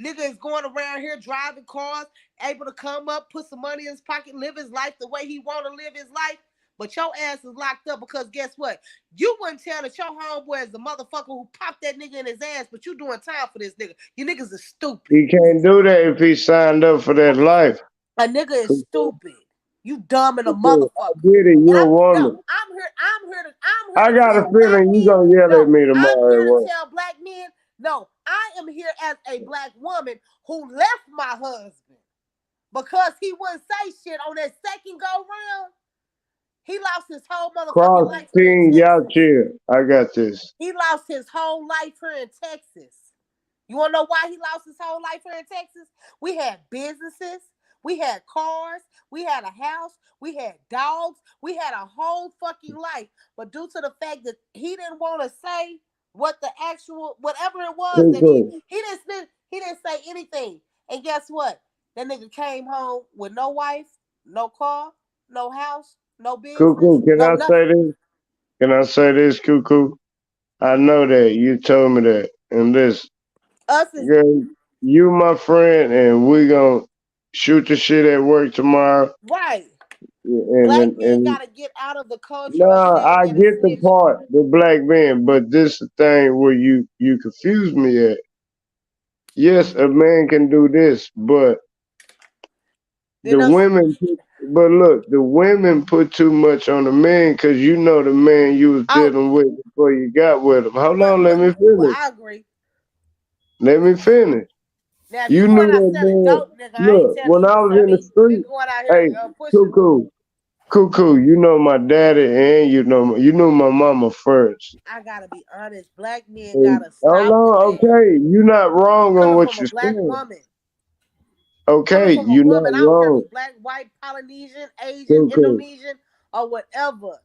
nigga is going around here driving cars, able to come up, put some money in his pocket, live his life the way he want to live his life. But your ass is locked up because guess what? You wouldn't tell that your homeboy is the motherfucker who popped that nigga in his ass, but you doing time for this nigga. You niggas are stupid. He can't do that if he signed up for that life. A nigga is stupid. You dumb and a motherfucker. I get it. You're a woman. I'm here I to got a tell feeling you gonna yell at me tomorrow. I'm here to tell black men. No, I am here as a black woman who left my husband because he wouldn't say shit on that second go round. He lost his whole motherfucking life here in Texas. Y'all chill. I got this. He lost his whole life here in Texas. You want to know why he lost his whole life here in Texas? We had businesses. We had cars. We had a house. We had dogs. We had a whole fucking life. But due to the fact that he didn't want to say what the actual, whatever it was, that he didn't say anything. And guess what? That nigga came home with no wife, no car, no house, no business. Cuckoo, can I say this? Can I say this, Cuckoo? I know that you told me that. And listen, girl, you my friend, and we gonna shoot the shit at work tomorrow. Right. Black men gotta get out of the culture. No, I get the part, the black man, but this the thing where you confuse me at. Yes, a man can do this, but the women put too much on the man, because you know the man you was dealing with before you got with him. Hold on, let me finish. Well, I agree. Let me finish. Now, if you you knew going out that selling man. dope, nigga, Look, when I was in the street, hey, Cuckoo, you know my daddy, and you know my mama first. I gotta be honest. Black men gotta stop. Hold on, okay, you're not wrong on what you're black saying. Woman. Okay, you're not I don't care if wrong. you black, white, Polynesian, Asian, Indonesian, or whatever.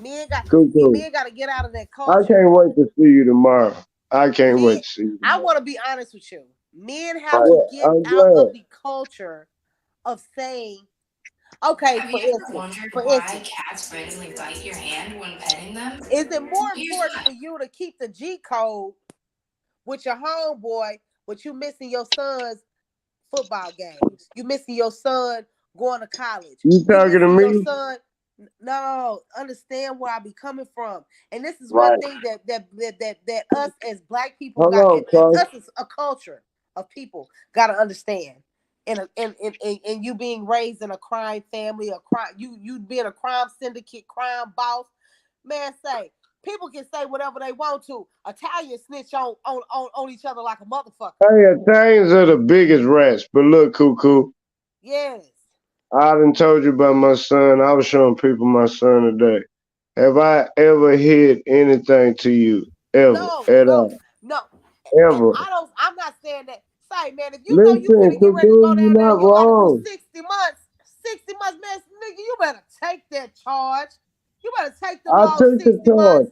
Men got to get out of that culture. I can't wait to see you tomorrow. I can't wait to see you tomorrow. I want to be honest with you. Men have to get out of the culture of saying, okay, Have you ever wondered why cats randomly bite your hand when petting them? Is it more important for you to keep the G code with your homeboy, but you missing your son's football games? You missing your son going to college? You talking to me? Your son, no, understand where I be coming from. And this is one thing that us as black people us as a culture of people gotta understand. And you being raised in a crime family, you being a crime syndicate, crime boss, man, say people can say whatever they want to. Italians snitch on each other like a motherfucker. Hey, Italians are the biggest rats. But look, Cuckoo. Yes. I done told you about my son. I was showing people my son today. Have I ever hid anything to you? Ever? No. Ever. I'm not saying that. Say, man, if you Listen, know you gonna get ready to go down there, not you wrong. gotta do 60 months. 60 months, man, nigga, you better take that charge. You better take the I took the charge.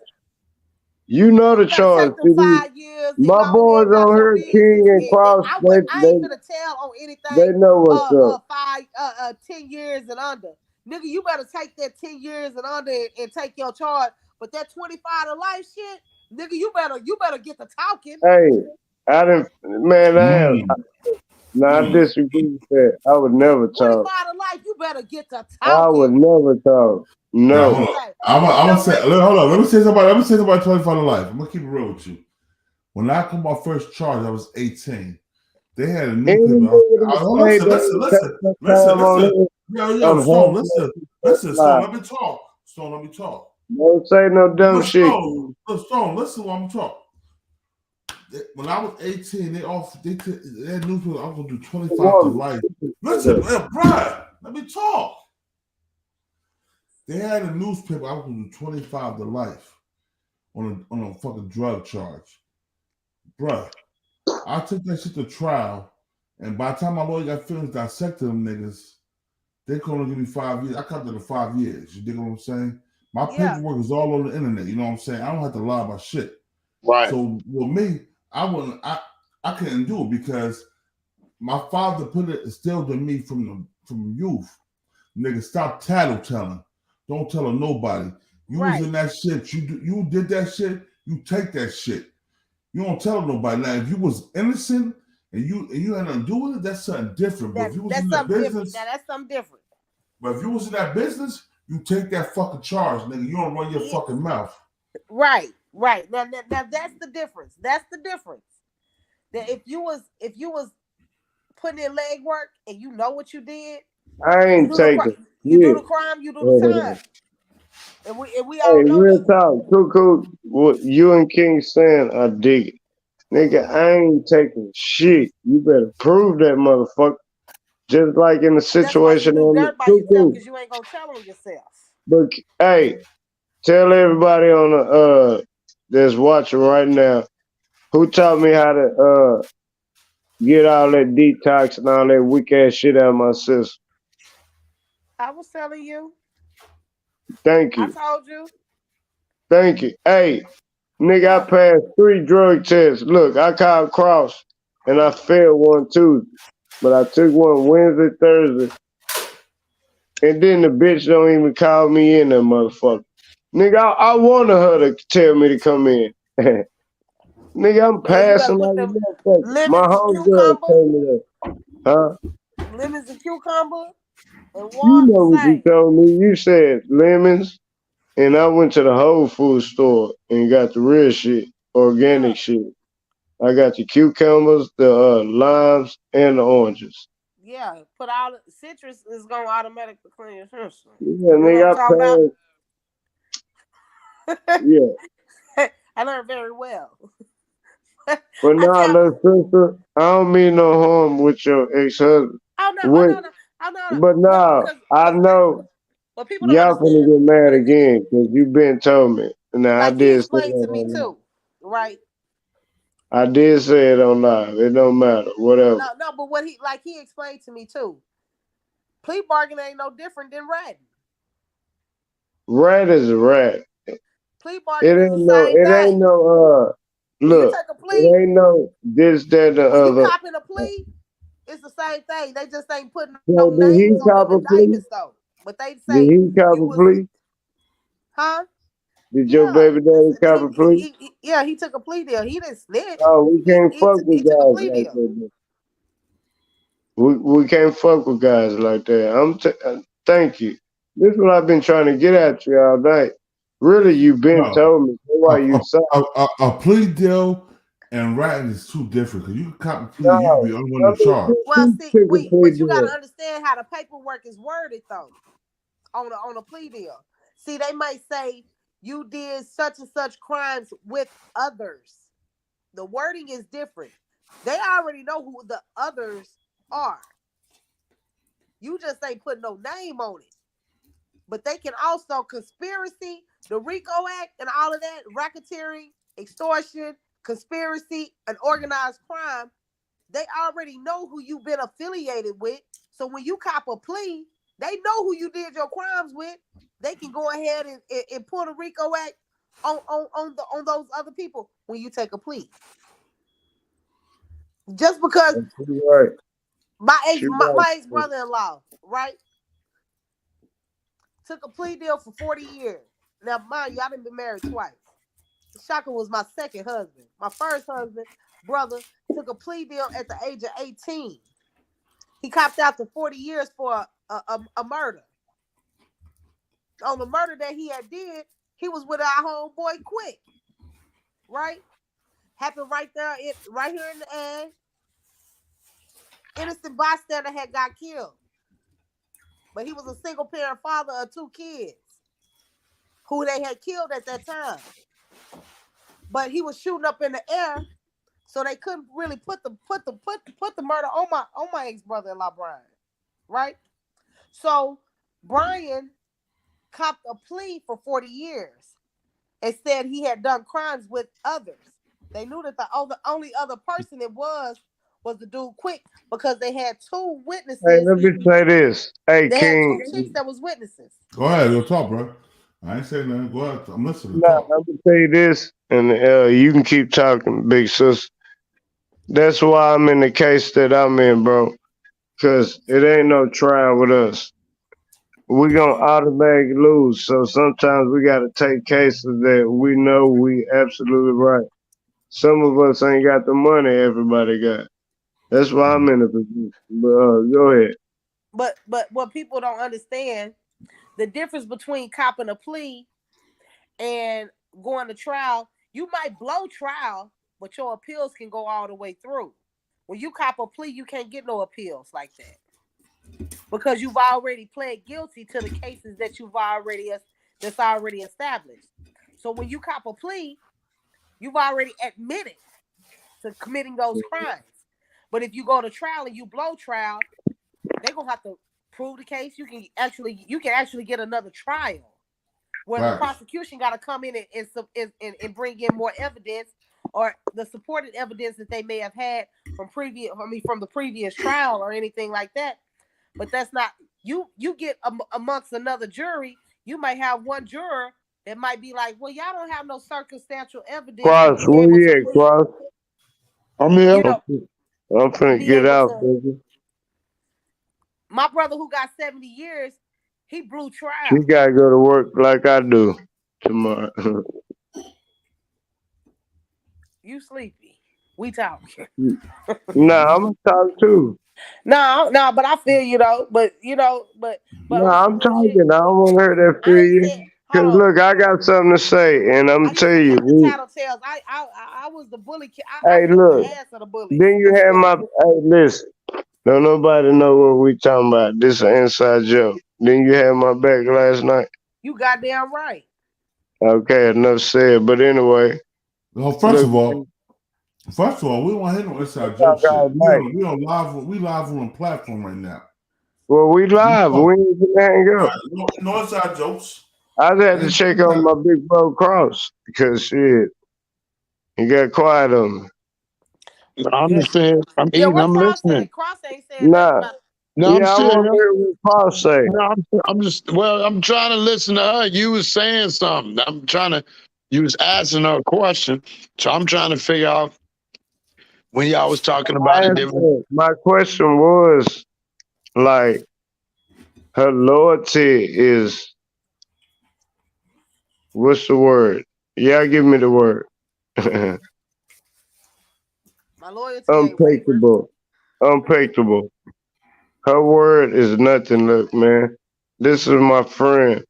You know the better charge, take them CD. 5 years and My go boys ahead about on your here, business. King and Cross, I ain't gonna tell on anything. they know what's up. 10 years and under. Nigga, you better take that 10 years and under and take your charge. But that 25 to life shit, nigga, you better get to talking. Hey, I didn't, man, I disagree with that. I would never 25 talk. to life, you better get to I talking. would never talk. Now, No. hold on. I'm gonna say, hold on. Let me say something about 25 to life. I'm gonna keep it real with you. When I got my first charge, I was 18. They had a newspaper. Listen. Yo, Stone, listen, Stone, let me talk. Stone, let me talk. Don't say no dumb shit. Stone, listen while I'm talking. When I was 18, they had newspaper. I was gonna do 25 to life. Listen, Brian, let me talk. They had a newspaper. I was gonna do 25 to life on a fucking drug charge, bruh. I took that shit to trial, and by the time my lawyer got finished dissecting them niggas, they couldn't give me 5 years. I cut that to 5 years. You dig what I'm saying? My paperwork is all on the internet. You know what I'm saying? I don't have to lie about shit. Right. So with me, I couldn't do it because my father put it instilled in me from youth. Nigga, stop tattletelling. Don't tell nobody. You was in that shit. You did that shit. You take that shit. You don't tell nobody. Now, if you was innocent and you had nothing to do with it, that's something different. But if you was in that business, that's something different. But if you was in that business, you take that fucking charge, nigga. You don't run your fucking mouth. Right. Now that's the difference. That's the difference. That if you was putting in leg work and you know what you did, I ain't taking. You do the crime, you do the time. And we all Hey, know real that. talk, Cuckoo, what you and King saying, I dig it. Nigga, I ain't taking shit. You better prove that motherfucker. Just like in the situation That's why you do on dirt by the yourself Cuckoo. because you ain't gonna tell on yourself. But hey, tell everybody on the that's watching right now, who taught me how to get all that detox and all that weak ass shit out of my system. I was telling you. Thank you. I told you. Thank you. Hey, nigga, I passed 3 drug tests. Look, I called Cross and I failed one Tuesday, but I took one Wednesday, Thursday, and then the bitch don't even call me in, that motherfucker. Nigga, I wanted her to tell me to come in. Nigga, I'm passing like a motherfucker. My homegirl told me that. Huh? Lemons and cucumber and You water. know what you told me. You said lemons, and I went to the Whole Foods store and got the real shit, organic shit. I got the cucumbers, the limes, and the oranges. Yeah, put all the citrus is gonna automatically clean your system. Yeah, You know nigga, what I'm talking about? Yeah. I learned very well. But nah, little sister, I don't mean no harm with your ex-husband. But nah, I know But people don't y'all finna understand. get mad again because you been told me. Now I Like he did say explained that to me on live. too, right? I did say it on live. It don't matter. Whatever. No, but what he explained to me too. Plea bargain ain't no different than ratting. Rat is a rat. Plea bargain is the It same thing. ain't no When you look, take a it plea, ain't no this, that, the when you other. copping a plea, it's the same thing. They just ain't putting no So did he names on cop them a plea? indictments though. But they Did say he cop you a was, plea? huh? Did your baby daddy cop a plea? Yeah, he took a plea deal. He didn't snitch. Oh, we can't fuck He with took a guys plea like deal. that. We can't fuck with guys like that. Thank you. This is what I've been trying to get at you all night. Really, you've been told me. That's why you saw. A plea deal and ratting is too different. Because you can cop a plea, you can be No, on one charge. Well, see, took a plea but you got to deal. understand how the paperwork is worded though. On a plea deal. See, they might say you did such and such crimes with others. The wording is different. They already know who the others are. You just ain't put no name on it. But they can also conspiracy, the RICO Act, and all of that, racketeering, extortion, conspiracy, and organized crime. They already know who you've been affiliated with. So when you cop a plea, they know who you did your crimes with. They can go ahead and pull the RICO Act on those other people when you take a plea. Just because Right. my ex brother-in-law, right, took a plea deal for 40 years. Now, mind you, I done been married twice. Shaka was my second husband. My first husband, brother, took a plea deal at the age of 18. He copped out to 40 years for a murder. On the murder that he had did, he was with our homeboy Quick, right? Happened right there, right here in the ad. Innocent bystander had got killed. But he was a single parent father of 2 kids who they had killed at that time. But he was shooting up in the air, so they couldn't really put the murder on my ex-brother-in-law Brian, right? So Brian copped a plea for 40 years and said he had done crimes with others. They knew that the only other person it was the dude Quick, because they had 2 witnesses. Hey, let me say this. Hey, they King. had 2 chicks that was witnesses. Go ahead, you'll talk, bro. I ain't saying nothing. Go ahead. I'm listening. Nah, let me tell you this, and you can keep talking, big sis. That's why I'm in the case that I'm in, bro. Because it ain't no trial with us. We gonna automatically lose. So sometimes we gotta take cases that we know we absolutely right. Some of us ain't got the money everybody got. That's why I'm in a position. But go ahead. But what people don't understand, the difference between copping a plea and going to trial, you might blow trial, but your appeals can go all the way through. When you cop a plea, you can't get no appeals like that, because you've already pled guilty to the cases that that's already established. So when you cop a plea, you've already admitted to committing those crimes. But if you go to trial and you blow trial, they're gonna have to prove the case. You can actually get another trial where the prosecution got to come in and bring in more evidence, or the supported evidence that they may have had from the previous trial or anything like that. But that's not you get amongst another jury. You might have one juror that might be like, well, y'all don't have no circumstantial evidence. Cross, where you at, Cross? I'm here. You know, I'm finna get out, baby. My brother who got 70 years, he blew trial. You gotta go to work like I do tomorrow. You sleepy. We talking. Nah, I'm gonna talk too. No, but I feel you though. But Nah, I'm talking. I don't want to hurt that feel you. Cause look, I got something to say, and I'm tell you. Tattletales. I was the bully kid. Hey, look. Then you had my. Hey, listen. Don't nobody know what we talking about. This is an inside joke. Then you had my back last night. You goddamn right. Okay, enough said. But anyway. Well, first of all, we don't want to hit no inside joke shit. We live on a platform right now. Well, we live. We ain't gonna hang up. No inside jokes. I had to check on my big bro Cross because shit, he got quiet on me. I'm just saying. I'm eating. I'm listening. Cross ain't saying nah. No, yeah, I'm I want to hear what Cross say. No, I'm trying to listen to her. You was saying something. You was asking her a question. So I'm trying to figure out when y'all was talking about it. My question was, like, her loyalty is, what's the word? Yeah, give me the word. My loyalty Unpackable. Her word is nothing. Look, man, this is my friend.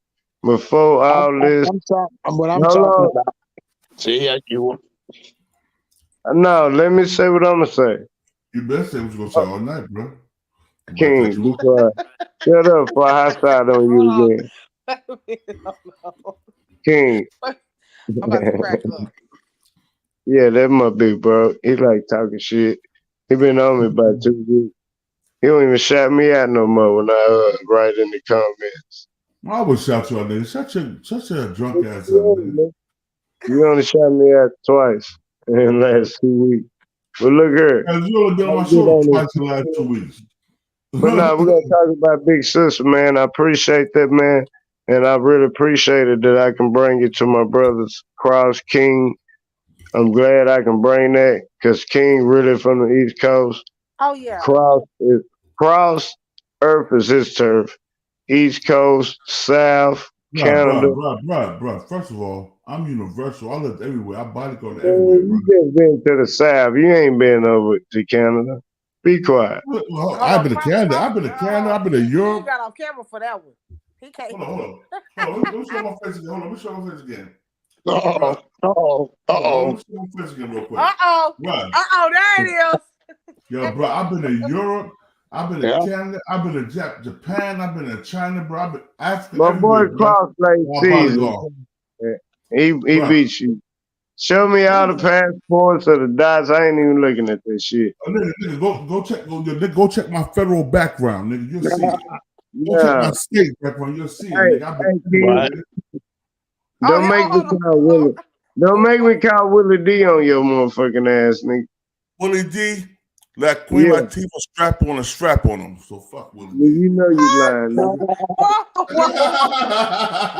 Before all this, I'm talking about. See, you. No, let me say what I'm gonna say. You better say what you're gonna say all night, bro. King, be quiet. Shut up, for I hot side on you again. King. I'm about to crack up. Yeah, that's my big bro. He like talking shit. He been on me about 2 weeks. He don't even shout me out no more when I write in the comments. I would shout you out, nigga. Shut your drunk ass up, nigga. You only shot me out twice in the last 2 weeks. But look here. You only been on my show twice in the last 2 weeks. But nah, we're gonna talk about big sister, man. I appreciate that, man. And I really appreciated that I can bring it to my brothers, Cross King. I'm glad I can bring that because King really from the East Coast. Oh yeah. Cross Earth is his turf. East Coast, South, Canada. Bro. First of all, I'm universal. I lived everywhere. I bodyguard Man, everywhere, bro. you just been to the South. You ain't been over to Canada. Be quiet. Well, I've been to Canada. I've been to Canada. I've been to He Europe. got off camera for that one. He can't. Hold on. Let me show my face again. Let me show my face again. Uh-oh. Let me show my face again real quick. There it is. Yo, bro, I've been to Europe. I've been to Canada. I've been to Japan. I've been to China, bro. I've been Africa. My boy Cross played season. He beat you. Show me all the passports or the dots. I ain't even looking at this shit. Nigga, go check my federal background, nigga. You'll see it. Go check my state background. You'll see it, nigga. Don't make me call Willie. Don't make me call Willie D on your motherfucking ass, nigga. Willie D, like Queen Latifah strap on him. So fuck Willie D. You know you lying, nigga.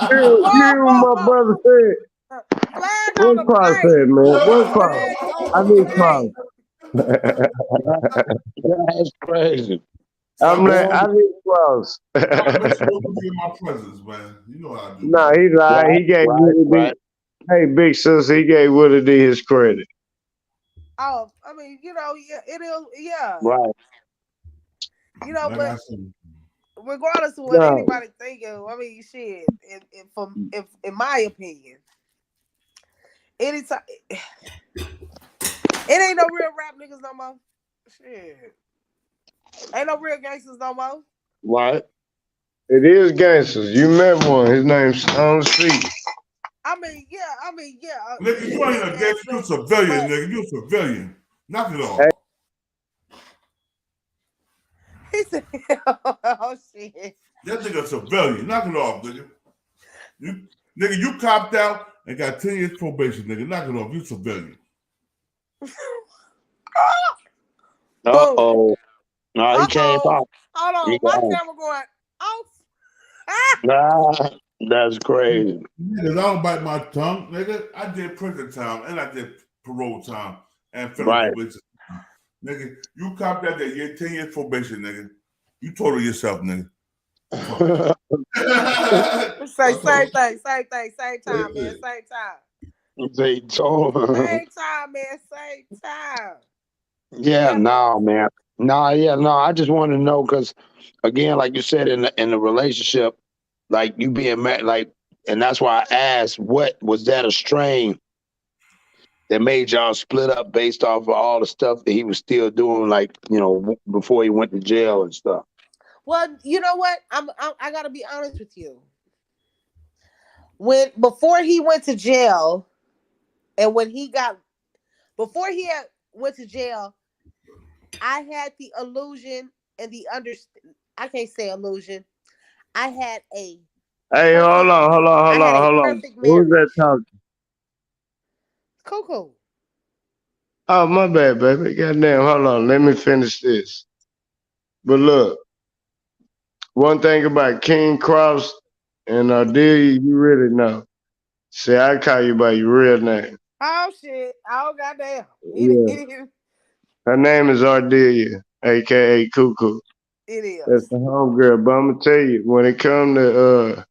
You hear what my brother said? What Cross said, man? What Cross? I need Cross. That's crazy. I need Cross. Make sure you give my presents, man. You know how I do. Nah, he lied. He gave Willie D. Hey, big sis, he gave Willie D his credit. Oh, I mean, you know, it is, yeah. Right. You know, but regardless of what anybody think of, I mean, shit. In my opinion, anytime it ain't no real rap niggas no more. Shit, ain't no real gangsters no more. Right. It is gangsters. You met one. His name's Stone Street. I mean, yeah. Nigga, you ain't a gangster. You a civilian, nigga. You a civilian. Knock it off. He said, "Oh shit." That nigga a civilian. Knock it off, nigga. You copped out and got 10 years probation, nigga. Knock it off. You a civilian. Uh-oh. No, he came off. Hold on. My camera going off. That's crazy. Niggas, I don't bite my tongue, nigga. I did prison time and I did parole time and federal probation. Nigga, you copped out that year, 10 years probation, nigga. You told yourself, nigga. Same thing, same time, man, same time. Same time, man, same time. Yeah, no, man. No, I just want to know because, again, like you said, in the relationship, like you being mad, like, and that's why I asked, what was that a strain that made y'all split up based off of all the stuff that he was still doing, like, you know, before he went to jail and stuff? Well, you know what? I gotta be honest with you. Before he went to jail, and went to jail, I had the illusion and I can't say illusion. I had a. Hey, hold on. Who's that talking? CooCoo. Oh, my bad, baby. Goddamn, hold on. Let me finish this. But look, one thing about King Cross and Ardelia, you really know. See, I call you by your real name. Oh, shit. Oh, goddamn. Yeah. Her name is Ardelia, a.k.a. Cuckoo. It is. That's the homegirl. But I'm going to tell you, when it comes to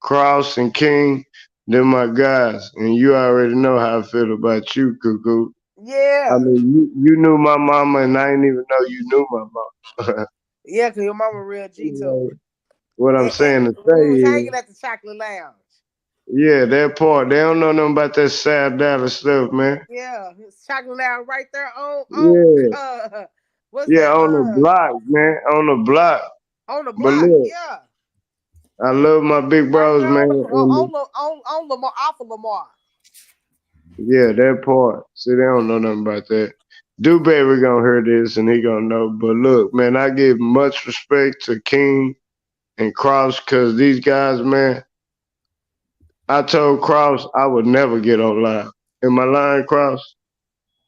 Cross and King, they're my guys. And you already know how I feel about you, Cuckoo. Yeah. I mean, you knew my mama, and I didn't even know you knew my mama. Yeah, because your mama real G, too. What I'm saying to say we was is, hanging at the Chocolate Lounge. yeah, that part. They don't know nothing about that South Dallas stuff, man. Yeah, it's Chocolate Lounge right there on on the block, man. On the block. On the But block, look, yeah. I love my big bros, man. On Lamar, off of Lamar. Yeah, that part. See, they don't know nothing about that. Baby gonna hear this and he gonna know. But look, man, I give much respect to King and Cross because these guys, man, I told Cross I would never get on live. Am I lying, Cross?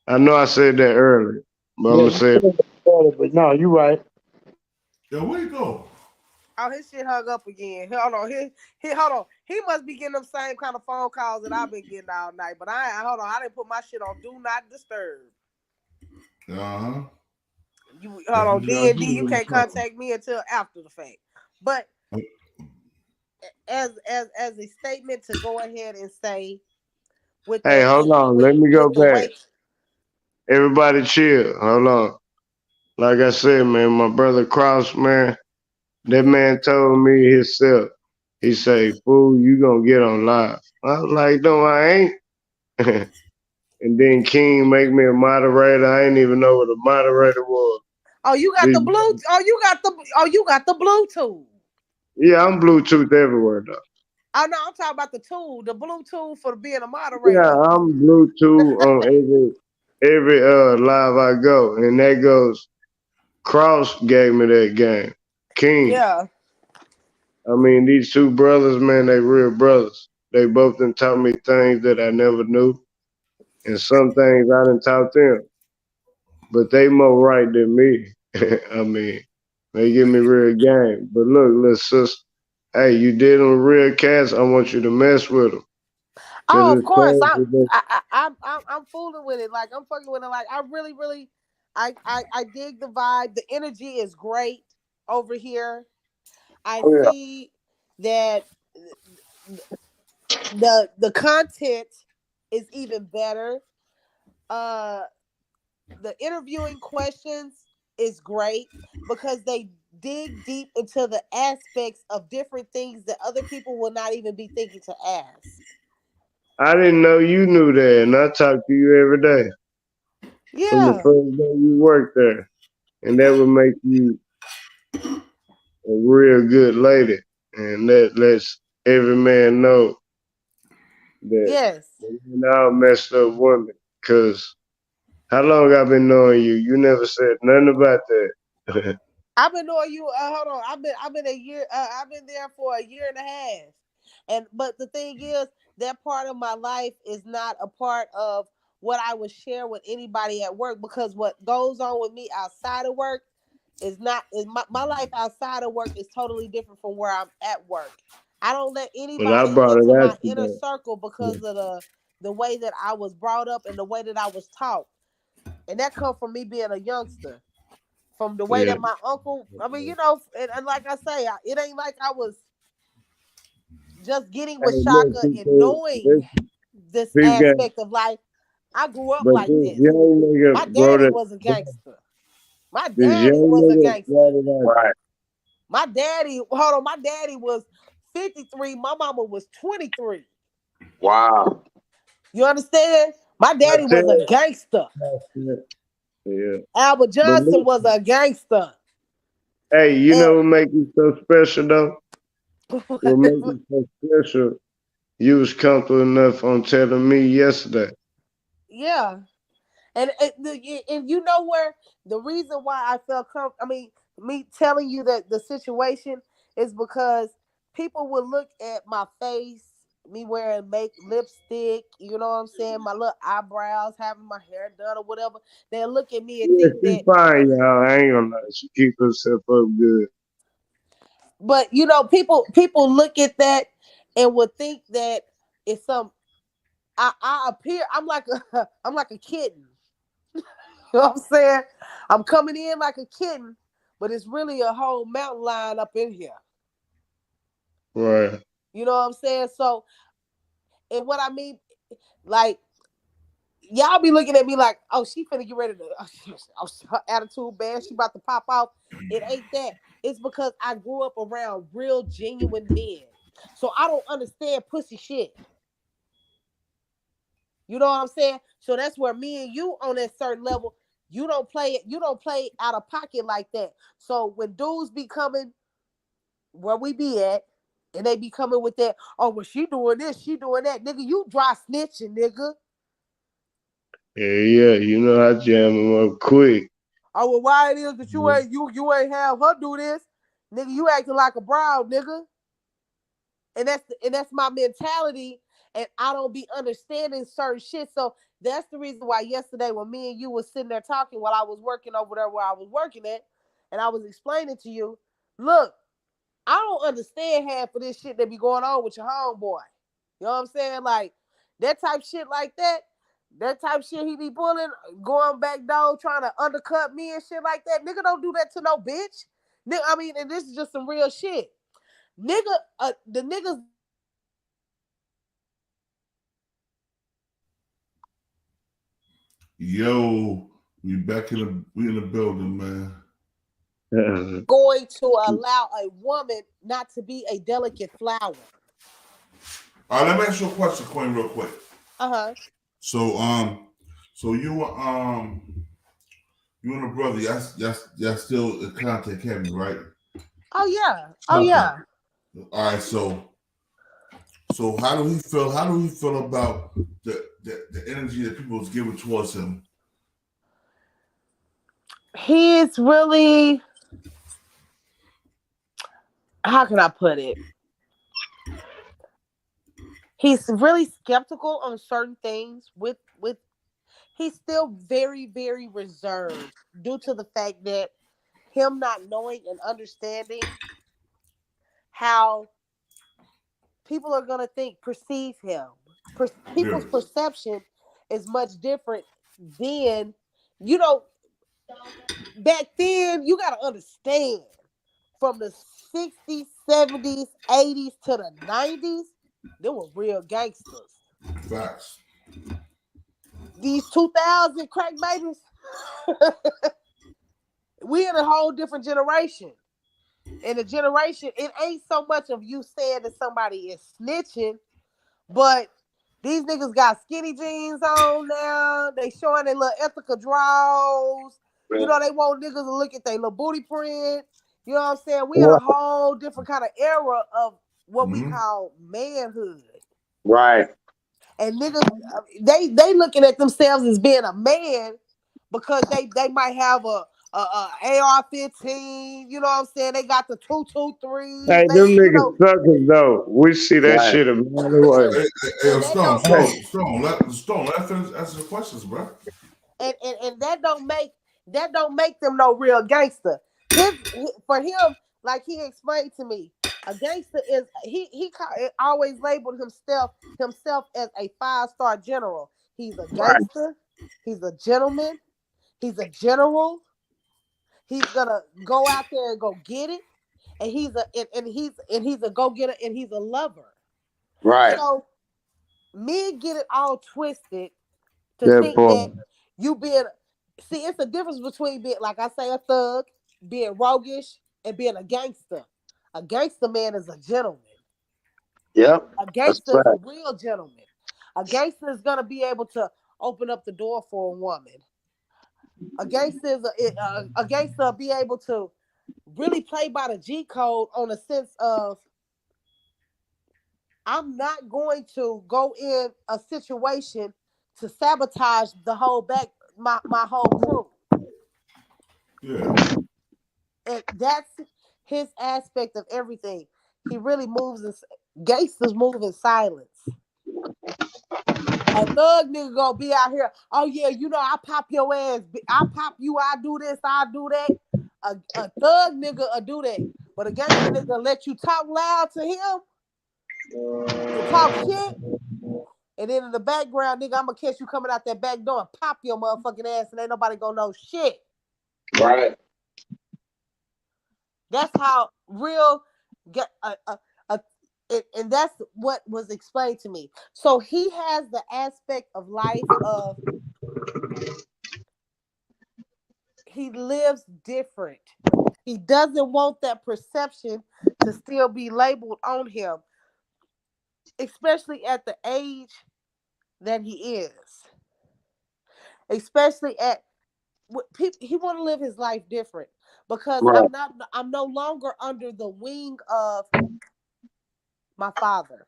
I know I said that earlier, but I'm gonna say it. But no, you're right. Yo, where you go? Oh, his shit hung up again. Hold on, hold on. He must be getting them same kind of phone calls that I've been getting all night. But hold on, I didn't put my shit on do not disturb. Uh-huh. You hold That's on, what you gotta D&D, do you when can't you talking. contact me until after the fact. But as a statement to go ahead and say with Hey, the hold on. Let me go with the back. way. Everybody chill. Hold on. Like I said, man, my brother Cross, man, that man told me himself. He say, fool, you gonna get on live. I was like, no, I ain't. And then King make me a moderator. I didn't even know what a moderator was. Oh, you got the Bluetooth. You got the Bluetooth. Yeah, I'm Bluetooth everywhere though. Oh no, I'm talking about the tool, the Bluetooth for being a Yeah, moderator. I'm Bluetooth on every live I go. And that goes, Cross gave me that game. King. Yeah. I mean, these two brothers, man, they real brothers. They both done taught me things that I never knew. And some things I done taught them. But they more right than me. I mean, they give me real game. But look, little sister, hey, you did on real cats, I want you to mess with them. Cause Oh, of it's course. crazy. That, I'm fooling with it. Like I'm fucking with it. Like I really, I dig the vibe. The energy is great over here. I oh, yeah. see that the content is even better. Uh, the interviewing questions is great because they dig deep into the aspects of different things that other people will not even be thinking to ask. I didn't know you knew that, and I talk to you every day from the Yeah. first day you worked there. And that would make you a real good lady. And that lets every man know that Yes. you're not messed up women. Cause how long I been knowing you? You never said nothing about that. I've been knowing you. Hold on. I've been a year. I've been there for a year and a half. And but the thing is, that part of my life is not a part of what I would share with anybody at work because what goes on with me outside of work is not is my life outside of work is totally different from where I'm at work. I don't let But I anybody brought it into out my inner today. circle because of the way that I was brought up and the way that I was taught. And that comes from me being a youngster. From the way Yeah. that my uncle, I mean, you know, and like I say, it ain't like I was just getting Hey, with look, Shaka and people, knowing this this big game. aspect of life. I grew up But like this this. young My nigga brought daddy it. was a gangster. My This daddy young was a nigga gangster. brought it out. Right. My daddy, hold on, my daddy was 53. My mama was 23. Wow. You understand? My I daddy was a tell gangster. you. Yeah. Albert But Johnson was listen, a gangster. hey, you And know what make you so special though? What make you so special? You was comfortable enough on telling me yesterday. yeah. And you know where the reason why I felt I mean, me telling you that the situation is because people would look at my face, me wearing make lipstick, you know what I'm saying, my little eyebrows, having my hair done or whatever. They look at me and Yeah, think she that, fine, y'all. I ain't gonna lie. She keep herself up good. but you know, people look at that and would think that it's some. I appear. I'm like a I'm like a kitten. You know what I'm saying? I'm coming in like a kitten, but it's really a whole mountain lion up in here. Right. You know what I'm saying? So, and what I mean, like, y'all be looking at me like, oh, she finna get ready to, her attitude bad. She about to pop off. It ain't that. It's because I grew up around real, genuine men. So I don't understand pussy shit. You know what I'm saying? So that's where me and you on that certain level, you don't play it. You don't play out of pocket like that. So when dudes be coming where we be at, and they be coming with that, oh, well, she doing this, she doing that. Nigga, you dry snitching, nigga. Yeah, yeah. You know I jam him up quick. Oh, well, why it is that you ain't have her do this? Nigga, you acting like a brown nigga. And that's my mentality. And I don't be understanding certain shit. So that's the reason why yesterday when me and you was sitting there talking while I was working over there where I was working at, and I was explaining to you, look, I don't understand half of this shit that be going on with your homeboy. You know what I'm saying? Like that type shit like that. That type shit he be pulling, going back door, trying to undercut me and shit like that. Nigga don't do that to no bitch. I mean, and this is just some real shit. Nigga, the niggas. Yo, we in the building, man. Going to allow a woman not to be a delicate flower. All right, let me ask you a question, Queen, real quick. So you and the brother, y'all still in contact, Kevin, right? Oh yeah. Oh yeah. All right, so how do he feel? How do he feel about the energy that people is giving towards him? He's really, how can I put it? He's really skeptical on certain things. He's still very, very reserved due to the fact that him not knowing and understanding how people are gonna perceive him. People's perception is much different than, back then. You gotta understand, from the 60s, 70s, 80s to the 90s, they were real gangsters. Facts. These 2000 crack babies, we in a whole different generation. In a generation, it ain't so much of you saying that somebody is snitching, but these niggas got skinny jeans on now. They showing their little ethical draws. They want niggas to look at their little booty print. You know what I'm saying? We in a whole different kind of era of what we call manhood. Right. And niggas, they looking at themselves as being a man because they might have a AR-15. You know what I'm saying? They got the 223. Hey, them niggas suckers though. We see that shit a mile away. Hey, Stone, let finish answer the questions, bro. And that don't make them no real gangster. For him, like he explained to me, a gangster is he always labeled himself as a 5-star general. He's a gangster. He's a gentleman. He's a general. He's gonna go out there and go get it. And he's a go getter, and he's a lover. Right. So men get it all twisted to think that you being. See, it's a difference between being, like I say, a thug, being roguish, and being a gangster. A gangster man is a gentleman. Yep. A gangster is a real gentleman. A gangster is gonna be able to open up the door for a woman. A gangster will be able to really play by the G code on a sense of, I'm not going to go in a situation to sabotage the whole my whole crew. Yeah. And that's his aspect of everything. He really gangsters move in silence. A thug nigga gonna be out here, oh yeah, I pop your ass, I pop you, I do this, I do that. A thug nigga will do that. But a gangster nigga let you talk loud to him, to talk shit, and then in the background, nigga, I'm gonna catch you coming out that back door and pop your motherfucking ass, and ain't nobody gonna know shit. Right. That's how real and that's what was explained to me. So he has the aspect of life of, he lives different. He doesn't want that perception to still be labeled on him, especially at the age that he is. Especially he want to live his life different, because I'm no longer under the wing of my father.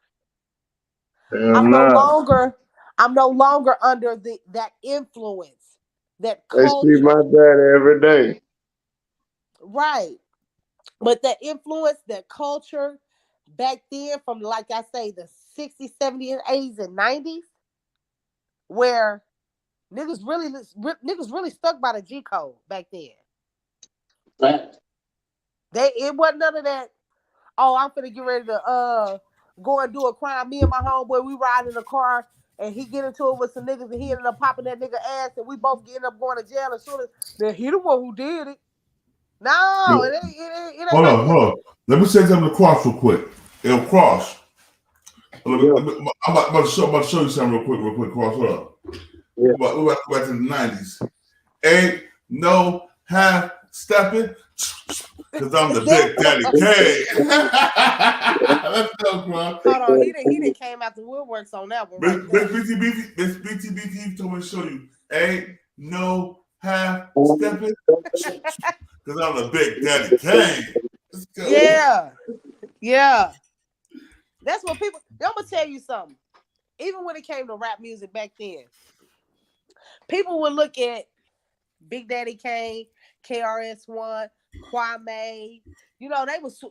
I'm no longer under that influence, that culture. They see my dad every day. Right. But that influence, that culture back then, from, like I say, the 60s, 70s, 80s, and 90s, where niggas really stuck by the G code back then. Right. It wasn't none of that. oh, I'm finna get ready to go and do a crime. Me and my homeboy, we ride in the car and he get into it with some niggas and he ended up popping that nigga ass and we both end up going to jail as soon as then he the one who did it. No, it ain't Hold like on, that. hold on. Let me say something to Cross real quick. It'll Cross. I'm about to show you something real quick, Cross. Hold up. We're back to the 90s. Ain't no half stepping, because I'm the Big Daddy Kane. Let's go, Cross. Hold on, he didn't came out the woodworks on that one. Miss BTBT told me to show you. Ain't no half stepping, because I'm the Big Daddy Kane. Let's go. Yeah. That's what people. I'm gonna tell you something. Even when it came to rap music back then, people would look at Big Daddy Kane, KRS-One, Kwame. You know, they was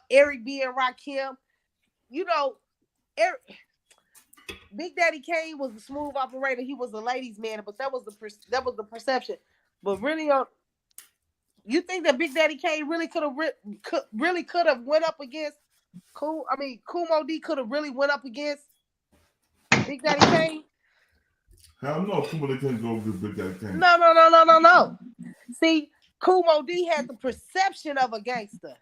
Eric B and Rakim. You know, Big Daddy Kane was a smooth operator. He was a ladies' man, but that was the perception. But really, you think that Big Daddy Kane really could have went up against Kool Moe Dee could have really went up against Big Daddy Kane? Hell no, Kool Moe Dee can't go against Big Daddy Kane. No. See, Kool Moe Dee had the perception of a gangster.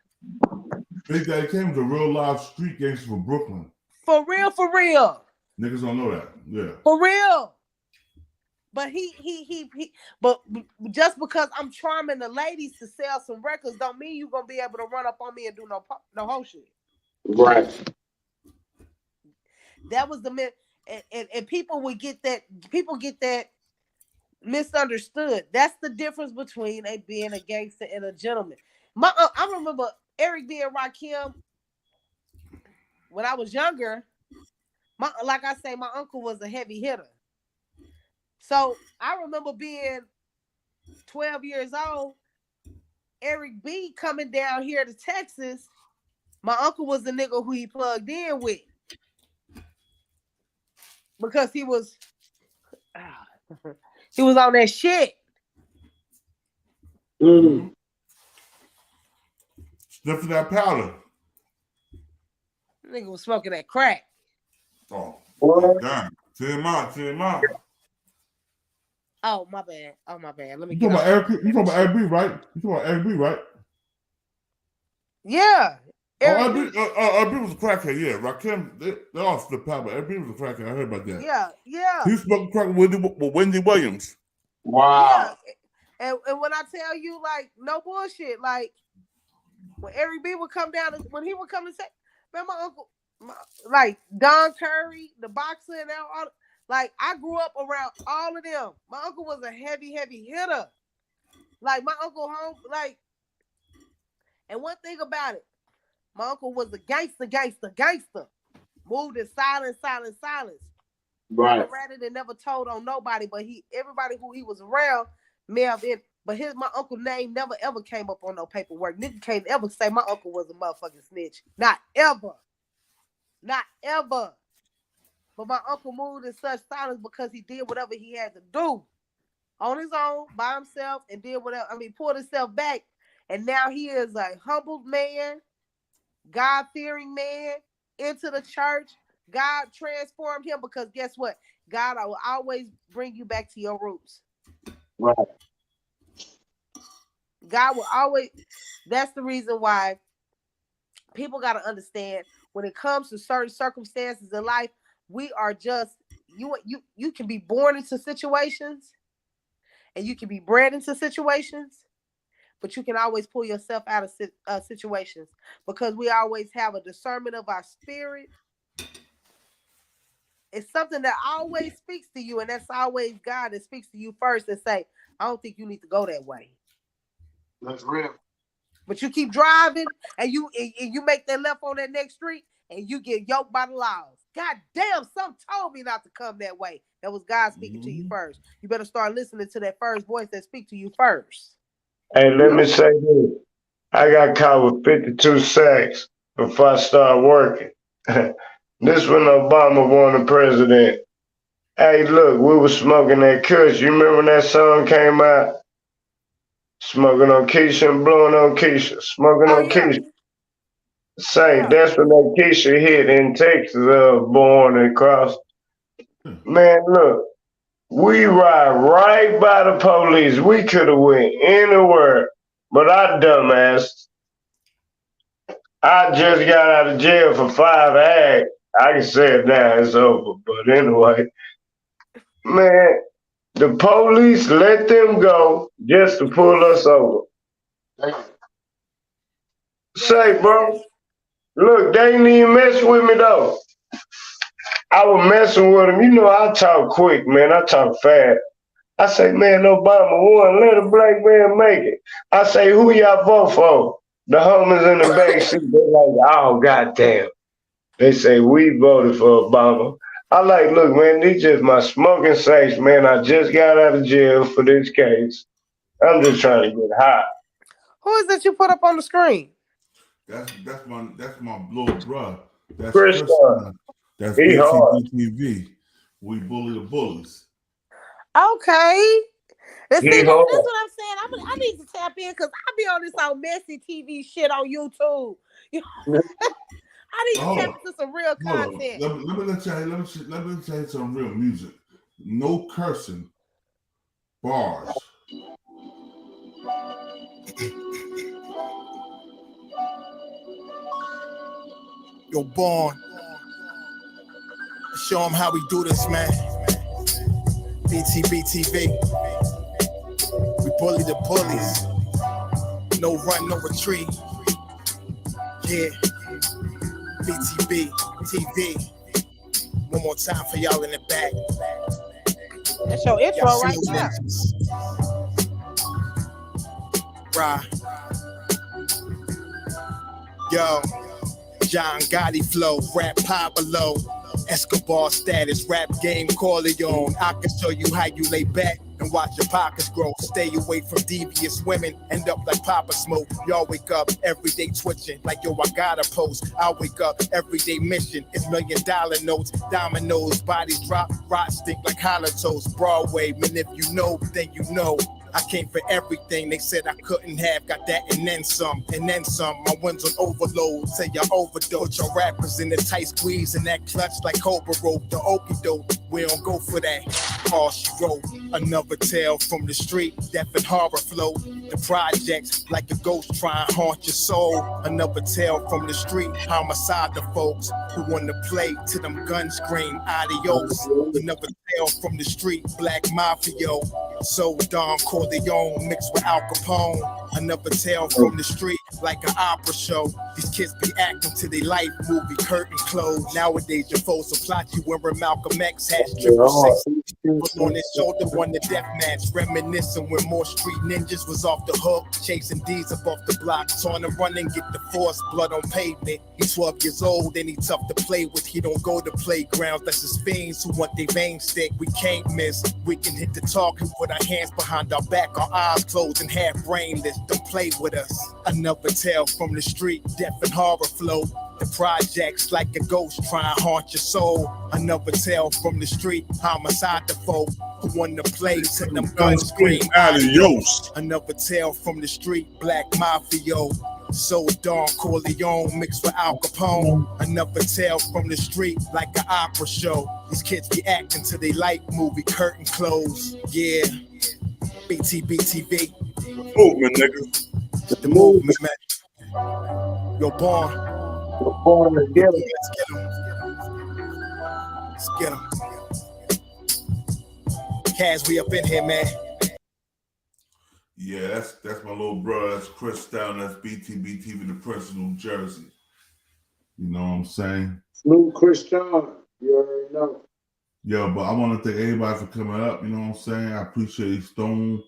Big Daddy Kane was a real live street gangster from Brooklyn. For real. Niggas don't know that. Yeah. For real. But but just because I'm charming the ladies to sell some records don't mean you're gonna be able to run up on me and do no whole shit. Right. That was the myth, and people would get that. People get that misunderstood. That's the difference between being a gangster and a gentleman. I remember Eric B and Rakim when I was younger. Like I say, my uncle was a heavy hitter. So I remember being 12 years old, Eric B coming down here to Texas. My uncle was the nigga who he plugged in with. Because he was on that shit. Sniffing that powder. Nigga was smoking that crack. Oh, damn. TMI. Oh, my bad. Let me You get talking about Eric B, right? Yeah. Eric B was a crackhead, yeah. Rakim, they all flipped powder, but Eric B was a crackhead. I heard about that. Yeah. He smoked crack with Wendy Williams. Wow. Yeah. And when I tell you, like, no bullshit, like, when Eric B would come down, when he would come and say, man, my uncle, like, Don Curry, the boxer, and all, like, I grew up around all of them. My uncle was a heavy hitter. Like, my uncle home, like, and one thing about it, my uncle was a gangster. Moved in silence. Right. Never ratted and never told on nobody, but everybody who he was around may have been, but my uncle's name never ever came up on no paperwork. Nigga can't ever say my uncle was a motherfucking snitch. Not ever. But my uncle moved in such silence because he did whatever he had to do on his own, by himself, and did whatever. Pulled himself back. And now he is a humbled man, God-fearing man, into the church. God transformed him because guess what? God, I will always bring you back to your roots. Right. God will always. That's the reason why people got to understand when it comes to certain circumstances in life, we are just, you can be born into situations and you can be bred into situations, but you can always pull yourself out of situations because we always have a discernment of our spirit. It's something that always speaks to you, and that's always God that speaks to you first and say, I don't think you need to go that way. That's real. But you keep driving and you make that left on that next street and you get yoked by the laws. God damn, something told me not to come that way. That was God speaking to you first. You better start listening to that first voice that speaks to you first. Hey, let me say this. I got caught with 52 sacks before I started working. This when Obama won the president. Hey, look, we were smoking that kush. You remember when that song came out? Smoking on Keisha and blowing on Keisha. Smoking on Keisha. Say, that's when that Keisha hit in Texas, born and crossed. Man, look, we ride right by the police. We could have went anywhere, but our dumbass, I just got out of jail for 5 acts. I can say it now, it's over. But anyway, man, the police let them go just to pull us over. Say, bro, look, they didn't even mess with me though. I was messing with them. You know, I talk quick, man. I talk fast. I say, man, Obama won. Let a black man make it. I say, who y'all vote for? The homies in the back seat, they like, oh, goddamn. They say, we voted for Obama. I like, look, man, these just my smoking sakes, man. I just got out of jail for this case. I'm just trying to get high. Who is that you put up on the screen? That's my little bro. That's Chris. That's He hard. BTBTV. We bully the bullies. Okay. And see, He that's hard. what I'm saying. I need to tap in because I be on this old messy TV shit on YouTube. You know? I need to tap into some real content. Let me tell you some real music. No cursing. Bars. Yo, Born. Show them how we do this, man. BTBTV. We bully the bullies. No run, no retreat. Yeah. BTB TV. One more time for y'all in the back. That's your intro right there. Right. Yo, John Gotti flow, rap Pablo, Escobar status, rap game Corleone. I can show you how you lay back and watch your pockets grow. Stay away from devious women, end up like Papa Smoke. Y'all wake up every day twitching like, yo, I gotta post. I wake up every day mission, it's $1 million notes, dominoes, bodies drop, rot stink like hollow toast. Broadway, man, if you know, then you know. I came for everything they said I couldn't have, got that and then some, and then some. My one's on overload, say y'all overdose. Your rappers in the tight squeeze and that clutch like Cobra rope. The okie doke, we don't go for that. All she wrote, another tale from the street, death and horror flow. The projects like a ghost try and haunt your soul. Another tale from the street, homicide the folks who want to play till them guns scream adios. Another tale from the street, black mafia. So Don Corleone mixed with Al Capone. Another tale from the street, like an opera show. These kids be acting to their life movie, curtain closed. Nowadays your foes will plot you wearing Malcolm X hats, 666. Put on his shoulder, won the death match. Reminiscing when more street ninjas was off the hook, chasing D's up off the block. Trying to run and get the force, blood on pavement. He's 12 years old and he tough to play with. He don't go to playgrounds, that's his fiends who want their veins stick. We can't miss, we can hit the target and put our hands behind our back, our eyes closed and half brainless. Don't play with us. Another tale from the street, death and horror flow. The projects like a ghost try and haunt your soul. Another tale from the street, homicide the folk who want to play till them guns scream adios. Another tale from the street, black mafia. So Don Corleone mixed with Al Capone. Another tale from the street, like an opera show. These kids be acting till they like movie, curtain closed. Yeah, BTBTV. Movement, nigga. The movement, man. Yo, Born. Yo, Born, let's get him. Let's get him. Let's get him. Kaz, we up in here, man. Yeah, that's my little brother. That's Chris down. That's BTBTV, the Prince of New Jersey. You know what I'm saying? Salute Chris John. You already know. Yeah, but I want to thank everybody for coming up. You know what I'm saying? I appreciate Stone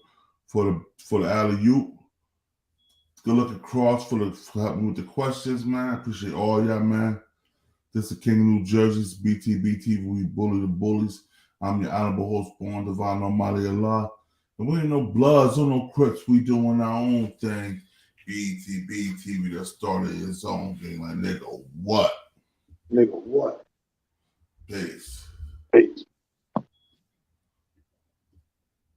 for the alley-oop. Good looking Cross for helping me with the questions, man. I appreciate all y'all, man. This is King of New Jersey's BTBTV. We bully the bullies. I'm your honorable host, Born Divine Almighty Allah. And we ain't no Bloods or no Crips. We doing our own thing. BTBTV that started its own thing. Like, nigga, what? Nigga, what? Peace.